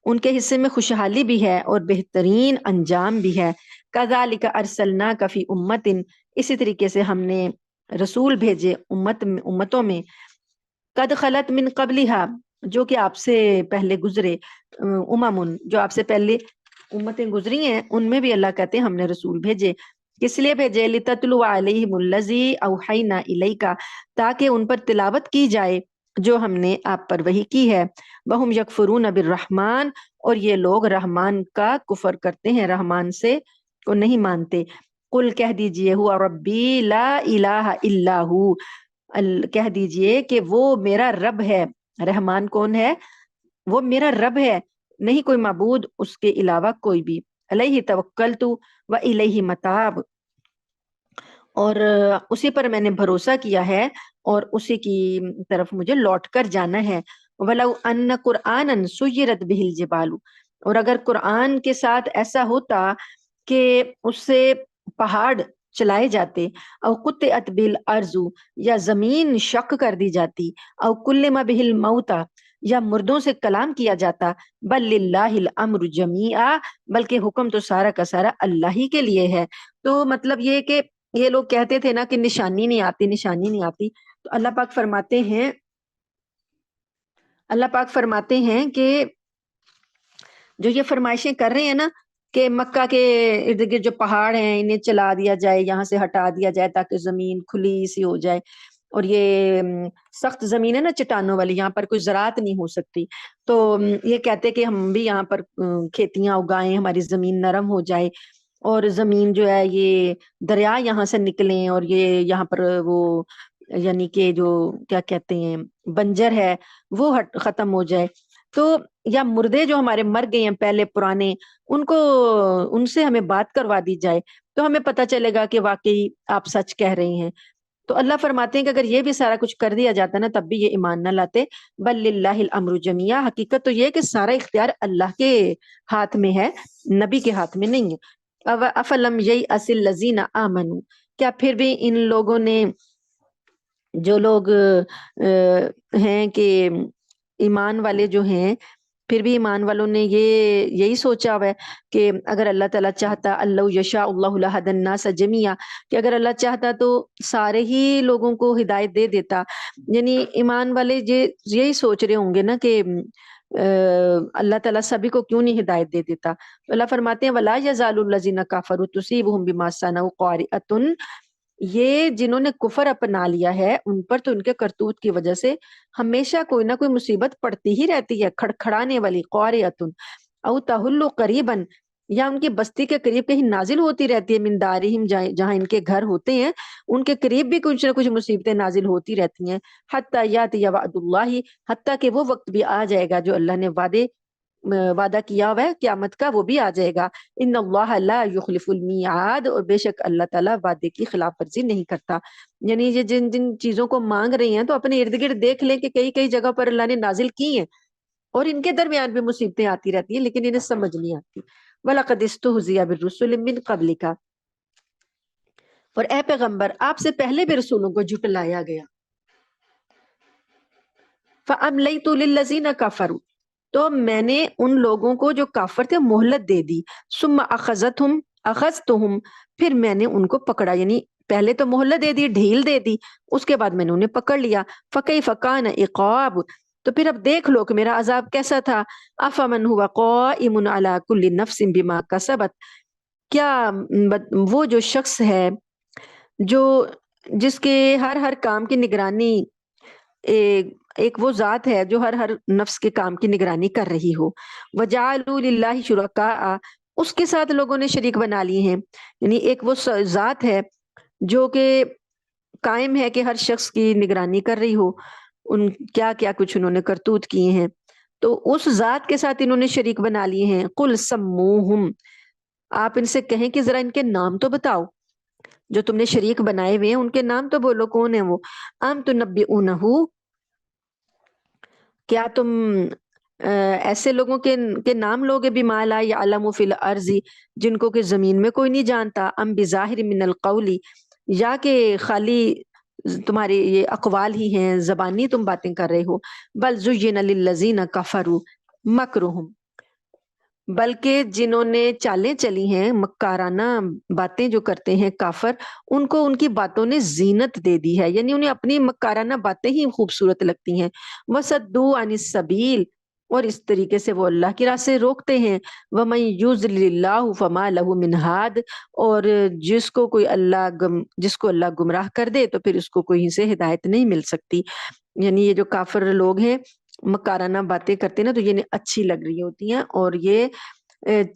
ان کے حصے میں خوشحالی بھی ہے اور بہترین انجام بھی ہے. کذالک ارسلناک فی امت، اسی طریقے سے ہم نے رسول بھیجے امتوں میں. قد خلت من قبلہا، جو کہ آپ سے پہلے گزرے. امم، جو آپ سے پہلے امتیں گزری ہیں ان میں بھی اللہ کہتے ہیں ہم نے رسول بھیجے. کس لیے بھیجے؟ لتتلو علیہم الذی اوحینا الیک، تاکہ ان پر تلاوت کی جائے جو ہم نے آپ پر وحی کی ہے. وہم یکفرون بالرحمن، اور یہ لوگ رحمان کا کفر کرتے ہیں، رحمان سے کو نہیں مانتے. قل کہہ دیجئے ہوا ربی لا الہ الا ہو، کہہ دیجئے کہ وہ میرا رب ہے. رحمان کون ہے؟ وہ میرا رب ہے، نہیں کوئی معبود اس کے علاوہ کوئی بھی. علیہ توکلت و الیہ متاب، اور اسی پر میں نے بھروسہ کیا ہے اور اسی کی طرف مجھے لوٹ کر جانا ہے. وَلَوْ أَنَّ قُرْآنًا سُيِّرَتْ بِهِ الْجِبَالُ، اور اگر قرآن کے ساتھ ایسا ہوتا کہ اس سے پہاڑ چلائے جاتے، او قطعت بالارض، یا زمین شق کر دی جاتی، او کلم بہ الموتى، یا مردوں سے کلام کیا جاتا. بل للہ الامر جمیعا، بلکہ حکم تو سارا کا سارا اللہ ہی کے لیے ہے. تو مطلب یہ کہ یہ لوگ کہتے تھے نا کہ نشانی نہیں آتی، نشانی نہیں آتی. تو اللہ پاک فرماتے ہیں، اللہ پاک فرماتے ہیں کہ جو یہ فرمائشیں کر رہے ہیں نا کہ مکہ کے ارد گرد جو پہاڑ ہیں انہیں چلا دیا جائے، یہاں سے ہٹا دیا جائے تاکہ زمین کھلی سی ہو جائے، اور یہ سخت زمین ہے نا چٹانوں والی، یہاں پر کوئی زراعت نہیں ہو سکتی. تو یہ کہتے کہ ہم بھی یہاں پر کھیتیاں اگائیں، ہماری زمین نرم ہو جائے، اور زمین جو ہے یہ دریا یہاں سے نکلیں، اور یہ یہاں پر وہ یعنی کہ جو کیا کہتے ہیں بنجر ہے وہ ختم ہو جائے. تو یا مردے جو ہمارے مر گئے ہیں پہلے پرانے، ان کو ان سے ہمیں بات کروا دی جائے تو ہمیں پتہ چلے گا کہ واقعی آپ سچ کہہ رہے ہیں. تو اللہ فرماتے ہیں کہ اگر یہ بھی سارا کچھ کر دیا جاتا نا تب بھی یہ ایمان نہ لاتے. بل للہ الامر جمیعا، حقیقت تو یہ کہ سارا اختیار اللہ کے ہاتھ میں ہے، نبی کے ہاتھ میں نہیں ہے. افلم ییأس الذین آمنوا، کیا پھر بھی ان لوگوں نے، جو لوگ ہیں کہ ایمان والے جو ہیں، پھر بھی ایمان والوں نے یہی سوچا ہوا ہے کہ اگر اللہ تعالیٰ چاہتا، اللہ یشاء اللہ لہدی الناس جمیعا، کہ اگر اللہ چاہتا تو سارے ہی لوگوں کو ہدایت دے دیتا. یعنی ایمان والے یہی سوچ رہے ہوں گے نا کہ اللہ تعالیٰ سبھی کو کیوں نہیں ہدایت دے دیتا. تو اللہ فرماتے ہیں وَلَا يَزَالُ الَّذِينَ كَفَرُوا تُصِيبُهُم بِمَا صَنَعُوا قَارِعَةٌ، یہ جنہوں نے کفر اپنا لیا ہے ان پر تو ان کے کرتوت کی وجہ سے ہمیشہ کوئی نہ کوئی مصیبت پڑتی ہی رہتی ہے، کھڑکھڑانے والی. قارعۃ او تحل قریبا، یا ان کی بستی کے قریب کہیں نازل ہوتی رہتی ہے، من دارہم جہاں ان کے گھر ہوتے ہیں ان کے قریب بھی کچھ نہ کچھ مصیبتیں نازل ہوتی رہتی ہیں، حتی یاتی وعد اللہ، حتیٰ کہ وہ وقت بھی آ جائے گا جو اللہ نے وعدہ کیا ہوا ہے قیامت کا، وہ بھی آ جائے گا۔ ان اللہ لا یخلف المیعاد، اور بے شک اللہ تعالیٰ وعدے کی خلاف ورزی نہیں کرتا۔ یعنی یہ جن جن چیزوں کو مانگ رہی ہیں تو اپنے ارد گرد دیکھ لیں کہ کئی کئی جگہ پر اللہ نے نازل کی ہیں، اور ان کے درمیان بھی مصیبتیں آتی رہتی ہیں لیکن انہیں سمجھ نہیں آتی۔ وَلَقَدِ اسْتُهْزِئَ بِالرُّسُلٍ مِّن قَبْلِكَ، اور اے پیغمبر آپ سے پہلے بھی رسولوں کو جھٹلایا گیا۔ فَأَمْلَيْتُ لِلَّذِينَ كَفَرُوا، تو میں نے ان لوگوں کو جو کافر تھے مہلت دے دی۔ ثُمَّ أَخَذْتُهُمْ، پھر میں نے ان کو پکڑا، یعنی پہلے تو مہلت دے دی، ڈھیل دے دی، اس کے بعد میں نے انہیں پکڑ لیا۔ فَكَيْفَ كَانَ عِقَابِ، تو پھر اب دیکھ لو کہ میرا عذاب کیسا تھا۔ أَفَمَنْ هُوَ قَائِمٌ عَلَى كُلِّ نَفْسٍ بِمَا كَسَبَتْ، کیا وہ جو شخص ہے جو جس کے ہر کام کی نگرانی، ایک وہ ذات ہے جو ہر نفس کے کام کی نگرانی کر رہی ہو۔ وَجَعَلُوا لِلَّهِ شُرَكَاءَ، اس کے ساتھ لوگوں نے شریک بنا لیے ہیں، یعنی ایک وہ ذات ہے جو کہ قائم ہے کہ ہر شخص کی نگرانی کر رہی ہو، ان کیا کیا کچھ انہوں نے کرتوت کیے ہیں، تو اس ذات کے ساتھ انہوں نے شریک بنا لیے ہیں۔ قُلْ سَمُّوهُمْ، آپ ان سے کہیں کہ ذرا ان کے نام تو بتاؤ، جو تم نے شریک بنائے ہوئے ہیں ان کے نام تو بولو، کون ہیں وہ؟ ام تنبئونہ، کیا تم ایسے لوگوں کے نام لوگے بما لا یعلم فی الارض، جن کو کہ زمین میں کوئی نہیں جانتا، ام بظاہر من القول، یا کہ خالی تمہارے یہ اقوال ہی ہیں، زبانی تم باتیں کر رہے ہو۔ بل زین للذین کفروا مکرہم، بلکہ جنہوں نے چالیں چلی ہیں، مکارانہ باتیں جو کرتے ہیں کافر، ان کو ان کی باتوں نے زینت دے دی ہے، یعنی انہیں اپنی مکارانہ باتیں ہی خوبصورت لگتی ہیں۔ وَصَدُّوا عَنِ السَّبِيلِ، اور اس طریقے سے وہ اللہ کی راہ سے روکتے ہیں۔ وَمَن يُضْلِلِ اللَّهُ فَمَا لَهُ مِنْ هَادٍ، اور جس کو اللہ گمراہ کر دے تو پھر اس کو کوئی سے ہدایت نہیں مل سکتی۔ یعنی یہ جو کافر لوگ ہیں مکارانہ باتیں کرتے ہیں نا، تو یہ اچھی لگ رہی ہوتی ہیں، اور یہ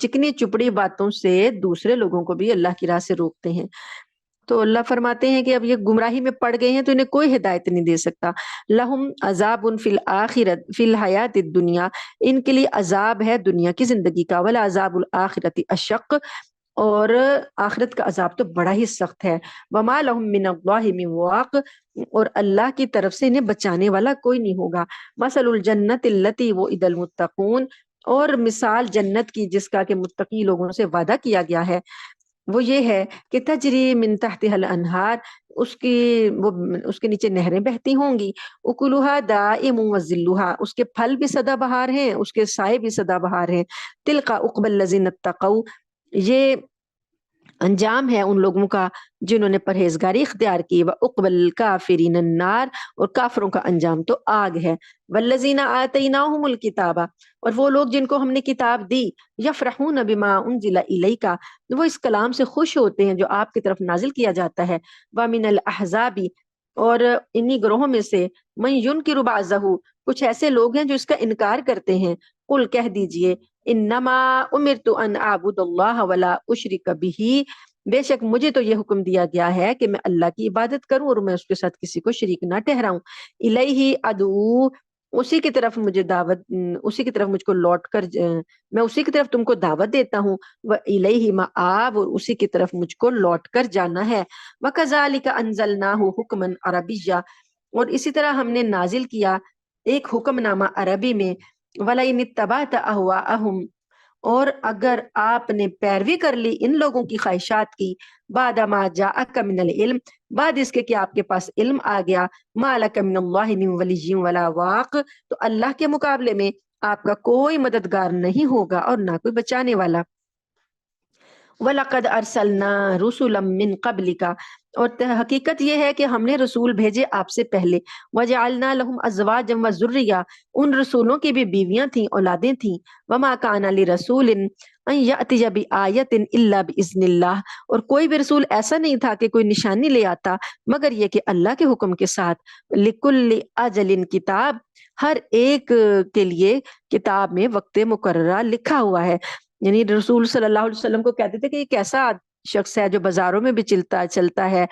چکنی چپڑی باتوں سے دوسرے لوگوں کو بھی اللہ کی راہ سے روکتے ہیں۔ تو اللہ فرماتے ہیں کہ اب یہ گمراہی میں پڑ گئے ہیں تو انہیں کوئی ہدایت نہیں دے سکتا۔ لہم عذاب فی الآخرۃ فی الحیات الدنیا، ان کے لیے عذاب ہے دنیا کی زندگی کا، ولعذاب الآخرۃ اشق، اور آخرت کا عذاب تو بڑا ہی سخت ہے۔ وما لہم من اللہ من واق، اور اللہ کی طرف سے انہیں بچانے والا کوئی نہیں ہوگا۔ مثل الجنت التی وعد المتقون، اور مثال جنت کی جس کا کہ متقی لوگوں سے وعدہ کیا گیا ہے، وہ یہ ہے کہ تجری من تحتها الانہار، اس کے نیچے نہریں بہتی ہوں گی، اکلوہا دائم وذلھا، اس کے پھل بھی سدا بہار ہیں، اس کے سائے بھی سدا بہار ہیں۔ تلک عقبی الذین اتقوا، یہ انجام ہے ان لوگوں کا جنہوں نے پرہیزگاری اختیار کی۔ وعقبی الکافرین النار، اور کافروں کا انجام تو آگ ہے۔ والذین آتیناہم الکتاب، اور وہ لوگ جن کو ہم نے کتاب دی، یفرحون بما انزل الیک، وہ اس کلام سے خوش ہوتے ہیں جو آپ کی طرف نازل کیا جاتا ہے۔ ومن الاحزاب، اور انہی گروہوں میں سے من ینکر بعضہ، کچھ ایسے لوگ ہیں جو اس کا انکار کرتے ہیں۔ قل کہہ دیجئے انما امرت ان اعبد اللہ ولا اشرک بہ، بے شک مجھے تو یہ حکم دیا گیا ہے کہ میں اللہ کی عبادت کروں اور میں اس کے ساتھ کسی کو شریک نہ ٹھہراؤں۔ الیہ ادعو، اسی کی طرف مجھے دعوت، اسی کی طرف مجھ کو لوٹ کر میں اسی کی طرف تم کو دعوت دیتا ہوں۔ وَإِلَيْهِ مَآبٌ، اور اسی کی طرف مجھ کو لوٹ کر جانا ہے۔ وَكَذَلِكَ أَنزَلْنَاهُ حُكْمًا عَرَبِيًّا، اور اسی طرح ہم نے نازل کیا ایک حکم نامہ عربی میں۔ وَلَئِنِ اتَّبَعْتَ أَهْوَاءَهُمْ، اور اگر آپ نے پیروی کر لی ان لوگوں کی خواہشات کی، بعد ما جاءک من العلم، بعد اس کے کہ آپ کے پاس علم آ گیا، ما لک من اللہ من ولی ولا واق، تو اللہ کے مقابلے میں آپ کا کوئی مددگار نہیں ہوگا اور نہ کوئی بچانے والا۔ وَلَقَدْ أَرْسَلْنَا رُسُلًا مِّن قَبْلِكَ، اور حقیقت یہ ہے کہ ہم نے رسول بھیجے آپ سے پہلے۔ وَجَعَلْنَا لَهُمْ أَزْوَاجًا وَذُرِّيَّةً، ان رسولوں کی بھی بیویاں تھیں، اولادیں تھیں۔ وَمَا كَانَ لِرَسُولٍ أَن يَأْتِيَ بِآيَةٍ إِلَّا بِإِذْنِ اللَّهِ، اور کوئی بھی رسول ایسا نہیں تھا کہ کوئی نشانی لے آتا مگر یہ کہ اللہ کے حکم کے ساتھ۔ لِكُلِّ أَجَلٍ کتاب، ہر ایک کے لیے کتاب میں وقت مقررہ لکھا ہوا ہے۔ یعنی رسول صلی اللہ علیہ وسلم کو کہتے تھے کہ یہ کیسا شخص ہے جو بازاروں میں بھی چلتا ہے،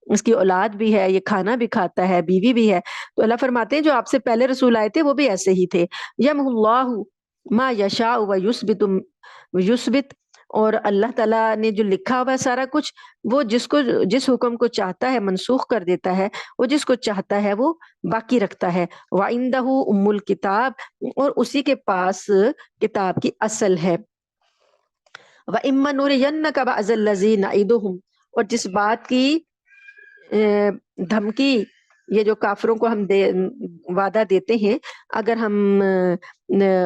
اس کی اولاد بھی ہے، یہ کھانا بھی کھاتا ہے، بیوی بھی ہے۔ تو اللہ فرماتے ہیں جو آپ سے پہلے رسول آئے تھے وہ بھی ایسے ہی تھے۔ یمحو اللہ ما یشاء ویثبت، اور اللہ تعالیٰ نے جو لکھا ہوا ہے سارا کچھ، وہ جس حکم کو چاہتا ہے منسوخ کر دیتا ہے، وہ جس کو چاہتا ہے وہ باقی رکھتا ہے۔ وَعِندَهُ أُمُّ الْكِتَابِ، اور اسی کے پاس کتاب کی اصل ہے۔ وَإِمَّا نُرِيَنَّكَ بَعْضَ الَّذِي نَعِدُهُمْ، اور جس بات کی دھمکی یہ جو کافروں کو ہم وعدہ دیتے ہیں، اگر ہم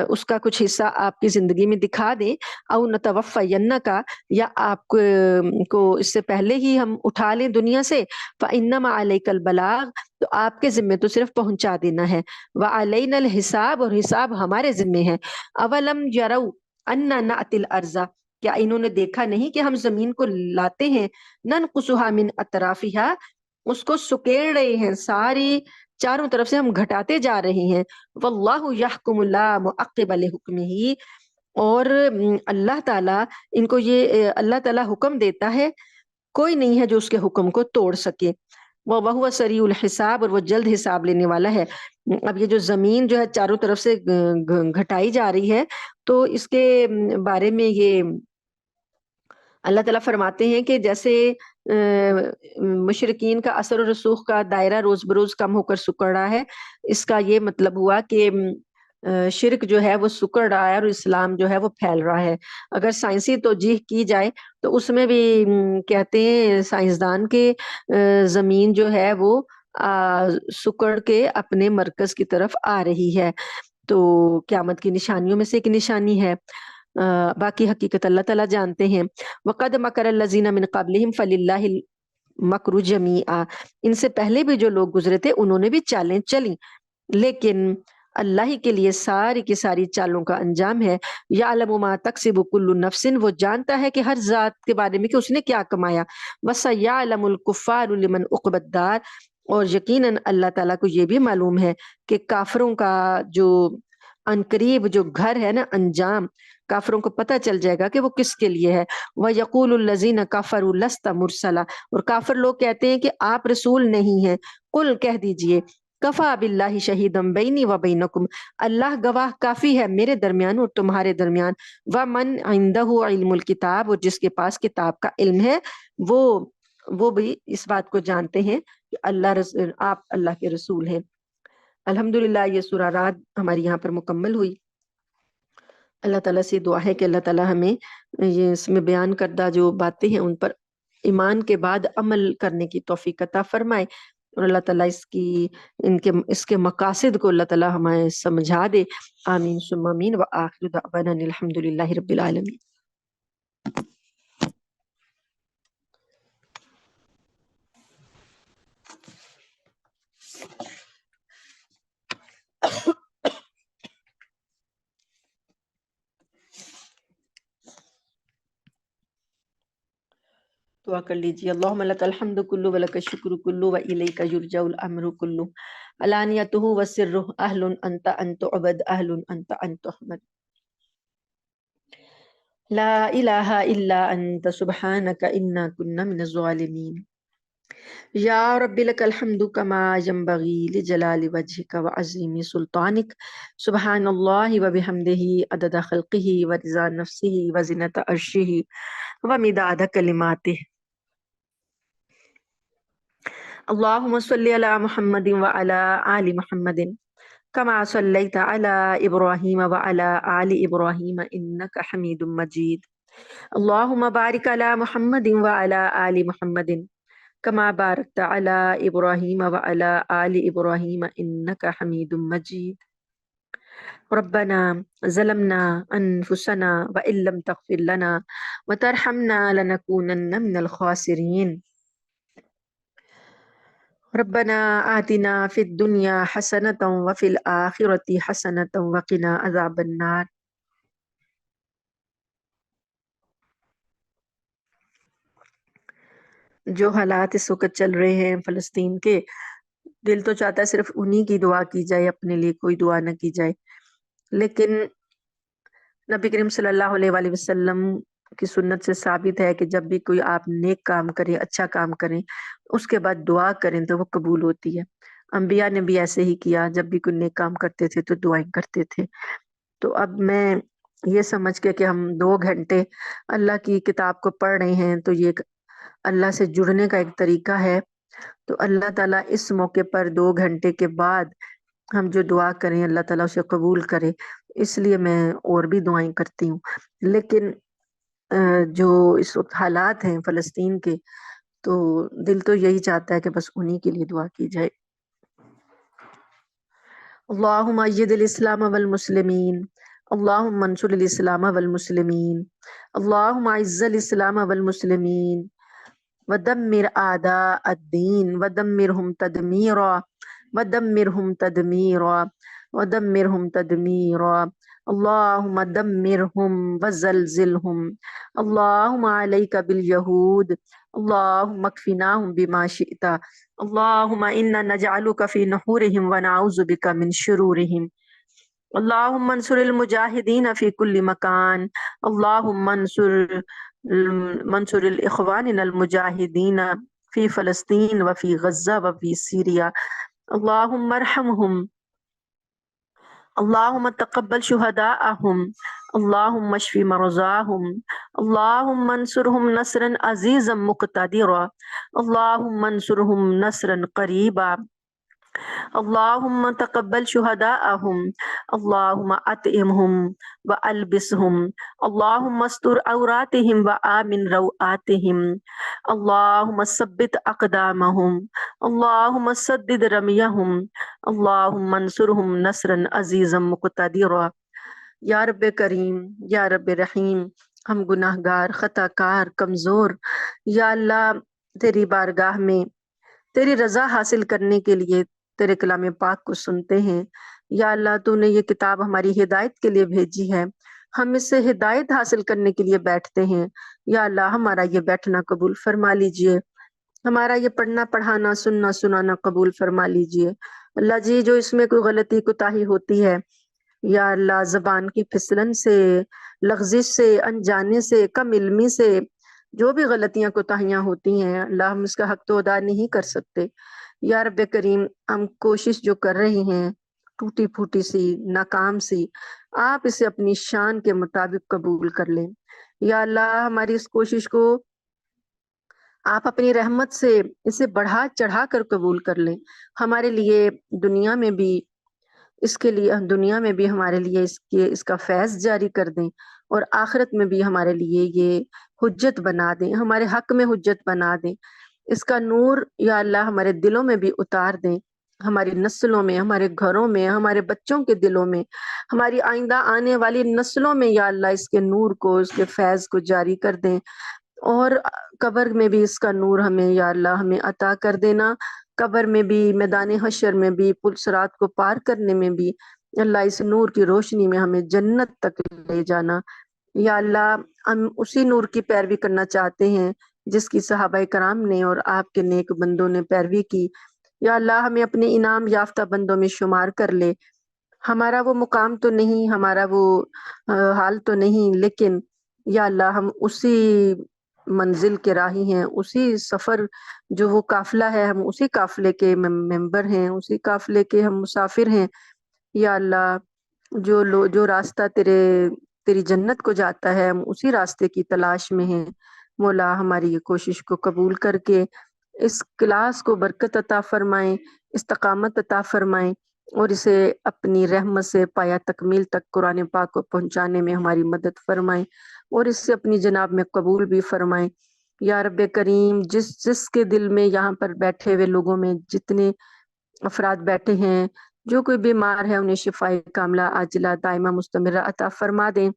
اس کا کچھ حصہ آپ کی زندگی میں دکھا دیں، او نتوفینک، یا آپ کو اس سے پہلے ہی ہم اٹھا لیں دنیا سے، فانما علیک البلاغ، تو آپ کے ذمے تو صرف پہنچا دینا ہے، وعلینا الحساب، اور حساب ہمارے ذمے ہے۔ اولم یروا انا نأتی الارض، کیا انہوں نے دیکھا نہیں کہ ہم زمین کو لاتے ہیں، ننقصها من اطرافها، اس کو سکیڑ رہے ہیں، ساری چاروں طرف سے ہم گھٹاتے جا رہے ہیں۔ واللہ یحکم لا معقب لحکمہ، اور اللہ تعالیٰ ان کو یہ اللہ تعالیٰ حکم دیتا ہے، کوئی نہیں ہے جو اس کے حکم کو توڑ سکے۔ وَهُوَ سَرِيعُ الْحِسَاب، اور وہ جلد حساب لینے والا ہے۔ اب یہ جو زمین جو ہے چاروں طرف سے گھٹائی جا رہی ہے، تو اس کے بارے میں یہ اللہ تعالیٰ فرماتے ہیں کہ جیسے مشرقین کا اثر و رسوخ کا دائرہ روز بروز کم ہو کر سکڑ رہا ہے، اس کا یہ مطلب ہوا کہ شرک جو ہے وہ سکڑ رہا ہے اور اسلام جو ہے وہ پھیل رہا ہے۔ اگر سائنسی توجیہ کی جائے تو اس میں بھی کہتے ہیں سائنسدان کے زمین جو ہے وہ سکڑ کے اپنے مرکز کی طرف آ رہی ہے، تو قیامت کی نشانیوں میں سے ایک نشانی ہے۔ باقی حقیقت اللہ تعالیٰ جانتے ہیں۔ وَقَدْ مَكَرَ الَّذِينَ مِنْ قَبْلِهِمْ فَلِلَّهِ الْمَكْرُ جَمِيعًا، ان سے پہلے بھی جو لوگ گزرے تھے انہوں نے بھی چالیں چلی، لیکن اللہ ہی کے لیے ساری کی ساری چالوں کا انجام ہے۔ یعلم ما تکسب کل نفس، وہ جانتا ہے کہ ہر ذات کے بارے میں کہ اس نے کیا کمایا۔ وَسَيَعْلَمُ الْكُفَّارُ لِمَنْ عُقْبَى الدَّارِ، اور یقیناً اللہ تعالیٰ کو یہ بھی معلوم ہے کہ کافروں کا جو عنقریب جو گھر ہے نا، انجام، کافروں کو پتہ چل جائے گا کہ وہ کس کے لیے ہے۔ وَيَقُولُ الَّذِينَ كَفَرُوا لَسْتَ مُرْسَلًا، اور کافر لوگ کہتے ہیں کہ آپ رسول نہیں ہیں۔ قُلْ، کہہ دیجئے، کفا باللہ شہیدم بینی و بینکم، اللہ گواہ کافی ہے میرے درمیان اور تمہارے درمیان۔ ومن عندہ علم الکتاب، اور جس کے پاس کتاب کا علم ہے وہ بھی اس بات کو جانتے ہیں کہ آپ اللہ کے رسول ہیں۔ الحمدللہ یہ سورہ رعد ہماری یہاں پر مکمل ہوئی۔ اللہ تعالیٰ سے دعا ہے کہ اللہ تعالیٰ ہمیں یہ اس میں بیان کردہ جو باتیں ہیں ان پر ایمان کے بعد عمل کرنے کی توفیق عطا فرمائے، اور اللہ تعالیٰ اس کے مقاصد کو اللہ تعالیٰ ہمیں سمجھا دے۔ آمین ثم آمین، وآخر دعوانا الحمدللہ رب العالمین۔ دعا کر لیجیے۔ اللہم لک الحمد کلو ولک الشکر کلو والیک یرجع الامر کلو، علانیتہ وسرہ، اہل انت ان تعبد، اہل انت ان تحمد، لا الہ الا انت سبحانک انا کنا من الظالمین۔ یا رب لک الحمد کما ینبغی لجلال وجہک وعظیم سلطانک، سبحان اللہ وبحمدہ عدد خلقہ ورضا نفسہ وزنۃ عرشہ ومداد کلماتہ۔ اللہم صلی علی محمد وعلی آل محمد کما صلیت علی ابراہیم وعلی آل ابراہیم انک حمید مجید۔ اللہم بارک علی محمد وعلی آل محمد کما بارکت علی ابراہیم وعلی آل ابراہیم انک حمید مجید۔ ربنا ظلمنا انفسنا وان لم تغفر لنا وترحمنا لنکونن من الخاسرین۔ ربنا آتنا فی الدنیا حسنۃ وفی الآخرۃ حسنۃ وقنا عذاب النار۔ جو حالات اس وقت چل رہے ہیں فلسطین کے، دل تو چاہتا ہے صرف انہی کی دعا کی جائے، اپنے لیے کوئی دعا نہ کی جائے، لیکن نبی کریم صلی اللہ علیہ وآلہ وسلم کی سنت سے ثابت ہے کہ جب بھی کوئی آپ نیک کام کرے، اچھا کام کریں، اس کے بعد دعا کریں تو وہ قبول ہوتی ہے۔ انبیاء نے بھی ایسے ہی کیا، جب بھی کوئی نیک کام کرتے تھے تو دعائیں کرتے تھے۔ تو اب میں یہ سمجھ کے کہ ہم 2 گھنٹے اللہ کی کتاب کو پڑھ رہے ہیں تو یہ ایک اللہ سے جڑنے کا ایک طریقہ ہے، تو اللہ تعالیٰ اس موقع پر 2 گھنٹے کے بعد ہم جو دعا کریں اللہ تعالیٰ اسے قبول کرے، اس لیے میں اور بھی دعائیں کرتی ہوں۔ لیکن جو اس وقت حالات ہیں فلسطین کے، تو دل تو یہی چاہتا ہے کہ بس انہی کے لیے دعا کی جائے۔ اللہم اید الاسلام والمسلمین، اللہم انصر الاسلام والمسلمین، اللہم اعز الاسلام والمسلمین ودمر اعداء الدین ودمرهم تدمیرا ودمرهم تدمیرا ودمرهم تدمیرا اللہم دمرهم وزلزلهم اللہم علیک بالیہود اللہم اکفناہم بما شئت اللہم انا نجعلک فی نحورہم ونعوذ بک من شرورہم اللہم انصر المجاہدین فی کل مکان اللہم منصر الاخواننا المجاہدین فی فلسطین وفی غزہ وفی سیریا اللہم ارحمہم اللہم تقبل شہداءہم اللہم اشفی مرضاہم اللہم انصرہم نصرا عزیزا مقتدرا اللہم انصرہم نصرا قریبا اللہم تقبل شہداءہم اللہم اطعمہم والبسہم اللہم استر عوراتہم وآمن روآتہم اللہم ثبت اقدامہم اللہم سدد رمیہم اللہم انصرہم نصرا عزیزا مقتدرا۔ یا رب کریم، یا رب رحیم، ہم گناہ گار، خطا کار، کمزور، یا اللہ تیری بارگاہ میں تیری رضا حاصل کرنے کے لیے تیرے کلام پاک کو سنتے ہیں۔ یا اللہ تو نے یہ کتاب ہماری ہدایت کے لیے بھیجی ہے، ہم اس سے ہدایت حاصل کرنے کے لیے بیٹھتے ہیں۔ یا اللہ ہمارا یہ بیٹھنا قبول فرما لیجئے، ہمارا یہ پڑھنا پڑھانا سننا سنانا قبول فرما لیجئے۔ اللہ جی جو اس میں کوئی غلطی کوتاہی ہوتی ہے، یا اللہ زبان کی پھسلن سے، لغزش سے، انجانے سے، کم علمی سے جو بھی غلطیاں کوتاہیاں ہوتی ہیں اللہ ہم اس کا حق تو ادا نہیں کر سکتے۔ یا رب کریم ہم کوشش جو کر رہے ہیں ٹوٹی پھوٹی سی، ناکام سی، آپ اسے اپنی شان کے مطابق قبول کر لیں۔ یا اللہ ہماری اس کوشش کو آپ اپنی رحمت سے اسے بڑھا چڑھا کر قبول کر لیں، ہمارے لیے دنیا میں بھی ہمارے لیے اس کا فیض جاری کر دیں، اور آخرت میں بھی ہمارے لیے یہ حجت بنا دیں، ہمارے حق میں حجت بنا دیں۔ اس کا نور یا اللہ ہمارے دلوں میں بھی اتار دیں، ہماری نسلوں میں، ہمارے گھروں میں، ہمارے بچوں کے دلوں میں، ہماری آئندہ آنے والی نسلوں میں یا اللہ اس کے نور کو، اس کے فیض کو جاری کر دیں، اور قبر میں بھی اس کا نور ہمیں یا اللہ ہمیں عطا کر دینا، قبر میں بھی، میدان حشر میں بھی، پل صراط کو پار کرنے میں بھی اللہ اس نور کی روشنی میں ہمیں جنت تک لے جانا۔ یا اللہ ہم اسی نور کی پیروی کرنا چاہتے ہیں جس کی صحابہ کرام نے اور آپ کے نیک بندوں نے پیروی کی۔ یا اللہ ہمیں اپنے انعام یافتہ بندوں میں شمار کر لے، ہمارا وہ مقام تو نہیں، ہمارا وہ حال تو نہیں، لیکن یا اللہ ہم اسی منزل کے راہی ہیں، اسی سفر جو وہ قافلہ ہے، ہم اسی قافلے کے ممبر ہیں، اسی قافلے کے ہم مسافر ہیں۔ یا اللہ جو راستہ تیری جنت کو جاتا ہے ہم اسی راستے کی تلاش میں ہیں۔ مولا ہماری یہ کوشش کو قبول کر کے اس کلاس کو برکت عطا فرمائیں، استقامت عطا فرمائیں، اور اسے اپنی رحمت سے پایا تکمیل تک قرآن پاک کو پہنچانے میں ہماری مدد فرمائیں، اور اس سے اپنی جناب میں قبول بھی فرمائیں۔ یا رب کریم جس کے دل میں یہاں پر بیٹھے ہوئے لوگوں میں جتنے افراد بیٹھے ہیں جو کوئی بیمار ہے انہیں شفائے کاملہ عاجلہ دائمہ مستمرہ عطا فرما دیں۔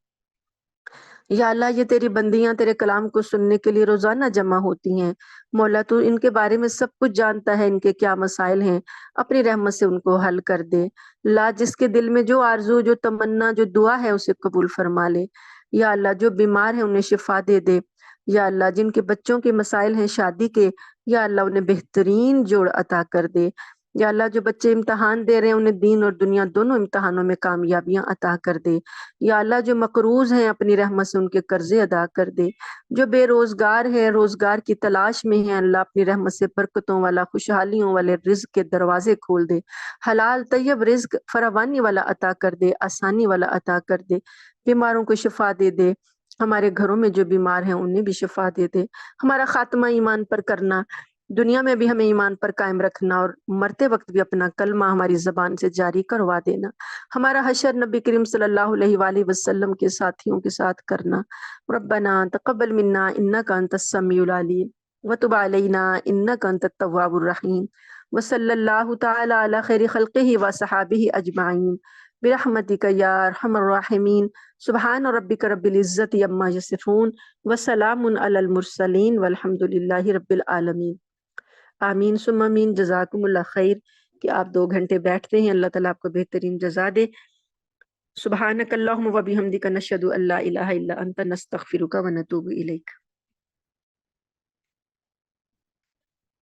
یا اللہ یہ تیری بندیاں تیرے کلام کو سننے کے لیے روزانہ جمع ہوتی ہیں، مولا تو ان کے بارے میں سب کچھ جانتا ہے، ان کے کیا مسائل ہیں، اپنی رحمت سے ان کو حل کر دے۔ لا جس کے دل میں جو آرزو، جو تمنا، جو دعا ہے اسے قبول فرما لے۔ یا اللہ جو بیمار ہیں انہیں شفا دے دے۔ یا اللہ جن کے بچوں کے مسائل ہیں شادی کے، یا اللہ انہیں بہترین جوڑ عطا کر دے۔ یا اللہ جو بچے امتحان دے رہے ہیں انہیں دین اور دنیا دونوں امتحانوں میں کامیابیاں عطا کر دے۔ یا اللہ جو مقروض ہیں اپنی رحمت سے ان کے قرضے ادا کر دے۔ جو بے روزگار ہیں روزگار کی تلاش میں ہیں اللہ اپنی رحمت سے برکتوں والا خوشحالیوں والے رزق کے دروازے کھول دے۔ حلال طیب رزق فراوانی والا عطا کر دے، آسانی والا عطا کر دے۔ بیماروں کو شفا دے دے، ہمارے گھروں میں جو بیمار ہیں انہیں بھی شفا دے دے۔ ہمارا خاتمہ ایمان پر کرنا، دنیا میں بھی ہمیں ایمان پر قائم رکھنا، اور مرتے وقت بھی اپنا کلمہ ہماری زبان سے جاری کروا دینا۔ ہمارا حشر نبی کریم صلی اللہ علیہ وآلہ وسلم کے ساتھیوں کے ساتھ کرنا۔ ربنا تقبل منا انک انت السمیع العلیم وتب علینا انک انت التواب الرحیم وصلی اللہ تعالی علی خیر خلقہ وصحابہ اجمعین برحمتک یا ارحم الراحمین۔ سبحان ربک رب العزت عما یصفون وسلام علی المرسلین والحمد للہ رب العالمین۔ آمین ثم آمین۔ جزاکم اللہ خیر کہ آپ 2 گھنٹے بیٹھتے ہیں، اللہ تعالیٰ آپ کو بہترین جزا دے۔ سبحانک اللہم و بحمدک نشہد ان لا الہ الا انت نستغفرک و نتوب الیک۔